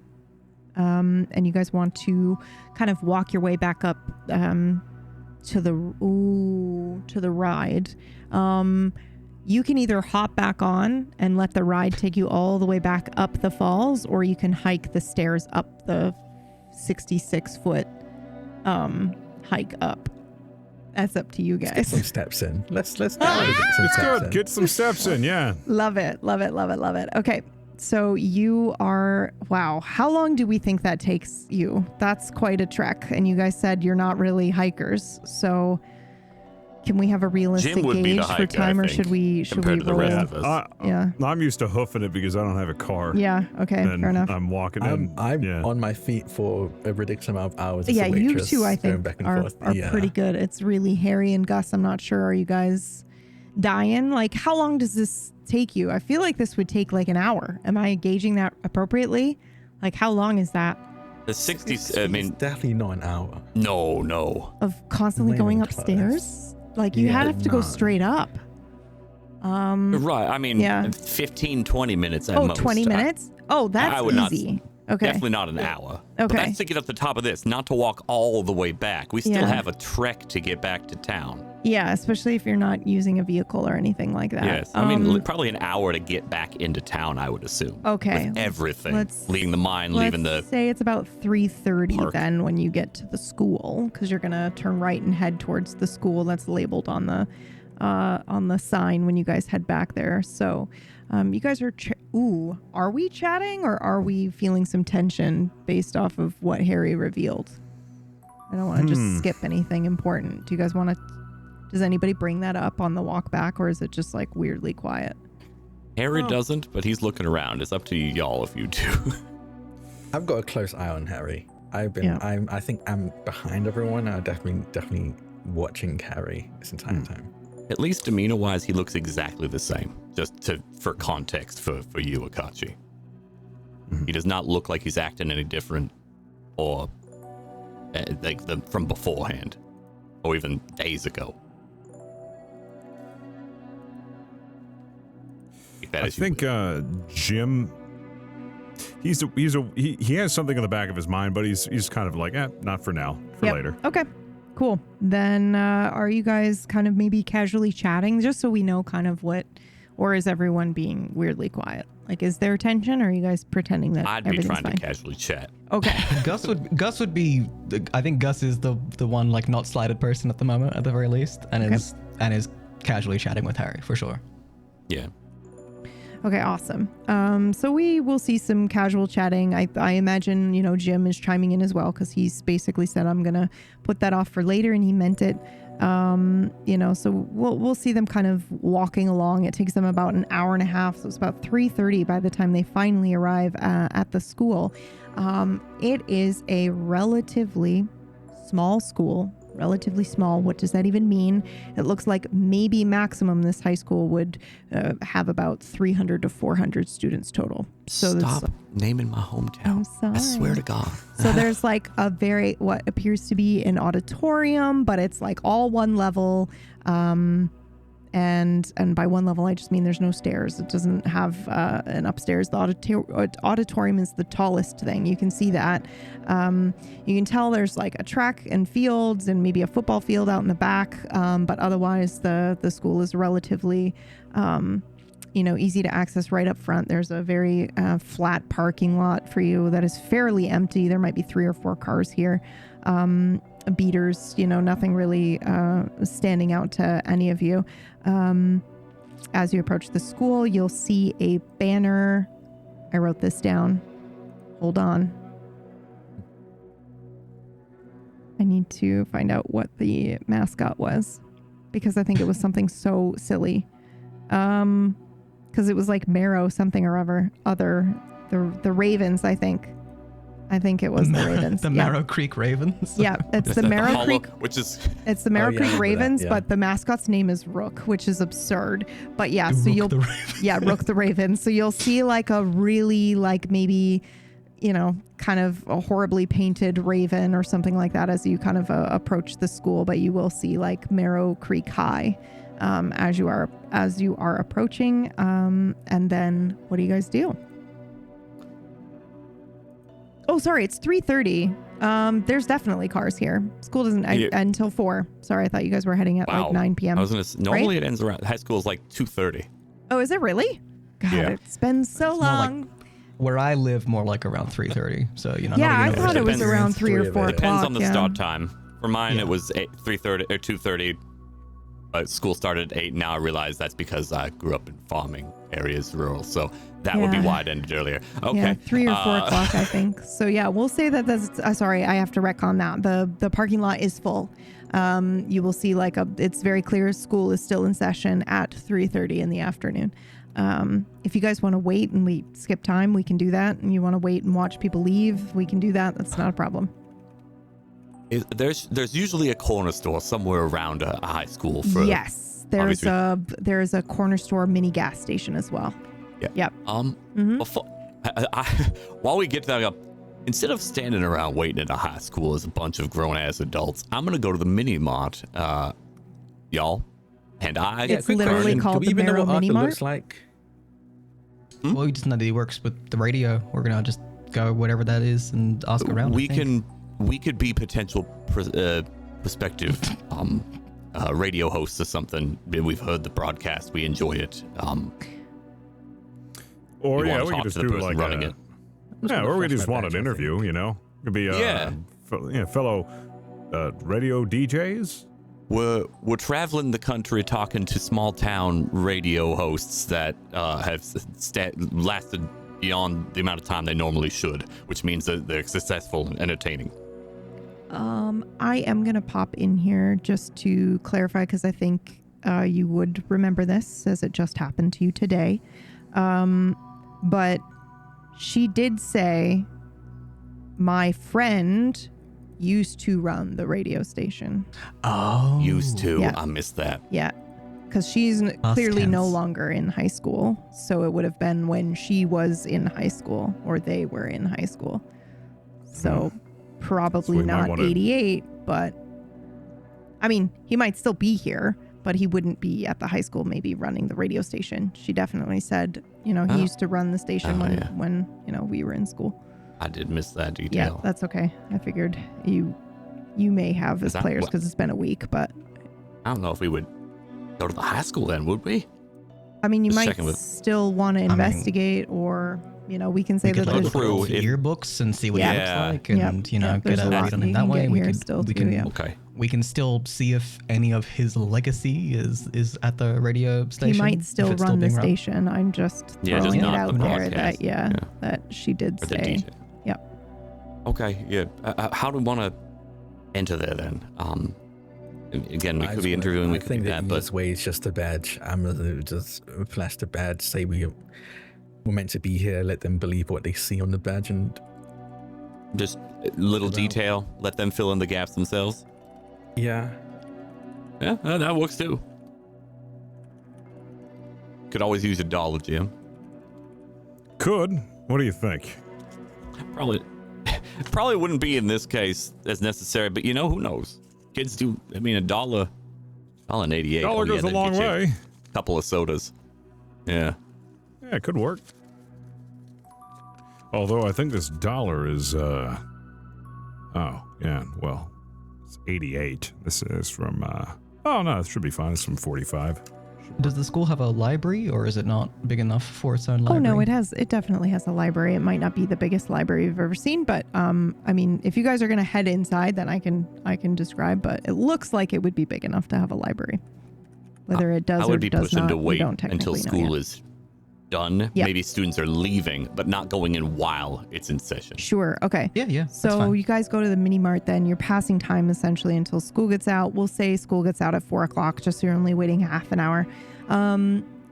And you guys want to kind of walk your way back up to the ride. You can either hop back on and let the ride take you all the way back up the falls, or you can hike the stairs up the 66-foot hike up. That's up to you guys. Get some steps in. Let's get some It's steps good. in. Get some steps in, yeah. Love it. Okay. So you are, wow. How long do we think that takes you? That's quite a trek. And you guys said you're not really hikers. So can we have a realistic Jim would be the gauge for hiker, time, I or think, should we compared to the roll? rest of us. Yeah. I'm used to hoofing it because I don't have a car. Yeah. Okay. And Fair enough. I'm walking in. I'm on my feet for a ridiculous amount of hours. As Yeah. a You waitress, two, I going think, back and are forth. pretty good. It's really Harry and Gus. I'm not sure. Are you guys dying? Like, how long does this take you? I feel like this would take like an hour. Am I gauging that appropriately? Like, how long is that? The 60s, It's I mean, definitely not an hour. no. Of constantly Not going even upstairs? close. Like, you Yeah, have to go no. straight up. Right. I mean, Yeah. 15, 20 minutes at Oh, most. 20 minutes? Oh, that's I would not- easy. Okay. Definitely not an hour. But Okay. that's to get up the top of this, not to walk all the way back. We still Yeah. have a trek to get back to town. Yeah, especially if you're not using a vehicle or anything like that. Yes. I mean, probably an hour to get back into town, I would assume. Okay. With everything. Let's- leaving the mine, leaving the... Let's say it's about 3:30 park. then when you get to the school, because you're gonna turn right and head towards the school that's labeled on the sign when you guys head back there. So, you guys are are we chatting, or are we feeling some tension based off of what Harry revealed? I don't want to just skip anything important. Do you guys want to? Does anybody bring that up on the walk back, or is it just like weirdly quiet? Harry doesn't, but he's looking around. It's up to y'all if you do. I've got a close eye on Harry. I think I'm behind everyone. I'm definitely watching Harry this entire time. At least demeanor-wise, he looks exactly the same. Just for context for you, Akachi. He does not look like he's acting any different, or from beforehand, or even days ago. I think Jim. He has something in the back of his mind, but he's kind of like, not for now, for later. Okay, cool. Then are you guys kind of maybe casually chatting, just so we know kind of what, or is everyone being weirdly quiet? Like, is there tension, or are you guys pretending that I'd be everything's trying fine? to casually chat. Okay. Gus would be. I think Gus is the one like not slighted person at the moment, at the very least, and is casually chatting with Harry for sure. Yeah. Okay, awesome. So we will see some casual chatting. I imagine, Jim is chiming in as well, because he's basically said, I'm going to put that off for later, and he meant it. So we'll see them kind of walking along. It takes them about an hour and a half. So it's about 3:30 by the time they finally arrive at the school. It is a relatively small school. Relatively small. What does that even mean? It looks like maybe maximum this high school would have about 300 to 400 students total. So Stop naming my hometown. I'm sorry. I swear to God. So there's like a what appears to be an auditorium, but it's like all one level. And by one level, I just mean there's no stairs. It doesn't have an upstairs. The auditorium is the tallest thing. You can see that. You can tell there's like a track and fields and maybe a football field out in the back. But otherwise, the school is relatively easy to access right up front. There's a very flat parking lot for you that is fairly empty. There might be 3 or 4 cars here. Beaters, nothing really standing out to any of you. As you approach the school, you'll see a banner. I wrote this down. Hold on. I need to find out what the mascot was, because I think it was something so silly. Because it was like Marrow something or other. The Ravens, I think. I think it was the Ravens. The Marrow Creek Ravens. Yeah, it's the Marrow Creek. It's the Marrow Creek Ravens, that, yeah. But the mascot's name is Rook, which is absurd. But yeah, so Rook you'll the Ravens. yeah, Rook the Ravens. So you'll see like a really like maybe, kind of a horribly painted raven or something like that as you kind of approach the school. But you will see like Marrow Creek High as you are approaching. And then what do you guys do? Oh, sorry, it's 3:30. There's definitely cars here. School doesn't end until 4. Sorry, I thought you guys were heading at like 9 p.m. I was gonna. Normally it ends around. High school is like 2:30. Oh, is it really? God, Yeah. it's been so long. Where I live, more like around 3:30. So Yeah, I thought it was around 3 or 4 o'clock. Depends on the yeah. start time. For mine, it was 3:30 or 2:30. School started at 8. Now I realize that's because I grew up in farming areas, rural. So that would be why it ended earlier. Okay. Yeah, 3 or 4 o'clock, I think. So yeah, we'll say that that's. Sorry, I have to retcon that. The parking lot is full. You will see like it's very clear school is still in session at 3:30 in the afternoon. If you guys want to wait and we skip time, we can do that. And you want to wait and watch people leave, we can do that. That's not a problem. There's usually a corner store somewhere around a high school. For yes, there's a corner store mini gas station as well. Yeah. Yep. Before, while we get to that, instead of standing around waiting at a high school as a bunch of grown ass adults, I'm gonna go to the mini mart, y'all. And it's literally called the Marrow Mini Mart. Looks like? Well, we just know that he works with the radio. We're gonna just go whatever that is and ask around. We could be potential prospective radio hosts or something. We've heard the broadcast. We enjoy it. Or we we could just do like running it. Yeah, or we just want an interview. Could be fellow radio DJs. We're traveling the country talking to small town radio hosts that have lasted beyond the amount of time they normally should, which means that they're successful and entertaining. I am going to pop in here just to clarify, because I think you would remember this as it just happened to you today. But she did say my friend used to run the radio station. Oh. Used to. Yeah. I missed that. Yeah. Because she's clearly no longer in high school. So it would have been when she was in high school or they were in high school. So probably not 88, but I mean, he might still be here, but he wouldn't be at the high school maybe running the radio station. She definitely said, he used to run the station when we were in school. I did miss that detail. Yeah, that's okay. I figured you may have as players because it's been a week, but I don't know if we would go to the high school then, would we? I mean, you might still want to investigate, or we can say that look through yearbooks and see what it looks like, and there's get a a lot read on you it that can way. get We here can still we too, can yeah. Okay. We can still see if any of his legacy is at the radio station. He might still run the station. I'm just throwing it out there that she did say. Yep. Okay. Yeah. How do we want to enter there then? Again, we could be interviewing. We could think do that, but this way is just a badge. I'm gonna just flash the badge, say we're meant to be here. Let them believe what they see on the badge, and just little detail. Let them fill in the gaps themselves. Yeah, that works too. Could always use $1, Jim. Could. What do you think? Probably wouldn't be in this case as necessary, but who knows? Kids do. I mean, $1.88. $1 goes a long way. A couple of sodas. Yeah. Yeah, it could work. Although I think this dollar is it's 88. This is from it should be fine. It's from 45. Does the school have a library, or is it not big enough for its own library? Oh no, it definitely has a library. It might not be the biggest library you've ever seen, but I mean, if you guys are gonna head inside, then I can describe, but it looks like it would be big enough to have a library. Whether it does I would or be does pushing not, to we wait don't until technically know school yet. is done. Yep. Maybe students are leaving, but not going in while it's in session. Sure. Okay. Yeah, that's So fine. you guys go to the mini mart, then you're passing time essentially until school gets out. We'll say school gets out at 4 o'clock, just so you're only waiting half an hour.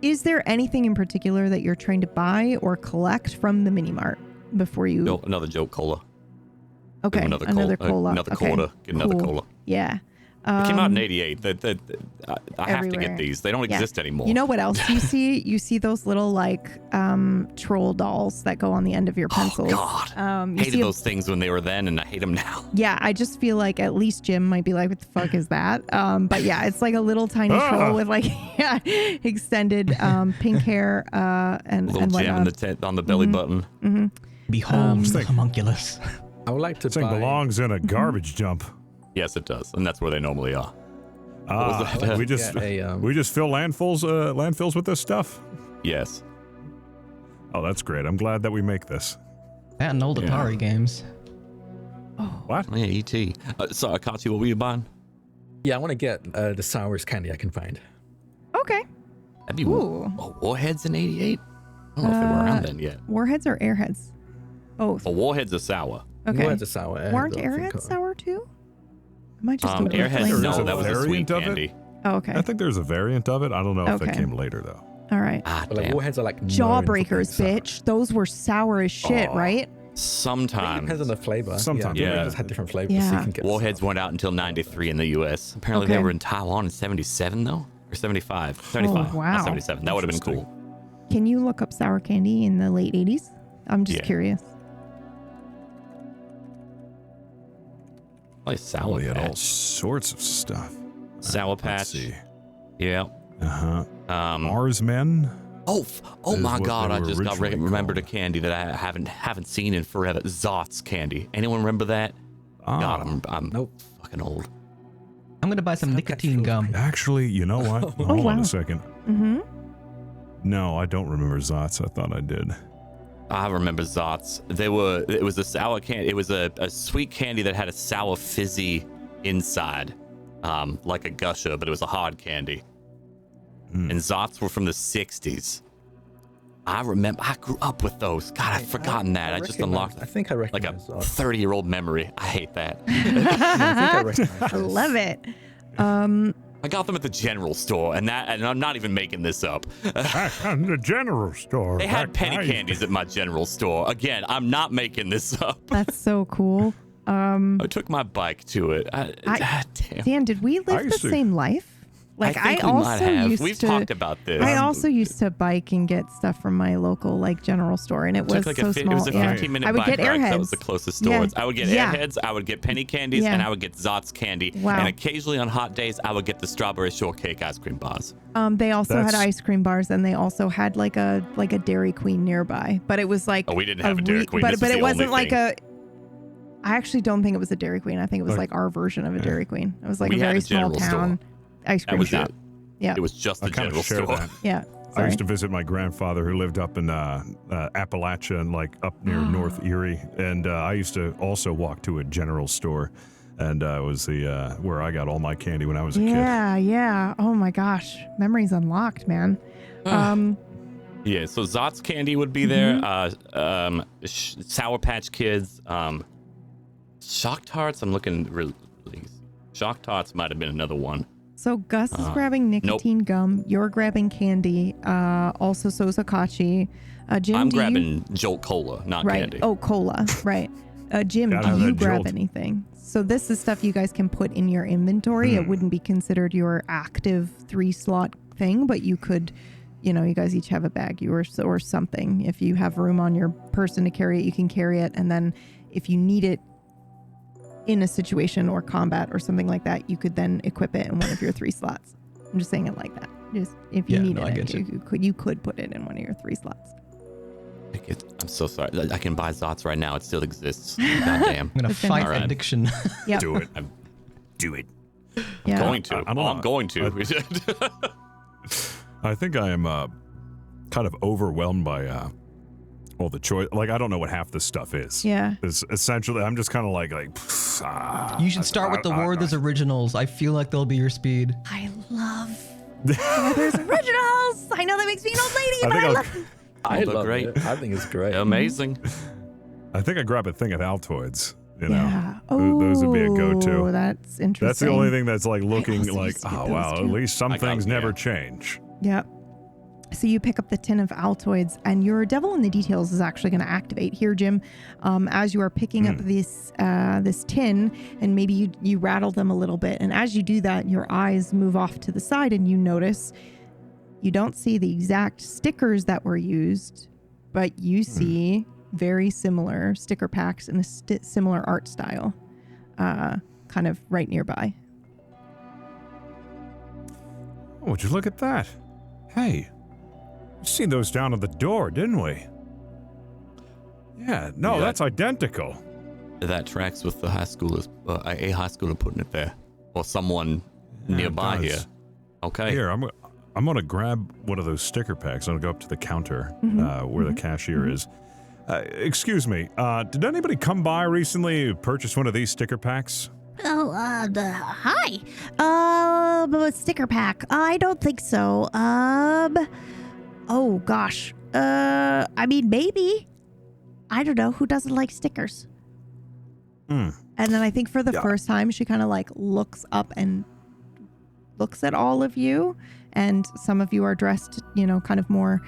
Is there anything in particular that you're trying to buy or collect from the mini mart before you? No, another joke cola. Okay. Another Another cola. cola. Another Okay, quarter. Get another cool. cola. Yeah. It came out in '88. I have to everywhere. get these. They don't Yeah. exist anymore. You know what else you see? You see those little like troll dolls that go on the end of your pencils. Oh God. You Hated see those things when they were then, and I hate them now. Yeah, I just feel like at least Jim might be like, what the fuck is that? But yeah, it's like a little tiny troll with like extended pink hair and A little and gem whatnot. on the belly button. Behold the homunculus. I would like to This thing buy. belongs in a garbage dump. Yes, it does, and that's where they normally are. was that? We just Yeah, we just fill landfills with this stuff. Yes. Oh, that's great. I'm glad that we make this. That and old Atari games. What? Yeah, E.T. So, Catsi, what were you buying? Yeah, I want to get the sourest candy I can find. Okay. That'd be Ooh. Warheads in '88. I don't know if they were around then yet. Warheads or airheads? Both. Oh, Warheads are sour. Okay. Words are sour. Weren't I don't think airheads so. sour too? Am I just Airheads, There's no, a that was a sweet variant of it? candy. Oh, okay. I think there's a variant of it. I don't know if it Okay. came later though. All right. Ah, But like damn. warheads are like known for Jawbreakers, being sour. bitch. Those were sour as shit, Oh. right? I think it Sometimes. depends on the flavor. Sometimes, yeah. yeah. They just had different flavors. So Yeah. you can get Warheads sour. went out until '93 in the U.S. Apparently, Okay. they were in Taiwan in '77 though, or '75. '75. wow. Not '77. That would have been cool. Can you look up sour candy in the late 80s? I'm just Yeah. curious. Like Oh, Sour we had all Patch. sorts of stuff. Sour Let's Patch. see. Yeah. Uh-huh. Um, Mars Men. Oh is my what God! they I were just got originally remembered a called. candy that I haven't seen in forever. Zot's candy. Anyone remember that? God, I'm Nope. fucking old. I'm gonna buy some Stop nicotine that gum. Actually, you know what? Hold on wow. a second. Mm-hmm. No, I don't remember Zots. I thought I did. I remember Zot's. It was a sour candy. It was a sweet candy that had a sour fizzy inside, like a gusher, but it was a hard candy. And Zot's were from the '60s. I remember. I grew up with those. God, I've forgotten that. I just unlocked I think I like a recognize. 30-year-old memory. I hate that. I think I recognize. I love it. I got them at the general store, and I'm not even making this up. In the general store. They had penny candies at my general store. Again, I'm not making this up. That's so cool. I took my bike to it. Damn. Dan, did we I live the used to- same life? Like I think I we also might have. used We've to. talked about this. I also used to bike and get stuff from my local like general store, and it was Took like so it small. was a yeah. 15-minute I would bike get ride 'cause that was Airheads. the closest Yeah. stores. I would get Yeah. Airheads, I would get penny candies, Yeah. and I would get Zot's candy. Wow. And occasionally on hot days, I would get the strawberry shortcake ice cream bars. They also had That's- ice cream bars, and they also had like a Dairy Queen nearby. But it was like Oh, we didn't have a Dairy Queen. But This was it the wasn't only like thing. a. I actually don't think it was a Dairy Queen. I think it was Like- like our version of a Dairy Queen. It was like We a had very a small general town ice That cream was shop. it. Yeah, It was just I the kind general of share store. that. yeah. I Sorry. used to visit my grandfather who lived up in Appalachia and like up near North Erie, and I used to also walk to a general store, and it was the where I got all my candy when I was a kid. Yeah. Oh my gosh, memories unlocked, man. Yeah, so Zot's candy would be there. Mm-hmm. Sour Patch Kids. Shock Tarts, I'm looking really. Shock Tarts might have been another one. So Gus is grabbing nicotine gum. You're grabbing candy. Also, so's Akachi. Jim, I'm do you- grabbing Jolt Cola, not right. candy. Oh, cola. Right. Jim, Gotta do have you that grab jolt. anything? So this is stuff you guys can put in your inventory. It wouldn't be considered your active 3-slot thing, but you could, you guys each have a bag or something. If you have room on your person to carry it, you can carry it. And then if you need it in a situation or combat or something like that, you could then equip it in one of your 3 slots. I'm just saying it like that. Just if you Yeah, needed no, I it, get you could put it in one of your 3 slots. I'm so sorry. I can buy Zot's right now. It still exists. Goddamn. I'm gonna It's been fight Alright. addiction. Yep. Do it. Yeah. Going to. I don't know. I'm going to. I think I am kind of overwhelmed by all the choice. Like, I don't know what half this stuff is. Yeah. It's essentially, I'm just kind of like. You should start with the Werther's originals. I feel like they'll be your speed. I love Werther's originals. I know that makes me an old lady, but I love them. I love great. it. I think it's great. Amazing. I think I grab a thing of Altoids. You know, Yeah. those would be a go-to. That's interesting. That's the only thing that's like looking also like, used to get oh those wow, too. at least some I got- things never yeah. change. Yep. So you pick up the tin of Altoids, and your Devil in the Details is actually going to activate here, Jim. As you are picking up this tin, and maybe you rattle them a little bit, and as you do that, your eyes move off to the side, and you notice you don't see the exact stickers that were used, but you see very similar sticker packs in a similar art style, kind of right nearby. Oh, would you look at that? Hey, we seen those down at the door, didn't we? Yeah, no, Yeah. that's identical. That tracks with the high schoolers, a high schooler putting it there, or someone Yeah, it nearby does. here. Okay. Here, I'm gonna grab one of those sticker packs. I'm gonna go up to the counter where the cashier is. Excuse me, did anybody come by recently who purchased one of these sticker packs? Oh, hi. Sticker pack. I don't think so. Oh gosh. I mean, maybe. I don't know. Who doesn't like stickers? And then I think for the first time, she kind of like looks up and looks at all of you. And some of you are dressed, kind of more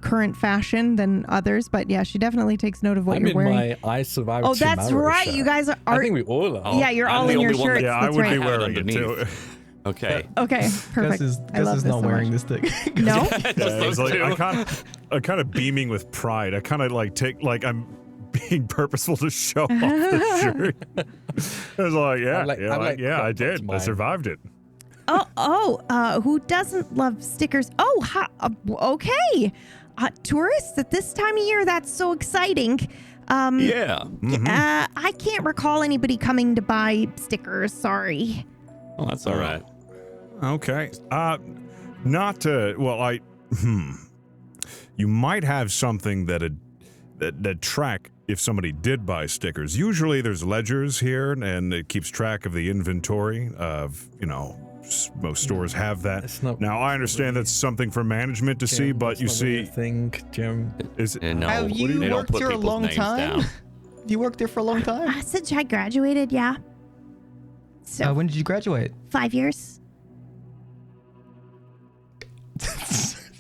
current fashion than others. But yeah, she definitely takes note of what I'm you're in wearing. my I Survived Oh, that's Tomorrow right. shirt. You guys are. I think we all are. Yeah, you're I'm all the in your only one shirts. that- Yeah, I That's would right. be have it wearing it too. underneath. Okay. Okay, perfect. I love Gus is this not so wearing much. this thing. No. Yeah, it's like two. I'm kind of beaming with pride. I kind of like I'm being purposeful to show off the shirt. I was like, I did. I mine. survived it. Who doesn't love stickers? Oh, okay. Tourists at this time of year, that's so exciting. Yeah. I can't recall anybody coming to buy stickers. Sorry. Oh, that's all right. Okay. Not to. Well, you might have something that track if somebody did buy stickers. Usually, there's ledgers here, and it keeps track of the inventory of most stores have that. It's not Now, I understand that's something for management to see, Jim, but that's you not see, really a thing, Jim. is it? No, Have you they don't worked put here a people's long names time? down. You worked there for a long time? Since I graduated, yeah. So When did you graduate? 5 years.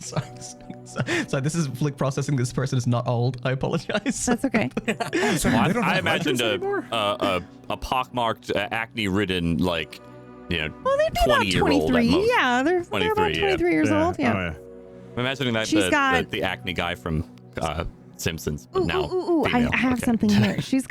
Sorry, this is Flick processing. This person is not old. I apologize. That's okay. Well, I imagined a pockmarked, acne-ridden, Well, they'd be about 20-year-old at 23. most. Yeah, they're about 23 years old. Yeah. Oh, yeah. I'm imagining that She's got- the acne guy from Simpsons, but Ooh, now ooh, ooh. I female. have Okay. something here. She's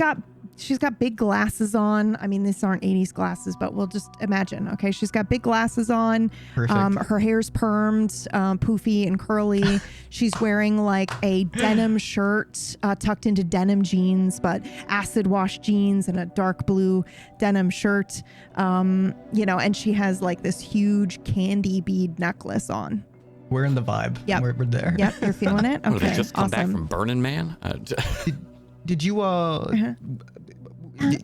got big glasses on. I mean, these aren't 80s glasses, but we'll just imagine. Okay, she's got big glasses on. Perfect. Her hair's permed, poofy and curly. She's wearing like a denim shirt tucked into denim jeans, but acid wash jeans and a dark blue denim shirt. And she has like this huge candy bead necklace on. We're in the vibe. Yep. We're there. Yep, you're feeling it. What, did Okay, they just come back awesome. from Burning Man? Did you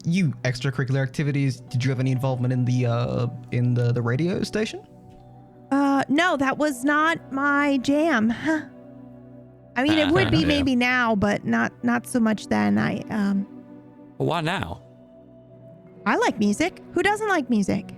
you extracurricular activities? Did you have any involvement in the radio station? No, that was not my jam. I mean, it would be Yeah. maybe now, but not so much then. Well, why now? I like music. Who doesn't like music?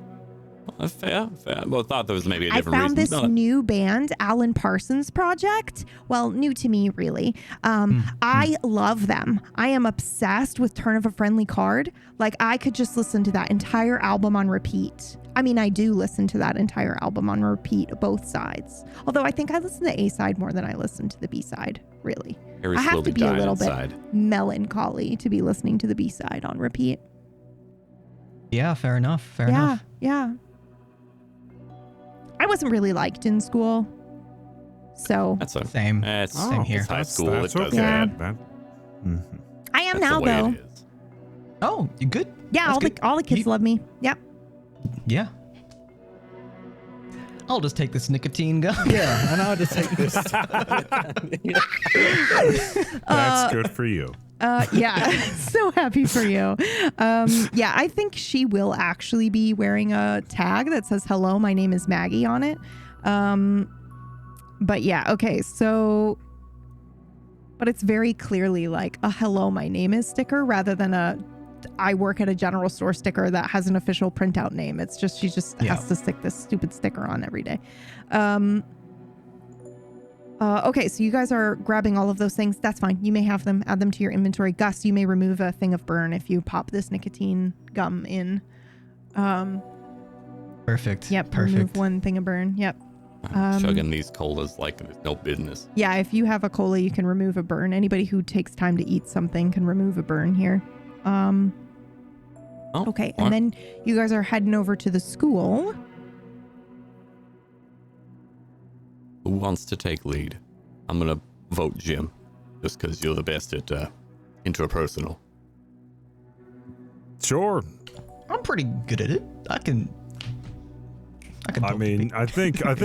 Fair. Well, I thought there was maybe a I different found reason. this No, new band, Alan Parsons Project. Well, new to me, really. I love them. I am obsessed with Turn of a Friendly Card. Like, I could just listen to that entire album on repeat. I mean, I do listen to that entire album on repeat, both sides. Although I think I listen to the A side more than I listen to the B side, really. Harry's I have to slowly be a dying little inside. bit melancholy to be listening to the B side on repeat. Yeah, fair enough. Fair enough. Yeah. I wasn't really liked in school. So That's a Same. It's, Same here. It's high school. That's it does okay. that. That- I am That's now the way though. it is. Oh, you good? Yeah, That's good. all the kids You- love me. Yep. Yeah. I'll just take this nicotine gum. Yeah, and I'll just take this. That's good for you. Yeah, so happy for you. Yeah, I think she will actually be wearing a tag that says "Hello, my name is Maggie" on it. But yeah, okay, so, but it's very clearly like a "Hello, my name is" sticker rather than a "I work at a general store" sticker that has an official printout name. It's just she just has to stick this stupid sticker on every day. Okay, so you guys are grabbing all of those things. That's fine. You may have them. Add them to your inventory. Gus, you may remove a thing of burn if you pop this nicotine gum in. Perfect. Yep. Perfect. Remove one thing of burn. Yep. Chugging these colas like there's no business. Yeah, if you have a cola, you can remove a burn. Anybody who takes time to eat something can remove a burn here. Okay, and then you guys are heading over to the school. Who wants to take lead? I'm gonna vote Jim, just because you're the best at interpersonal. Sure. I'm pretty good at it. I can. I mean, I think. I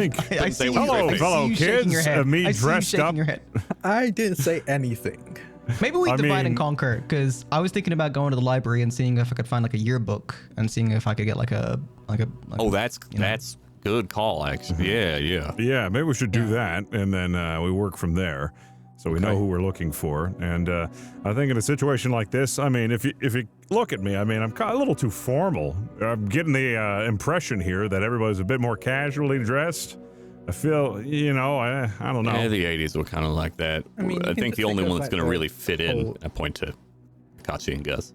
see you, Hello, I see fellow you shaking kids. your head. Me I see you dressed shaking up. your head. I didn't say anything. Maybe we divide mean- and conquer, because I was thinking about going to the library and seeing if I could find like a yearbook and seeing if I could get like a. Oh, that's good call, actually. Yeah. Yeah, maybe we should do that, and then we work from there, so we know who we're looking for. And I think in a situation like this, I mean, if you look at me, I mean, I'm a little too formal. I'm getting the impression here that everybody's a bit more casually dressed. I feel, I don't know. Yeah, the 80s were kind of like that. I mean, I think the only one that's going to really fit in, whole- I point to Catsi and Gus.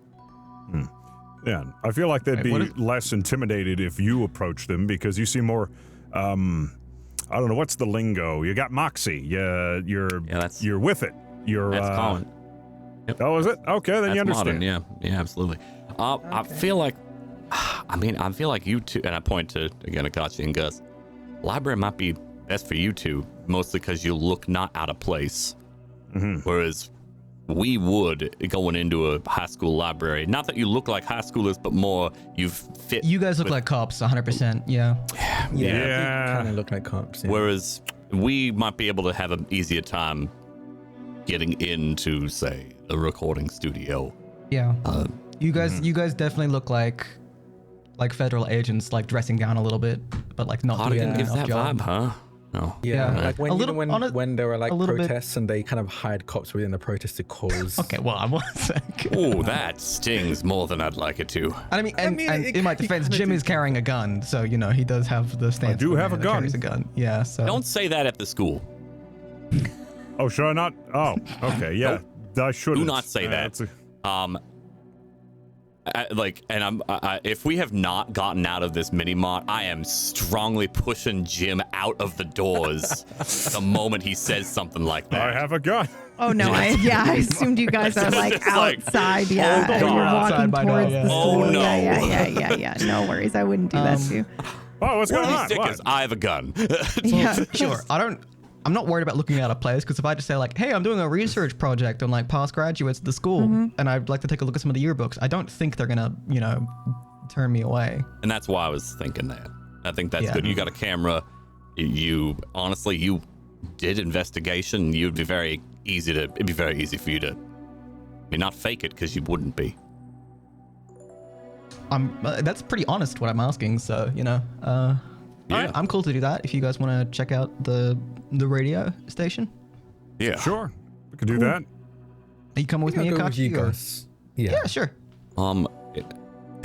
Yeah, I feel like they'd Wait, what be if- less intimidated if you approach them because you seem more, I don't know, what's the lingo? You got moxie. You're with it. That's common. Oh, is it? Okay, then That's you understand. modern, yeah, absolutely. I feel like you two, and I point to, again, Catsi and Gus, library might be best for you two, mostly because you look not out of place. Whereas we would, going into a high school library, not that you look like high schoolers, but more you fit. You guys look like cops, 100%. Yeah. Yeah. Kind of look like cops. Yeah. Whereas we might be able to have an easier time getting into, say, a recording studio. Yeah. You guys definitely look like federal agents, like dressing down a little bit, but like not doing Cardigan a gives good that enough job. vibe, huh? No. Yeah, Yeah. like when A you little- know, on a- when there were like a little bit- protests and they kind of hired cops within the protest to cause. Okay, well, I wasn't. Oh, that stings more than I'd like it to. I mean, and it in my kinda defense, Jim is depends. carrying a gun, so he does have the stance. do of a have man a that gun. carries a gun. Yeah. So Don't say that at the school. Oh, should I not? Oh, okay, yeah. I shouldn't. Do not say that. That's If we have not gotten out of this mini mart, I am strongly pushing Jim out of the doors the moment he says something like that. I have a gun. Oh no, I assumed you guys are like It's like, outside, yeah, oh, and God. you're Outside walking by now, towards yeah. the school. Oh, no. Yeah. No worries, I wouldn't do that to you. Oh, what's What going are on? these stickers? What? I have a gun. Yeah, sure. I'm not worried about looking out of place, because if I just say like, hey, I'm doing a research project on like past graduates at the school, and I'd like to take a look at some of the yearbooks, I don't think they're gonna, turn me away. And that's why I was thinking that. I think that's Yeah. good. You got a camera. You did investigation. It'd be very easy for you to, not fake it, because you wouldn't be. That's pretty honest what I'm asking, so Yeah. I'm cool to do that if you guys want to check out the radio station. Yeah. Sure, we could do that. Are you coming with me, I'll go with Akashi? you or- guys. Yeah. Yeah, sure.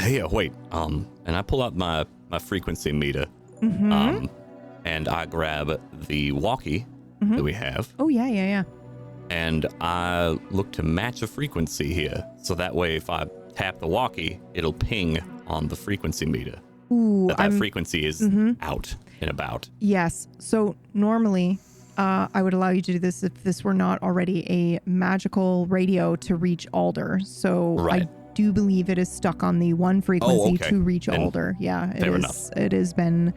Hey, wait. And I pull out my frequency meter. And I grab the walkie that we have, Oh yeah. and I look to match a frequency here. So that way, if I tap the walkie, it'll ping on the frequency meter. Ooh, That frequency is out and about. Yes. So normally, I would allow you to do this if this were not already a magical radio to reach Alder. So Right. I do believe it is stuck on the one frequency okay. to reach Then Alder. Yeah, it fair is. enough. It has been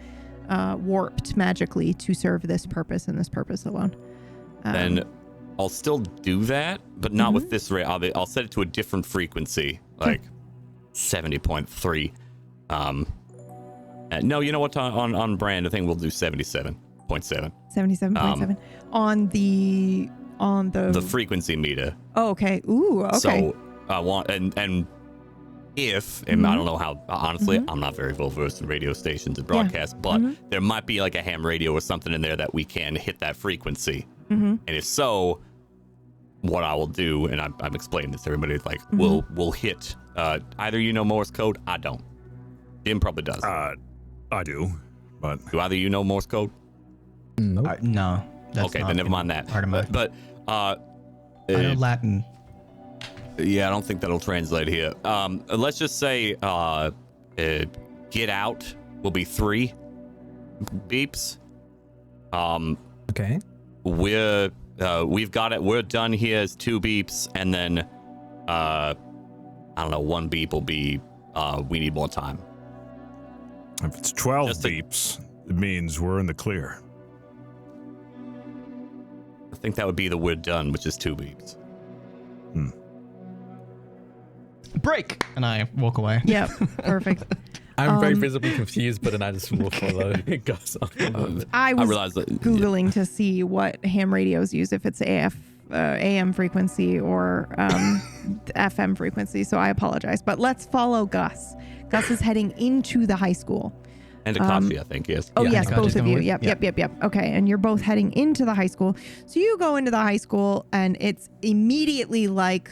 warped magically to serve this purpose and this purpose alone. Then I'll still do that, but not with this rate. I'll set it to a different frequency, like 70.3. And No, you know what? On brand, I think we'll do 77.7. 77.7 on the frequency meter. Oh, okay. Ooh, okay. So I want and if I don't know how, honestly, I'm not very well versed in radio stations and broadcasts, but there might be like a ham radio or something in there that we can hit that frequency. And if so, what I will do, and I'm explaining this to everybody, like we'll hit either Morse code. I don't. Jim probably does. I do, but do either Morse code? Nope. No. That's okay, then never mind that. But I know Latin. Yeah, I don't think that'll translate here. Let's just say get out will be 3 beeps. Okay. We've got it. We're done here as 2 beeps, and then I don't know, 1 beep will be we need more time. If it's 12 beeps, it means we're in the clear. I think that would be the we're done, which is 2 beeps. Break! And I walk away. Yep, perfect. I'm very visibly confused, but then I just will follow Gus on. I was realized that, Googling to see what ham radios use, if it's AM frequency or FM frequency, so I apologize. But let's follow Gus. Gus is heading into the high school. And Catsi, I think, yes. Oh, Yeah, yes, both of you. with. Yep. Okay, and you're both heading into the high school. So you go into the high school, and it's immediately like,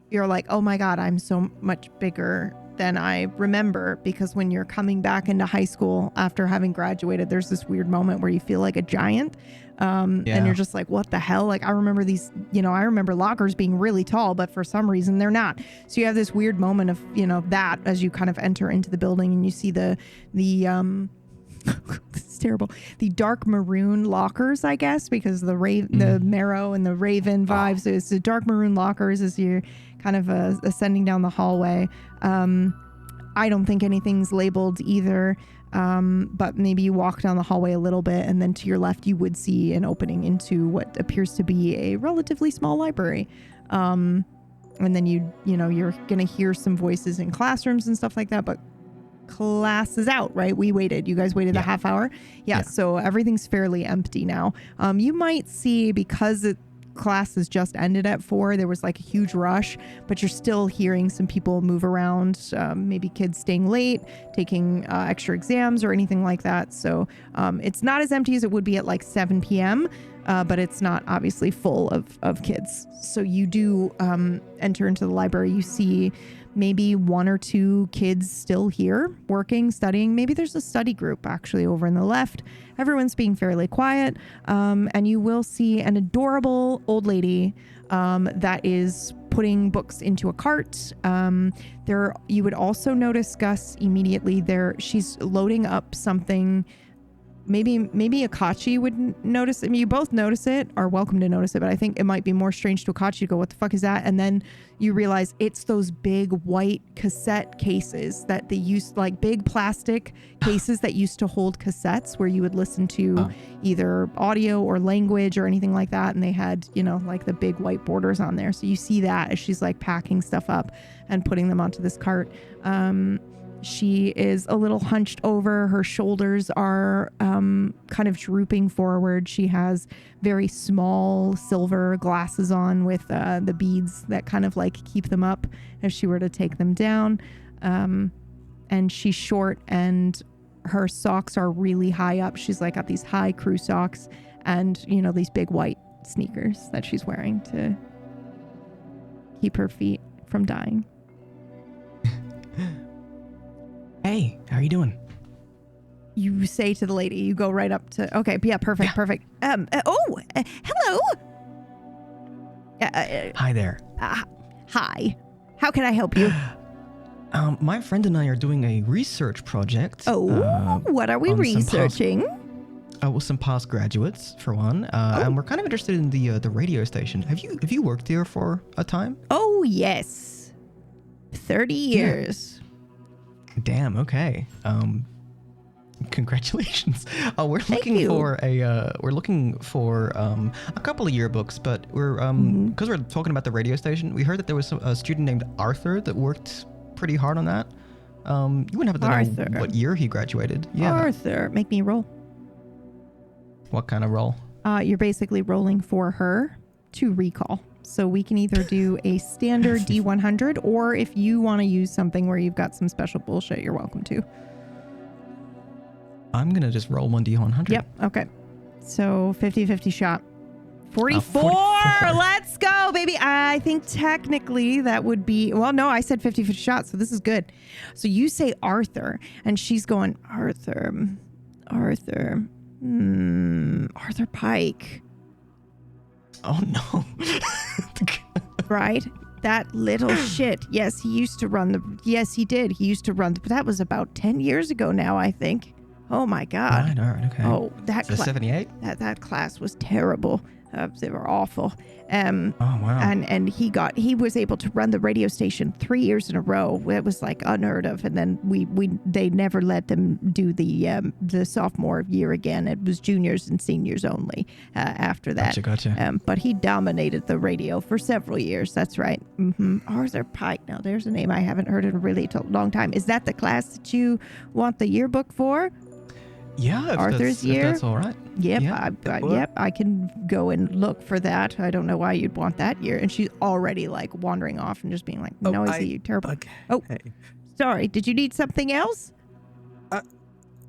you're like, oh my God, I'm so much bigger than I remember, because when you're coming back into high school after having graduated, there's this weird moment where you feel like a giant. And you're just like, what the hell? Like, I remember these, I remember lockers being really tall, but for some reason they're not. So you have this weird moment of, that as you kind of enter into the building, and you see the this is terrible. The dark maroon lockers, I guess, because the marrow and the raven vibes. So it's the dark maroon lockers as you're kind of ascending down the hallway. I don't think anything's labeled either. But maybe you walk down the hallway a little bit, and then to your left you would see an opening into what appears to be a relatively small library. And then you're gonna hear some voices in classrooms and stuff like that, but class is out, right? You guys waited a half hour. Yeah, so everything's fairly empty now. You might see, because class has just ended at 4, there was like a huge rush, but you're still hearing some people move around, maybe kids staying late, taking extra exams or anything like that. So it's not as empty as it would be at like 7 p.m., but it's not obviously full of kids. So you do enter into the library. You see maybe 1 or 2 kids still here working, studying. Maybe there's a study group actually over in the left. Everyone's being fairly quiet. And you will see an adorable old lady that is putting books into a cart. You would also notice, Gus, immediately there, she's loading up something. Maybe Akachi would notice. I mean, you both notice it, are welcome to notice it, but I think it might be more strange to Akachi to go, what the fuck is that? And then you realize it's those big white cassette cases that they used, like big plastic cases that used to hold cassettes where you would listen to either audio or language or anything like that. And they had, like the big white borders on there. So you see that as she's like packing stuff up and putting them onto this cart. She is a little hunched over. Her shoulders are kind of drooping forward. She has very small silver glasses on with the beads that kind of like keep them up if she were to take them down. And she's short, and her socks are really high up. She's like got these high crew socks and, these big white sneakers that she's wearing to keep her feet from dying. Hey, how are you doing? You say to the lady, you go right up to, okay, yeah, perfect. Hello. Hi there. Hi. How can I help you? My friend and I are doing a research project. What are we researching? With some past graduates, for one, and we're kind of interested in the radio station. Have you worked here for a time? Oh yes, 30 years. Damn. Okay. Congratulations. We're looking for a couple of yearbooks, but we're because we're talking about the radio station. We heard that there was a student named Arthur that worked pretty hard on that. You wouldn't happen to Arthur. know what year he graduated. Yeah. Arthur, make me roll. What kind of role? You're basically rolling for her to recall. So we can either do a standard D100, or if you want to use something where you've got some special bullshit, you're welcome to. I'm going to just roll 1d100. Yep. Okay. So 50-50 shot. 44! 44. Let's go, baby. I think technically that would be... Well, no, I said 50-50 shot, so this is good. So you say Arthur, and she's going, Arthur Pike. Oh, no. Right? That little shit. Yes, he used to run the... Yes, he did. He used to run the... But that was about 10 years ago now, I think. Oh, my God. All right, okay. Oh, that So 78? That class was terrible. They were awful. Oh, wow. And he was able to run the radio station 3 years in a row. It was like unheard of. And then they never let them do the sophomore year again. It was juniors and seniors only after that. Gotcha. But he dominated the radio for several years. That's right. Arthur Pike. Now there's a name I haven't heard in a really long time. Is that the class that you want the yearbook for? Yeah, Arthur's year. If that's all right. Yep, Yeah. I can go and look for that. I don't know why you'd want that year. And she's already like wandering off and just being like, noisy, you terrible. Okay. Oh, sorry. Did you need something else?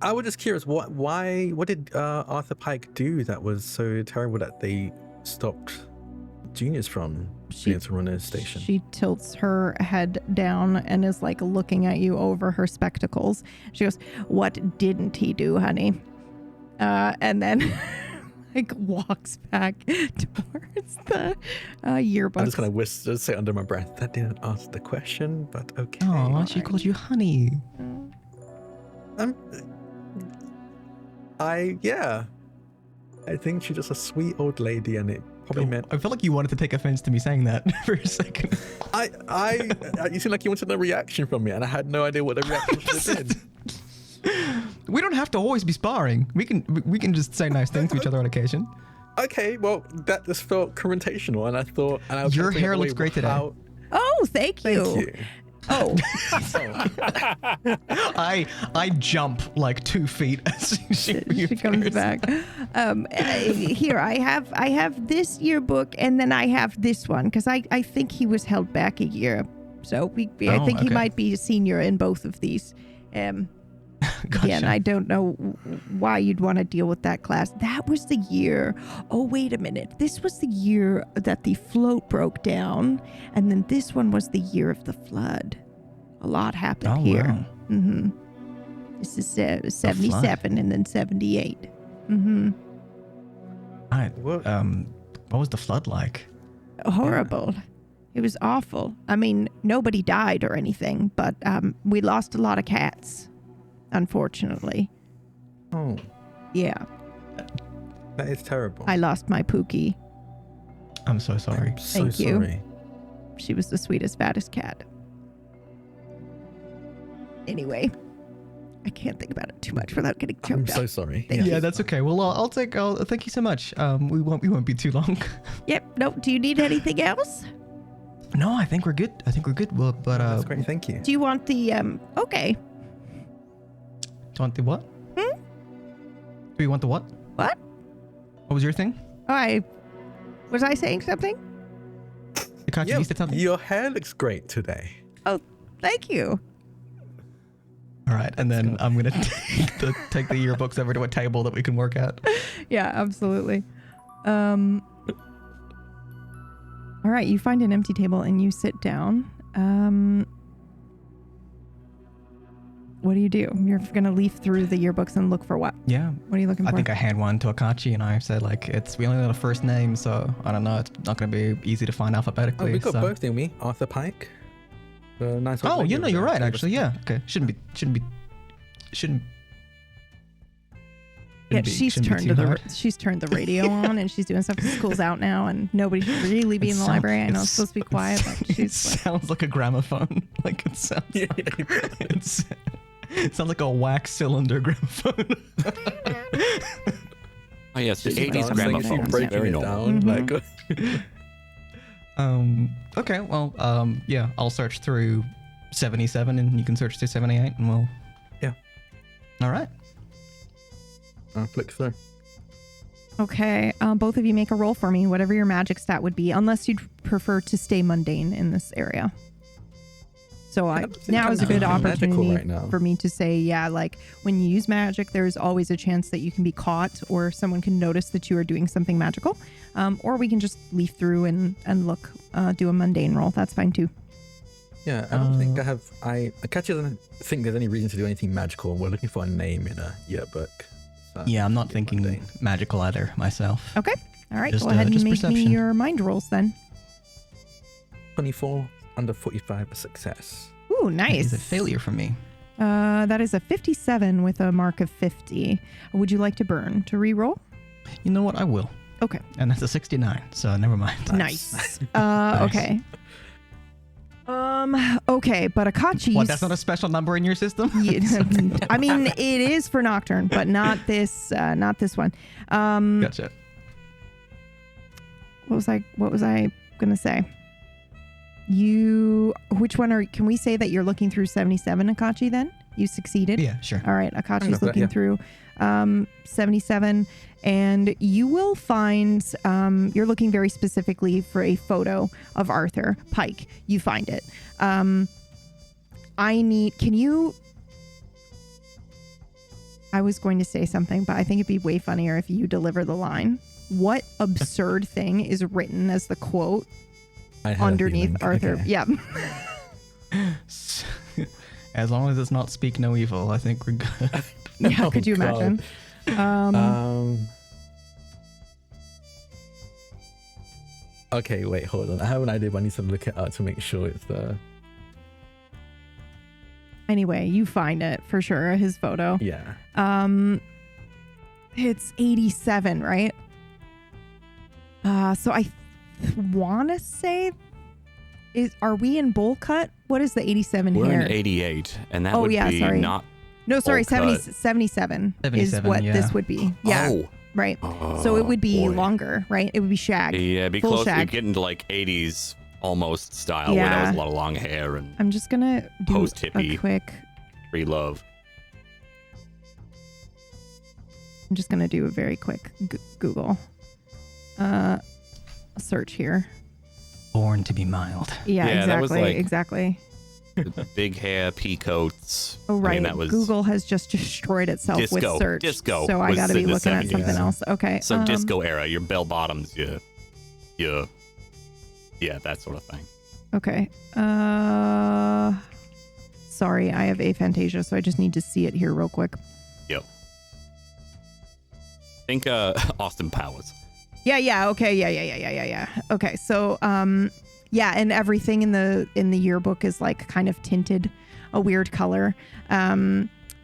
I was just curious, what did Arthur Pike do that was so terrible that they stopped juniors from being able to run a station? She tilts her head down and is like looking at you over her spectacles. She goes, what didn't he do, honey? And then like walks back towards the yearbook. I'm just gonna just say under my breath, that didn't ask the question, but okay. Oh, she called you honey. I think she's just a sweet old lady, and it probably meant... I feel like you wanted to take offense to me saying that for a second. You seem like you wanted a reaction from me, and I had no idea what the reaction should have been. We don't have to always be sparring. We can just say nice things to each other on occasion. Okay, well, that just felt confrontational, and I thought... Your hair looks great today. Oh, thank you. Thank you. Oh. I jump like 2 feet as she comes back. Here, I have this yearbook, and then I have this one because I think he was held back a year, so I think he might be a senior in both of these. Gotcha. Again, I don't know why you'd want to deal with that class. That was the year. Oh, wait a minute. This was the year that the float broke down, and then this one was the year of the flood. A lot happened here. Wow. Mm-hmm. This is 77 and then 78. Mm-hmm. What was the flood like? Horrible. It was awful. I mean, nobody died or anything, but we lost a lot of cats. Unfortunately. Oh. Yeah. That is terrible. I lost my Pookie. I'm so sorry. I'm so Thank you. sorry. She was the sweetest, fattest cat. Anyway, I can't think about it too much without getting choked I'm up. so sorry. Yeah, that's okay. Well, I'll thank you so much. We won't be too long. Yep. No. Do you need anything else? No, I think we're good. Well, but That's great. Thank you. Do you want the Okay. Do you want the what? Do you want the what? What? What was your thing? Was I saying something? The Catsi used to tell me. Your hair looks great today. Oh, thank you. All right, and then I'm gonna take the yearbooks over to a table that we can work at. Yeah, absolutely. All right, you find an empty table and you sit down. What do? You're going to leaf through the yearbooks and look for what? Yeah. What are you looking for? I think I hand one to Akachi, and I said, like, we only know the first name, so I don't know. It's not going to be easy to find alphabetically. Oh, we got both, didn't we? Arthur Pike. The nice old Oh, lady you know, you're over right, there. actually. Yeah. Okay. Shouldn't Yeah, be she's too hard. turned the radio on and she's doing stuff. School's out now and nobody should really be in the library. I know it's supposed to be quiet, but It she's like, sounds like a gramophone. Like it sounds. It sounds like a wax cylinder gramophone. Oh yes, the Just 80s dancing, gramophone. yeah. breaking Very it normal. down. Mhm. Like, Okay, well, yeah, I'll search through 77 and you can search to 78 and we'll... Yeah. All right. I'll flick through. Okay, both of you make a roll for me, whatever your magic stat would be, unless you'd prefer to stay mundane in this area. So now is a good opportunity right for me to say, yeah, like when you use magic, there's always a chance that you can be caught or someone can notice that you are doing something magical. Or we can just leaf through and look, do a mundane roll. That's fine too. Yeah, I don't think Catsi doesn't think there's any reason to do anything magical. We're looking for a name in a yearbook. So Yeah, I'm not thinking mundane. magical either myself. Okay. All right, Just, go ahead and just make perception. me your mind rolls then. 24 under 45 a success. Ooh, That nice. is a failure for me. That is a 57 with a mark of 50. Would you like to burn to re-roll? You know what? I will. Okay. And that's a 69, so never mind. Nice. Okay. Okay, but Akachi. What, that's not a special number in your system? I mean, it is for Nocturne, but not this one. Gotcha. What was I gonna say? Which one can we say that you're looking through 77, Akachi, then? You succeeded? Yeah, sure. All right, Akachi's that, looking yeah. through 77, and you will find, you're looking very specifically for a photo of Arthur Pike. You find it. I was going to say something, but I think it'd be way funnier if you deliver the line. What absurd thing is written as the quote I had a underneath feeling. Arthur? Okay. Yeah. As long as it's not speak no evil, I think we're good. Yeah, Oh, could you God. imagine? Okay, wait, hold on. I have an idea, but I need to look it up to make sure it's the... Anyway, you find it for sure, his photo. Yeah. It's 87, right? So I want to say, are we in bowl cut? What is the 87 We're here? in 88, and that Oh, would yeah, be sorry. not. No, sorry, bowl cut. 77 is 77, what yeah. this would be. Yeah, Oh. right. So it would be boy. longer, right? It would be shag. Yeah, it'd be Full close. shag. You'd get into like 80s almost style where there Yeah. was a lot of long hair and I'm just gonna do Post-hippie. a quick. free love. I'm just gonna do a very quick Google search here. Born to be mild. Yeah, Yeah, that was exactly, like- exactly. Big hair, pea coats. Oh, right. I mean, that was Google has just destroyed itself with Disco. search. Disco So I was gotta be in the looking at 70s. something else. Okay. some disco era. Your bell bottoms, yeah, that sort of thing. Okay. Sorry, I have aphantasia, so I just need to see it here real quick. Yep. Think Austin Powers. Yeah. Okay. Yeah. Okay. So, yeah, and everything in the yearbook is like kind of tinted a weird color.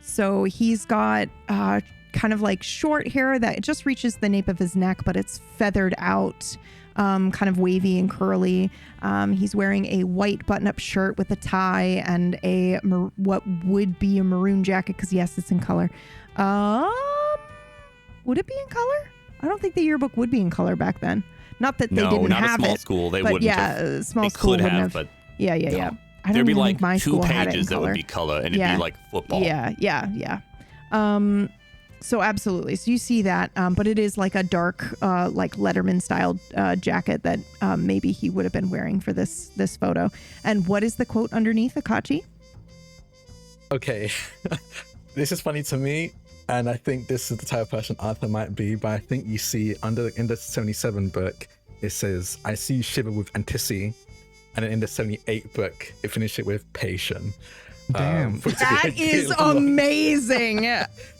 So he's got kind of like short hair that just reaches the nape of his neck, but it's feathered out, kind of wavy and curly. He's wearing a white button-up shirt with a tie and what would be a maroon jacket, because yes, it's in color. Would it be in color? I don't think the yearbook would be in color back then. Not that they No, didn't not have a small it, school. They but wouldn't yeah, have. small They school could wouldn't have, have. but Yeah. no. I don't There'd even be think like my 2 school had it in pages that color. would be color, and it'd Yeah. be like football. Yeah. So absolutely. So you see that, but it is like a dark, like Letterman style jacket that maybe he would have been wearing for this photo. And what is the quote underneath, Akachi? Okay. This is funny to me, and I think this is the type of person Arthur might be, but I think you see in the 77 book, it says, I see you shiver with Antici, and then in the 78 book, it finishes it with Patience. Damn. That is amazing.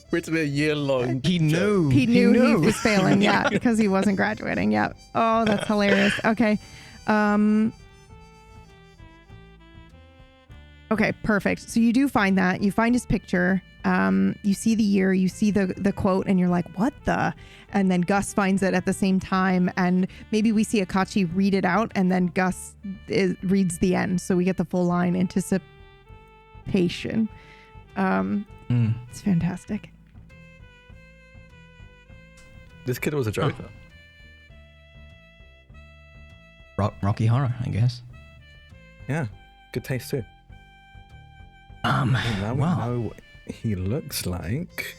For it to be a year-long He knew. He knew he was failing, yeah, because he wasn't graduating. Yeah. Oh, that's hilarious. Okay. Okay, perfect. So you do find that. You find his picture. You see the year, you see the quote, and you're like, what the? And then Gus finds it at the same time, and maybe we see Akachi read it out, and then Gus reads the end. So we get the full line, anticipation. It's fantastic. This kid was a joker. Rocky Horror, I guess. Yeah, good taste too. Now we wow. know what he looks like.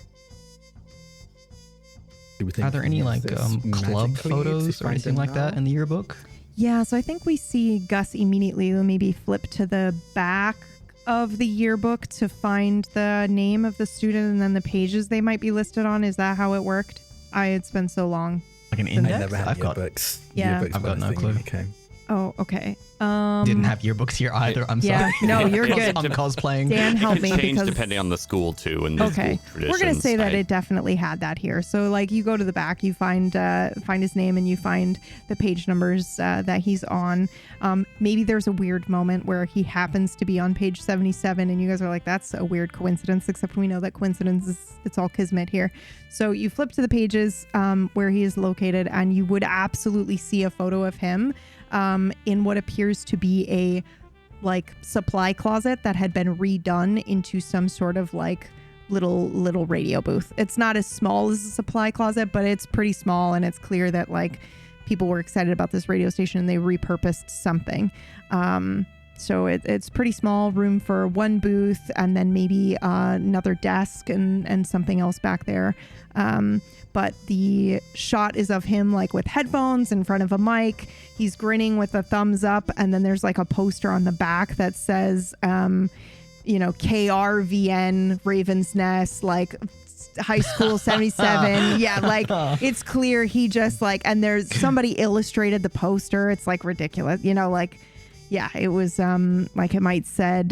Do we think Are there he any has like this club magically photos to or find anything them like that now? in the yearbook? Yeah, so I think we see Gus immediately maybe flip to the back of the yearbook to find the name of the student and then the pages they might be listed on. Is that how it worked? It's been so long. Like an I index? never had I've got yearbooks. Yeah. Yearbooks I've were got a no thing clue. when it came. Oh, okay. didn't have yearbooks here either. I'm Yeah, sorry. no, you're good. I'm cosplaying. Dan, help It me can change because depending on the school too, and the okay, school traditions. we're gonna say that it definitely had that here. So like you go to the back, you find his name and you find the page numbers that he's on. Maybe there's a weird moment where he happens to be on page 77, and you guys are like, that's a weird coincidence. Except we know that coincidence is it's all kismet here. So you flip to the pages where he is located, and you would absolutely see a photo of him in what appears to be a like supply closet that had been redone into some sort of like little radio booth. It's not as small as a supply closet, but it's pretty small, and it's clear that like people were excited about this radio station and they repurposed something. So it's pretty small, room for one booth and then maybe another desk and something else back there. But the shot is of him like with headphones in front of a mic. He's grinning with a thumbs up, and then there's like a poster on the back that says, KRVN Raven's Nest, like high school 77. Yeah, like it's clear he just like, and there's somebody illustrated the poster. It's like ridiculous, like. Yeah, it was like it might say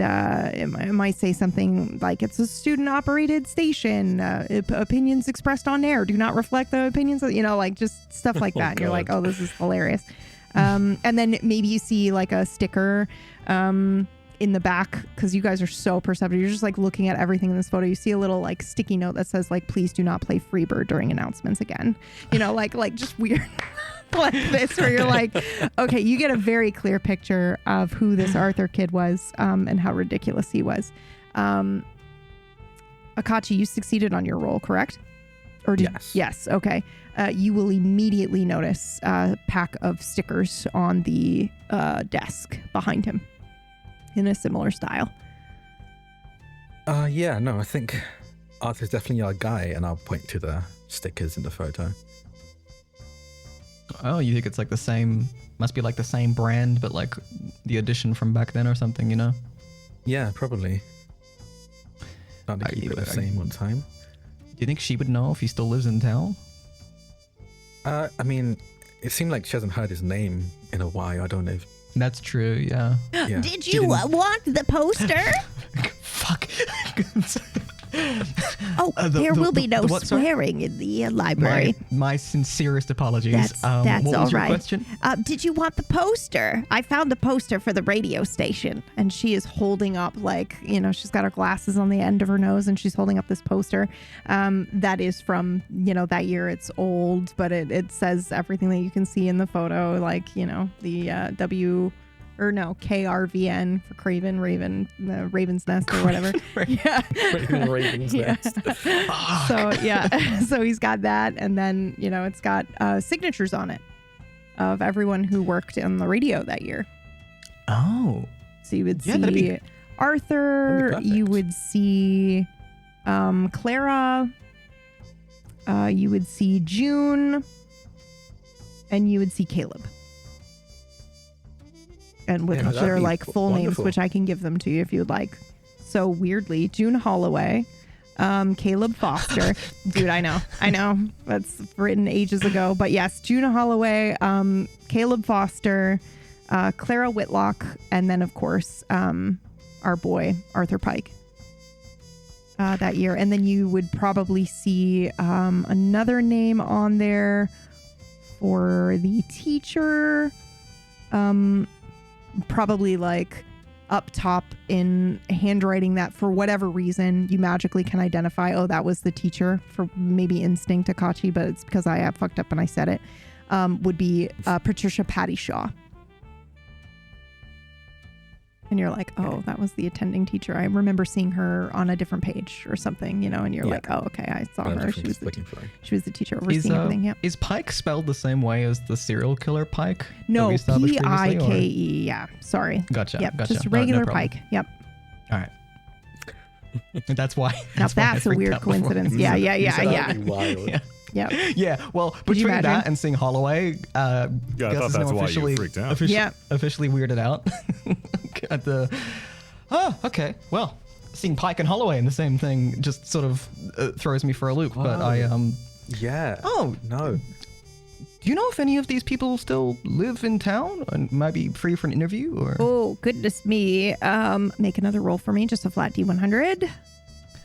something like it's a student operated station. Opinions expressed on air do not reflect the opinions of, like just stuff like that. And you're like, oh, this is hilarious. And then maybe you see like a sticker in the back because you guys are so perceptive. You're just like looking at everything in this photo. You see a little like sticky note that says like, please do not play Freebird during announcements again. Like just weird. Like this where you're like, okay, you get a very clear picture of who this Arthur kid was and how ridiculous he was. Akachi, you succeeded on your roll, correct? Or did yes, okay. You will immediately notice a pack of stickers on the desk behind him in a similar style. I think Arthur's definitely our guy, and I'll point to the stickers in the photo. Oh, you think it's like the same, must be like the same brand, but like the edition from back then or something, Yeah, probably. Not to keep it the same one time. Do you think she would know if he still lives in town? I mean, it seemed like she hasn't heard his name in a while. I don't know if... That's true, yeah. Did you want the poster? Fuck. There will be no swearing in the library. My sincerest apologies. That's what all was your right. question? Did you want the poster? I found the poster for the radio station. And she is holding up like, she's got her glasses on the end of her nose and she's holding up this poster that is from, that year. It's old, but it says everything that you can see in the photo, like, the KRVN for Craven, Raven, Raven's Nest or whatever. Yeah. Raven's Nest. So he's got that. And then, it's got signatures on it of everyone who worked on the radio that year. Oh. So you would see Arthur, you would see Clara, you would see June, and you would see Caleb. And with their like full names, which I can give them to you if you would like. So weirdly, June Holloway, Caleb Foster. Dude, I know. That's written ages ago. But yes, June Holloway, Caleb Foster, Clara Whitlock, and then of course our boy Arthur Pike that year. And then you would probably see another name on there for the teacher. Probably like up top in handwriting that for whatever reason you magically can identify, oh, that was the teacher, for maybe instinct, Akachi, but it's because I fucked up and I said it, would be Patricia Patty Shaw. And you're like, oh, that was the attending teacher. I remember seeing her on a different page or something, and you're like, oh, okay, I saw her. She was the teacher overseeing everything. Yeah. Is Pike spelled the same way as the serial killer Pike? No, P-I-K-E. Yeah, sorry. Gotcha. Yep, gotcha. just regular no Pike. Yep. All right. That's why. Now why I that's a freaked weird out before. coincidence. Yeah. That'd be wild. Yeah. Yeah, well, you between imagine? that and seeing Holloway, I Gus thought is that's now why you officially, freaked out. officially weirded out. At the, okay, well, seeing Pike and Holloway in the same thing just sort of throws me for a loop. But Yeah. Oh no. Do you know if any of these people still live in town and might be free for an interview? Or Oh, goodness me. Make another roll for me. Just a flat D100.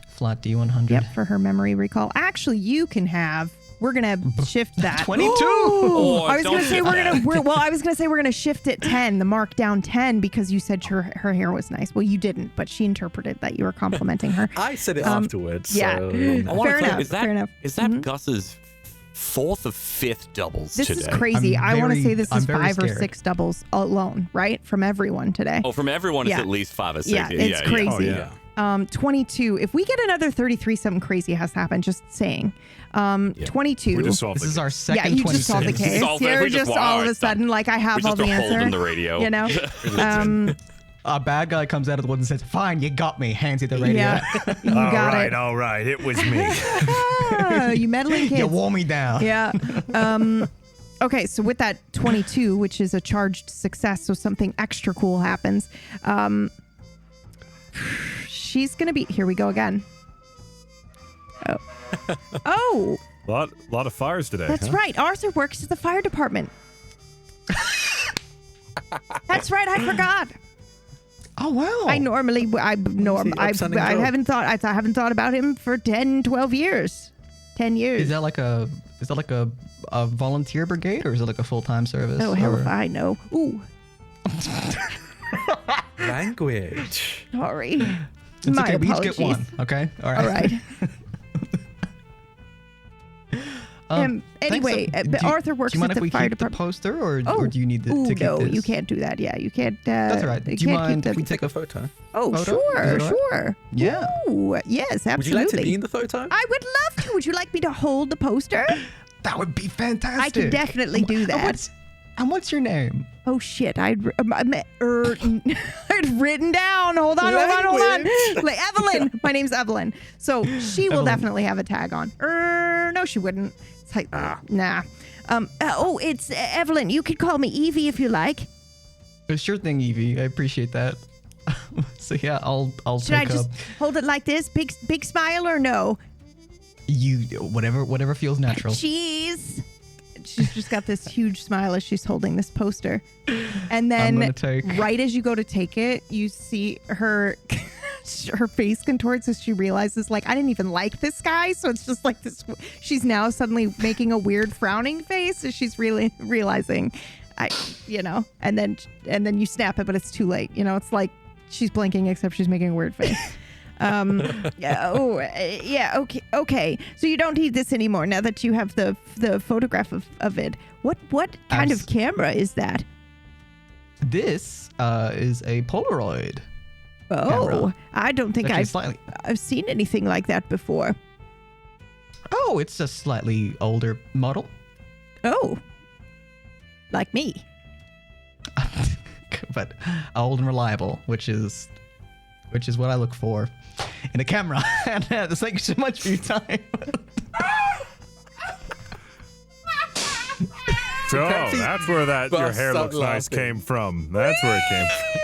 flat D100? Yep, for her memory recall. Actually, you can have. We're gonna shift that. 22. Oh, I was gonna don't say do we're that. gonna. I was gonna say we're gonna shift it 10. The mark down 10 because you said her hair was nice. Well, you didn't, but she interpreted that you were complimenting her. I said it afterwards. yeah. So, I want Fair to enough, Is that, fair enough. Is that Gus's 4th or 5th doubles This today? is crazy. I want to say this I'm is very 5 or scared. 6 doubles alone, right? From everyone today. Oh, from everyone, Yeah. it's at least 5 or 6. Yeah, it's crazy. Oh, yeah. 22. If we get another 33, something crazy has happened. Just saying. 22. We just solved This the is our second yeah, you 26. just solved the case. Solved it. You're We just just wa- all of a alright, stop. sudden like I have We're all just the a hold answer. in the radio. You know. A bad guy comes out of the woods and says, "Fine, you got me." Hands you the radio. Yeah, you got it. all right. It was me. Ah, you meddling kids. You wore me down. Yeah. Okay, so with that 22, which is a charged success, so something extra cool happens. She's gonna be. Here we go again. Oh. Oh, lot of fires today. that's huh? right. Arthur works at the fire department. That's right. I forgot. Oh wow. I normally, I upstanding job. haven't thought, I haven't thought about him for 10, 12 years. 10 years. Is that like a volunteer brigade or is it like a full-time service? Oh, hell or- if I know. Ooh, language. sorry. It's My okay. We each apologies. get one. Okay. All right. All right. Thanks, Anyway, do but you- Arthur works Do you mind at if we the fire keep the department. poster, or Oh, do you need Ooh, to keep no, this? you can't do that. Yeah, you can't. That's all right. You Do you can't mind keep if the, We take a photo. Oh, photo? sure, Is it all right? sure. Yeah. Ooh, yes, absolutely. Would you like to be in the photo? I would love to. Would you like me to hold the poster? That would be fantastic. I can definitely do that. And what's your name? Oh shit! I'd written down. Hold on. Like, Evelyn. My name's Evelyn. So she will Evelyn. definitely have a tag on. No, she wouldn't. It's like, nah. It's Evelyn. You could call me Evie if you like. Sure thing, Evie. I appreciate that. So yeah, I'll Should I take just hold it like this? Big smile or no? you whatever feels natural. Cheese. She's just got this huge smile as she's holding this poster. And I'm then gonna take- right as you go to take it, you see her her face contorts as she realizes, like, I didn't even like this guy. So it's just like this. She's now suddenly making a weird frowning face as she's really realizing, and then you snap it, but it's too late. It's like she's blinking except she's making a weird face. Okay. So you don't need this anymore now that you have the photograph of it. What kind of camera is that? This is a Polaroid. Oh, Camera. I don't think Actually, I've seen anything like that before. Oh, it's a slightly older model. Oh, like me. But old and reliable, which is what I look for in a camera. And thank you so much for your time. So that's where that your Bust hair out looks nice laughing. came from. That's where it came from.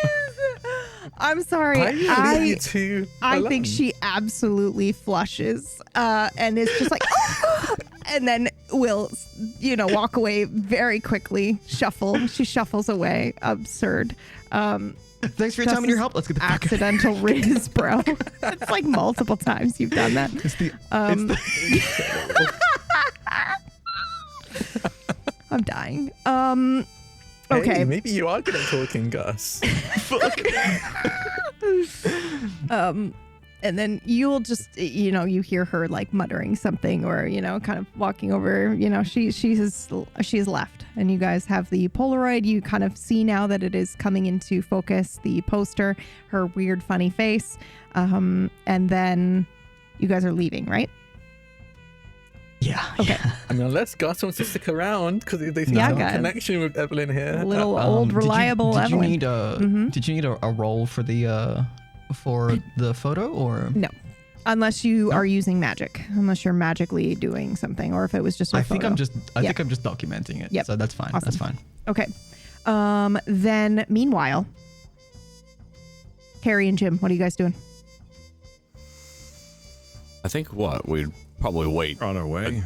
I'm sorry. I leave you two I alone. think she absolutely flushes and is just like, oh! And then will, walk away very quickly. She shuffles away. Absurd. Thanks for your time and your help. Let's get the fuck out. Accidental riz, bro. It's like multiple times you've done that. I'm dying. Okay. Hey, maybe you are good at talking, Gus. And then you'll just, you hear her like muttering something or, kind of walking over, she's left and you guys have the Polaroid. You kind of see now that it is coming into focus, the poster, her weird, funny face. And then you guys are leaving, right? Yeah. Okay. I mean, unless Gus wants to stick around because they see Yeah, some guys. connection with Evelyn here. A little old, reliable did Evelyn. Did you need a role for the for the photo, or No. Unless you are using magic, unless you're magically doing something, or if it was just a I photo. think I'm just documenting it. Yep. So that's fine. Awesome. That's fine. Okay. Then meanwhile, Carrie and Jim, what are you guys doing? I think we'd probably wait On our way.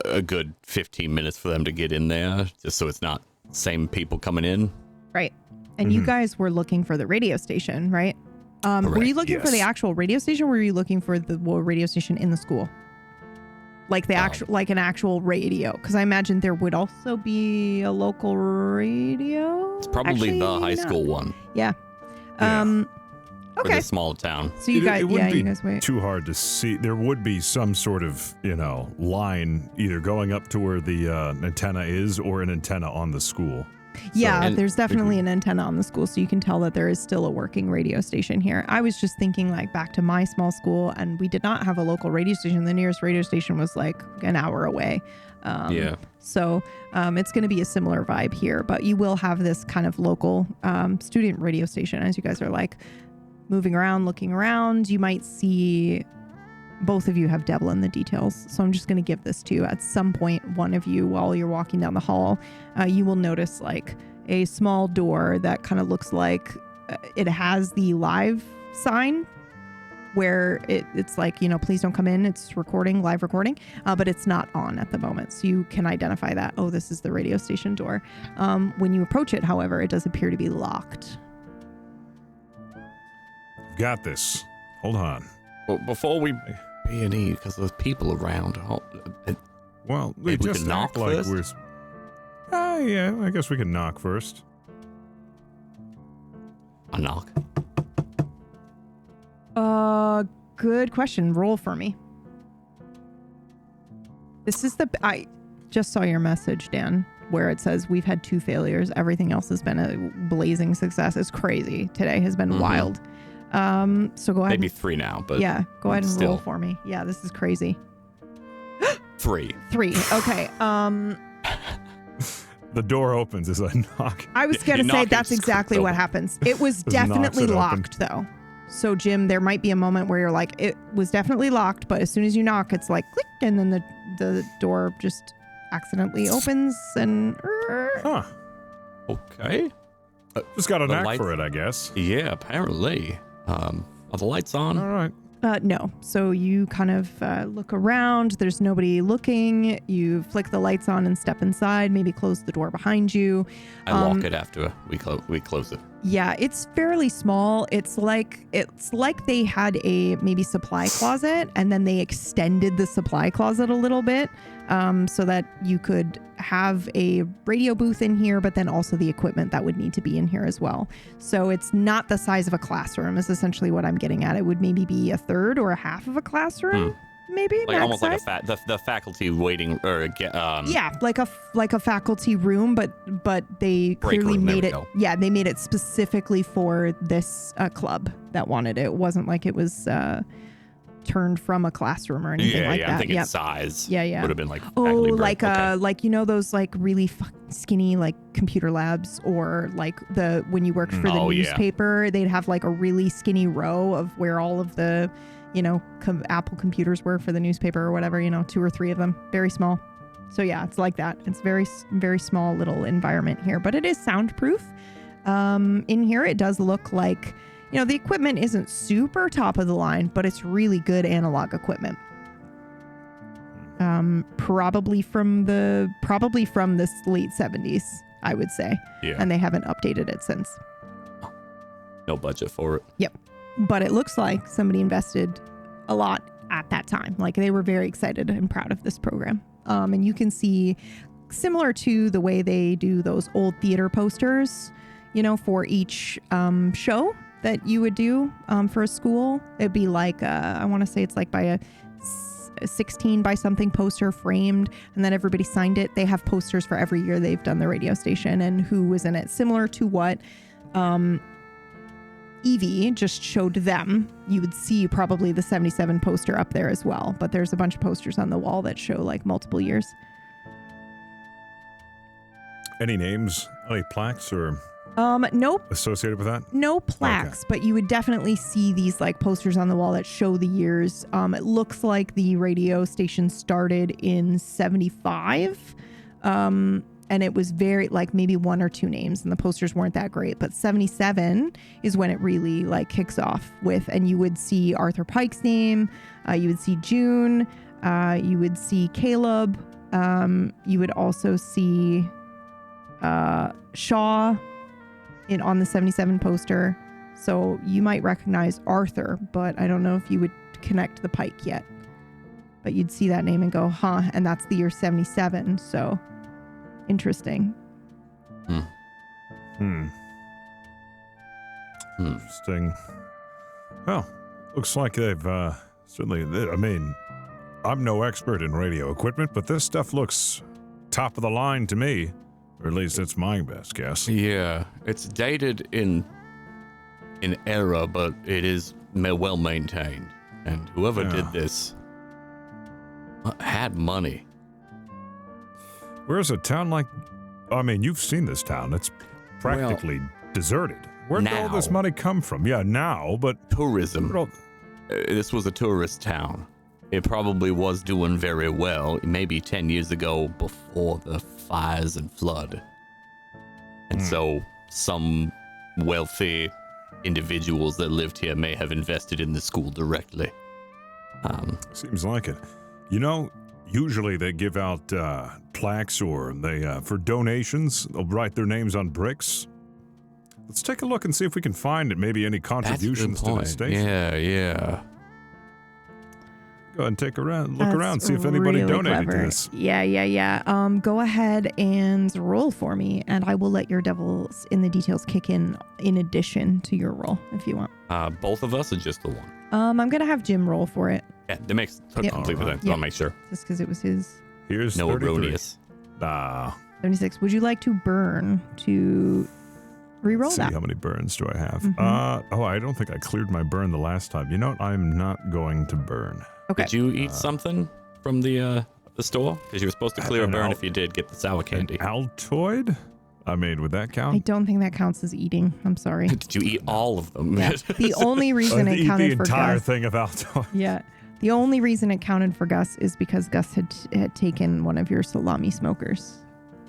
a good 15 minutes for them to get in there, just so it's not same people coming in. Right. And you guys were looking for the radio station, right? Were you Correct, looking for the yes. actual radio station, or were you looking for the radio station in the school? Like the actual, like an actual radio? Because I imagine there would also be a local radio. It's probably the high school one Yeah. Yeah. for Okay. the small town. So you guys, it wouldn't you be guys wait. too hard to see. There would be some sort of, line either going up to where the antenna is or an antenna on the school. Yeah, and- there's definitely an antenna on the school, so you can tell that there is still a working radio station here. I was just thinking like back to my small school, and we did not have a local radio station. The nearest radio station was like an hour away. Yeah. So it's going to be a similar vibe here, but you will have this kind of local student radio station as you guys are like moving around, looking around. You might see both of you have devil in the details. So I'm just going to give this to you. At some point, one of you, while you're walking down the hall, you will notice like a small door that kind of looks like it has the live sign where it's like, please don't come in. It's recording, live recording, but it's not on at the moment. So you can identify that, oh, this is the radio station door. When you approach it, however, it does appear to be locked. Got this. Hold on. Well, before we B&E, because there's people around. Well, we Maybe we just can knock act like first? we're. Yeah, I guess we can knock first. A knock. Good question. Roll for me. This is I just saw your message, Dan, where it says we've had 2 failures. Everything else has been a blazing success. It's crazy. Today has been wild. So go ahead. Maybe 3 now, but yeah, go ahead and still. roll for me. Yeah, this is crazy. 3. 3. Okay. The door opens as I knock. I was gonna You say knock, that's it exactly squeaks what open. happens. It was Just knocks definitely it open. locked though. So Jim, there might be a moment where you're like, it was definitely locked, but as soon as you knock, it's like click, and then the door just accidentally opens and. Huh. Okay. Just got a The knack lights- for it, I guess. Yeah, apparently. Are the lights on? All right. No. So you kind of look around. There's nobody looking. You flick the lights on and step inside. Maybe close the door behind you. I lock it after we close it. Yeah, it's fairly small. It's like they had a maybe supply closet, and then they extended the supply closet a little bit, so that you could have a radio booth in here, but then also the equipment that would need to be in here as well. So it's not the size of a classroom is essentially what I'm getting at. It would maybe be a third or a half of a classroom, maybe Like max almost like size. the faculty waiting or Yeah, like a faculty room, but they Break clearly room, there made we it. go. Yeah, they made it specifically for this club that wanted it. It wasn't like it was turned from a classroom or anything yeah, like yeah. that. I'm thinking Yep. size. Yeah. Would have been like Oh, faculty break. like Okay. like those like really skinny like computer labs, or like when you worked for the Oh, yeah. newspaper, they'd have like a really skinny row of where all of the Apple computers were for the newspaper or whatever. 2 or 3 of them, very small. So yeah, it's like that. It's very very small little environment here, but it is soundproof. In here, it does look like. The equipment isn't super top of the line, but it's really good analog equipment. Probably from the late 70s, I would say. Yeah. And they haven't updated it since. No budget for it. Yep. But it looks like somebody invested a lot at that time. Like they were very excited and proud of this program. And you can see, similar to the way they do those old theater posters, for each show that you would do for a school. It'd be like, I want to say it's like by a 16 by something poster framed, and then everybody signed it. They have posters for every year they've done the radio station and who was in it, similar to what Evie just showed them. You would see probably the 77 poster up there as well, but there's a bunch of posters on the wall that show like multiple years. Any names? Any plaques or Nope. associated with that? No plaques, but you would definitely see these like posters on the wall that show the years. It looks like the radio station started in 75. And it was very like maybe 1 or 2 names, and the posters weren't that great, but 77 is when it really like kicks off with, and you would see Arthur Pike's name, you would see June, you would see Caleb, you would also see Shaw on the 77 poster. So you might recognize Arthur, but I don't know if you would connect the Pike yet. But you'd see that name and go, huh, and that's the year 77, so interesting. Interesting. Well, looks like they've certainly, I mean, I'm no expert in radio equipment, but this stuff looks top of the line to me. Or at least it's my best guess. Yeah, it's dated in era, but it is well maintained. And whoever did this had money. Where's a town like... I mean, you've seen this town. It's practically deserted. Where did all this money come from? Yeah, now, but... Tourism. This was a tourist town. It probably was doing very well, maybe 10 years ago before the fires and flood. And so some wealthy individuals that lived here may have invested in the school directly. Seems like it. You know, usually they give out plaques or they for donations. They'll write their names on bricks. Let's take a look and see if we can find maybe any contributions to the station. Yeah. Go ahead and take a look around, see if anybody really donated clever. to this. Yeah. Go ahead and roll for me, and I will let your devils in the details kick in addition to your roll if you want. Both of us or just the one? I'm gonna have Jim roll for it. Yeah, that makes complete sense. I'll make sure. Just because it was his. Here's no 33. erroneous. 76. Would you like to burn to re-roll Let's that? see, how many burns do I have? I don't think I cleared my burn the last time. You know what? I'm not going to burn. Okay. Did you eat something from the store? Because you were supposed to clear a burn if you did get the sour candy. An Altoid? I mean, would that I count? don't think that counts as eating. I'm sorry. Did you eat all of them? Yeah. The only reason it counted the for entire Gus. thing of Altoid. Yeah. The only reason it counted for Gus is because Gus had taken one of your salami smokers.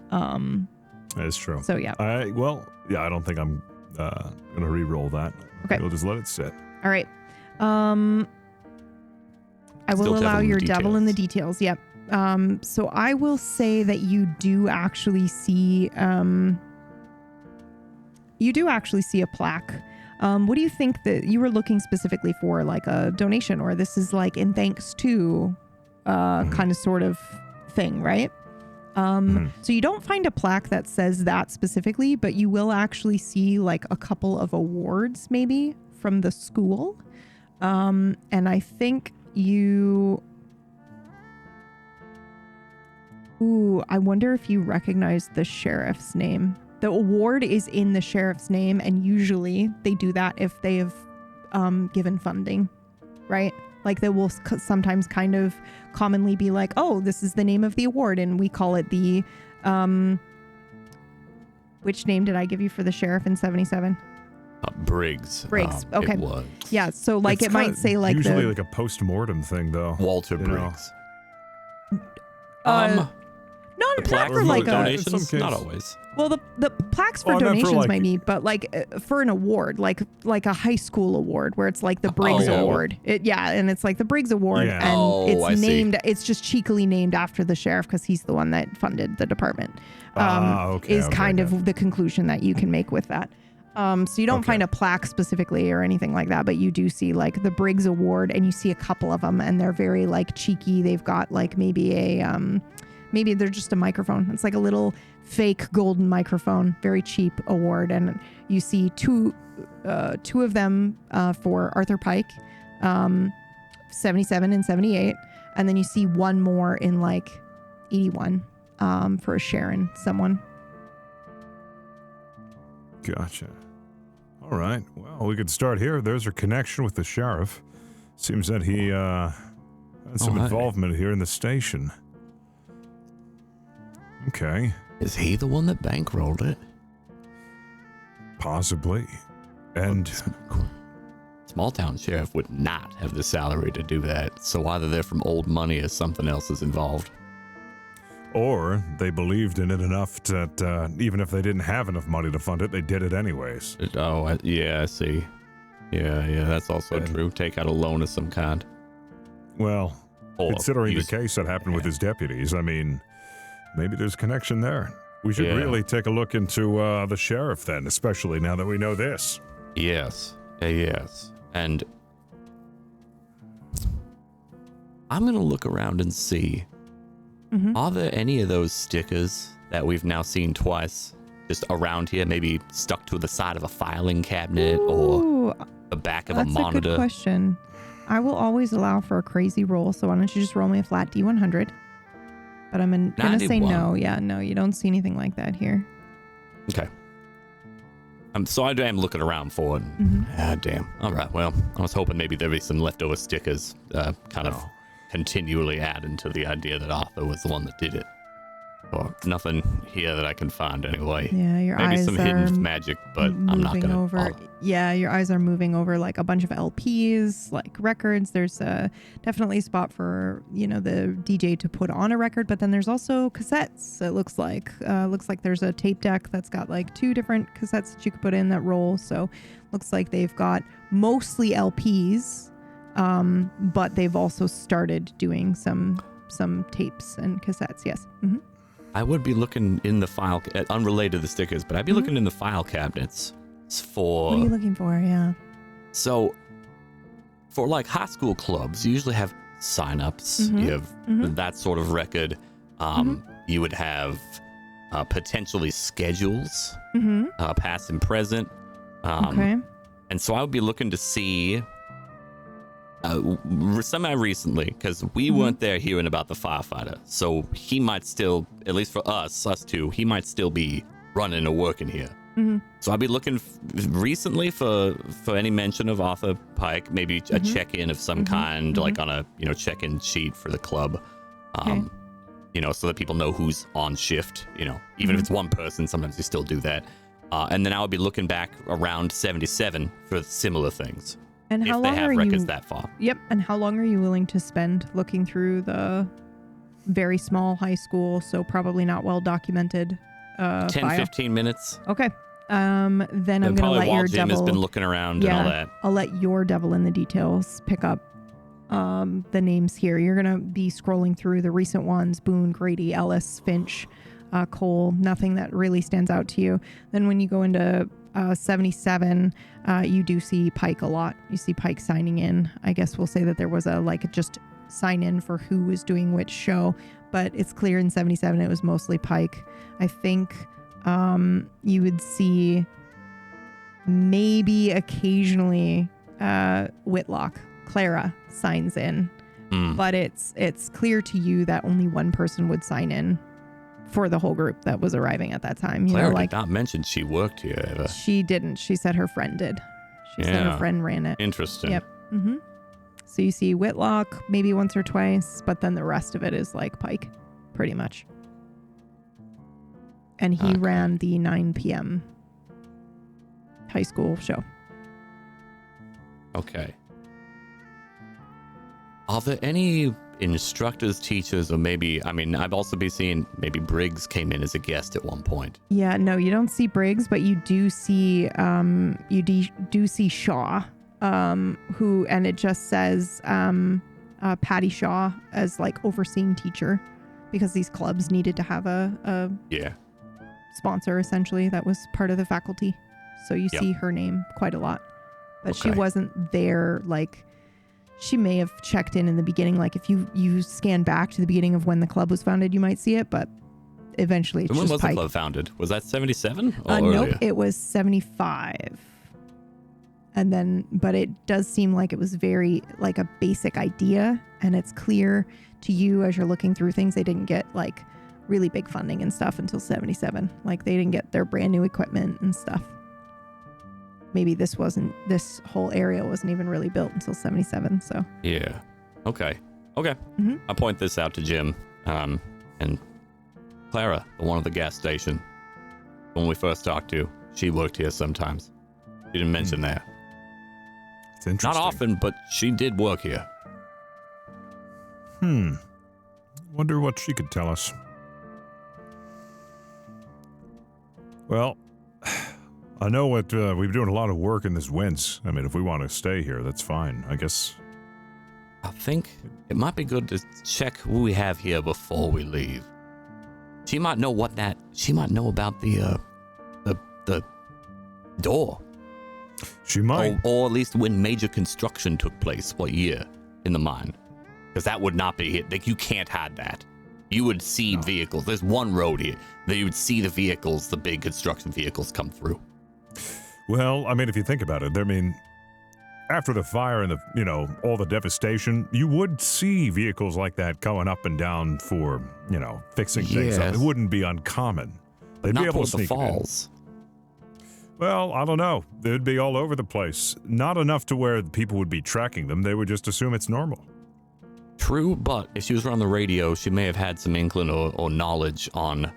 That's true. So yeah. I don't think I'm gonna re-roll that. Okay. We'll just let it sit. All right. I will Still allow devil in your the devil in the details. details. Yep. So I will say that you do actually see a plaque. What do you think that you were looking specifically for, like a donation, or this is like in thanks to kind of sort of thing, right? So you don't find a plaque that says that specifically, but you will actually see like a couple of awards maybe from the school. And I think I wonder if you recognize the sheriff's name. The award is in the sheriff's name, and usually they do that if they have given funding, right? Like they will sometimes kind of commonly be like, oh, this is the name of the award, and we call it the, which name did I give you for the sheriff in 77? Briggs. Okay. It was. Yeah, so like It's it might say like usually like a post-mortem thing, though. Walter you know? Briggs. not Plaque for for like a donations? In some Not case. always. well the plaques for Oh, I meant for, donations like- might be, but like for an award, like a high school award where it's like the Briggs yeah. Award. And it's like the Briggs Award, Yeah. and Oh, I it's see. named. It's just cheekily named after the sheriff because he's the one that funded the department. Is kind of the conclusion that you can make with that. So you don't find a plaque specifically or anything like that, but you do see like the Briggs Award, and you see a couple of them, and they're very like cheeky. They've got like maybe maybe they're just a microphone. It's like a little fake golden microphone, very cheap award. And you see two of them for Arthur Pike, 77 and 78. And then you see one more in like 81 for a Sharon, someone. Gotcha. All right. Well, we could start here. There's her connection with the sheriff. Seems that he had some involvement here in the station. Okay. Is he the one that bankrolled it? Possibly. And small town sheriff would not have the salary to do that. So either they're from old money or something else is involved. or they believed in it enough that even if they didn't have enough money to fund it, they did it anyways. Yeah, I see. Yeah, that's also true. Take out a loan of some kind. Well, considering the case that happened with his deputies, I mean, maybe there's a connection there. We should really take a look into the sheriff then, especially now that we know this. Yes. Yes. And I'm going to look around and see, are there any of those stickers that we've now seen twice just around here, maybe stuck to the side of a filing cabinet or the back of a monitor? That's a good question. I will always allow for a crazy roll, so why don't you just roll me a flat D100? But I'm going to say no. Yeah, no, you don't see anything like that here. Okay. So I am looking around for it. Damn. All right, well, I was hoping maybe there'd be some leftover stickers kind of continually adding to the idea that Arthur was the one that did it. Or nothing here that I can find anyway. Yeah, your maybe eyes some are hidden magic, but I'm not going to over. Yeah, your eyes are moving over like a bunch of LPs, like records. There's definitely a spot for, the DJ to put on a record, but then there's also cassettes. It looks like there's a tape deck that's got like 2 different cassettes that you could put in that roll. So looks like they've got mostly LPs, but they've also started doing some tapes and cassettes. Yes. I would be looking in the file, unrelated to the stickers, but I'd be looking in the file cabinets for... What are you looking for? Yeah. So, for like high school clubs, you usually have sign-ups. You have that sort of record. You would have potentially schedules, past and present. Okay. And so I would be looking to see... semi-recently, because we weren't there hearing about the firefighter, so he might still, at least for us two, he might still be running or working here. So I'll be looking recently for any mention of Arthur Pike, maybe a check-in of some kind, like on a check-in sheet for the club, so that people know who's on shift. Even if it's one person, sometimes they still do that. And then I would be looking back around 77 for similar things. And how if long they have are records you, that far. Yep. And how long are you willing to spend looking through the very small high school, so probably not well documented 10, file? 15 minutes. Okay. Then I'm going to let your Jim devil... has been looking around and all that. I'll let your devil in the details pick up the names here. You're going to be scrolling through the recent ones: Boone, Grady, Ellis, Finch, Cole. Nothing that really stands out to you. Then when you go into 77, you do see Pike a lot. You see Pike signing in. I guess we'll say that there was just sign in for who was doing which show, but it's clear in 77 it was mostly Pike. I think you would see maybe occasionally Whitlock. Clara signs in, but it's clear to you that only one person would sign in for the whole group that was arriving at that time. Clara did not mention she worked here ever. She didn't. She said her friend did. She said her friend ran it. Interesting. Yep. So you see Whitlock maybe once or twice, but then the rest of it is like Pike, pretty much. And he ran the 9 p.m. high school show. Okay. Are there any instructors, teachers, or maybe, I've also been seeing maybe Briggs came in as a guest at one point. Yeah, no, you don't see Briggs, but you do see do see Shaw, who, and it just says Patty Shaw as like overseeing teacher, because these clubs needed to have a sponsor essentially that was part of the faculty. So you see her name quite a lot, but she wasn't there like. She may have checked in the beginning. Like if you scan back to the beginning of when the club was founded, you might see it, but eventually it's when just was Pike. The club founded? Was that 77? Nope, it was 75. And then, but it does seem like it was very like a basic idea, and it's clear to you as you're looking through things, they didn't get like really big funding and stuff until 77. Like they didn't get their brand new equipment and stuff. Maybe this whole area wasn't even really built until 77. So yeah, okay. I point this out to Jim, and Clara, the one at the gas station, when we first talked to, she worked here sometimes. She didn't mention that. It's interesting. Not often, but she did work here. Wonder what she could tell us. Well, I know what we've been doing a lot of work in this winds. I mean, if we want to stay here, that's fine. I guess. I think it might be good to check who we have here before we leave. She might know what that. She might know about the door. She might. Or at least when major construction took place. What year in the mine? Because that would not be it. Like, you can't hide that. You would see vehicles. There's one road here that you would see the vehicles, the big construction vehicles, come through. Well, I mean, if you think about it, I mean, after the fire and all the devastation, you would see vehicles like that going up and down for, fixing things up. It wouldn't be uncommon. They'd be able to sneak the falls. Well, I don't know. They'd be all over the place. Not enough to where people would be tracking them. They would just assume it's normal. True, but if she was on the radio, she may have had some inkling or knowledge on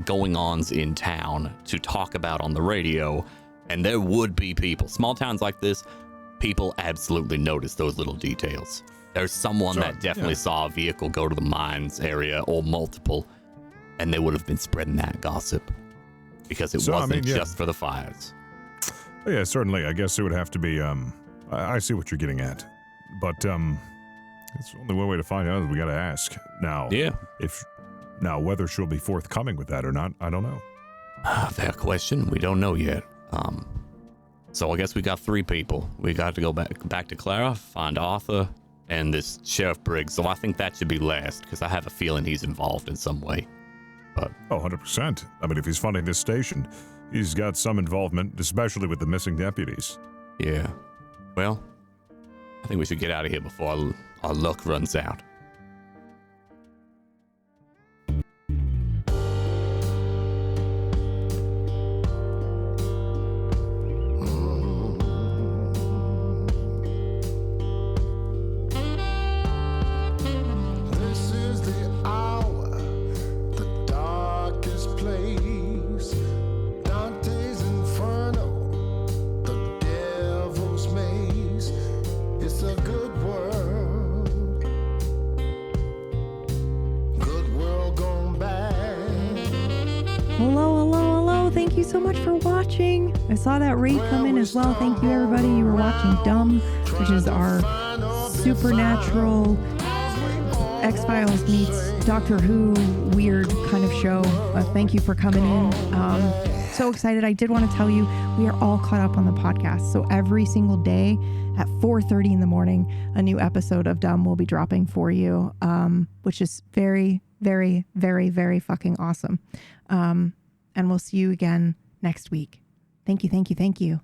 going-ons in town to talk about on the radio, and there would be people. Small towns like this, people absolutely notice those little details. There's someone that definitely saw a vehicle go to the mines area, or multiple, and they would have been spreading that gossip because it wasn't just for the fires. Yeah, certainly. I guess it would have to be, I see what you're getting at, but, it's only one way to find out is we got to ask. Now, whether she'll be forthcoming with that or not, I don't know. Fair question. We don't know yet. So I guess we got 3 people. We got to go back to Clara, find Arthur, and this Sheriff Briggs. So I think that should be last, because I have a feeling he's involved in some way. But 100%. I mean, if he's funding this station, he's got some involvement, especially with the missing deputies. Yeah. Well, I think we should get out of here before our luck runs out. This is the hour, the darkest place. Dante's Inferno, the devil's maze. It's a good world. Good world gone bad. Hello. Thank you so much for watching. I saw that raid come in as well. Thank you, everybody. You were watching D.U.M, which is our supernatural X-Files meets Doctor Who weird kind of show. Thank you for coming in. So excited. I did want to tell you, we are all caught up on the podcast. So every single day at 4:30 in the morning, a new episode of D.U.M will be dropping for you, which is very, very, very, very fucking awesome. And we'll see you again next week. Thank you.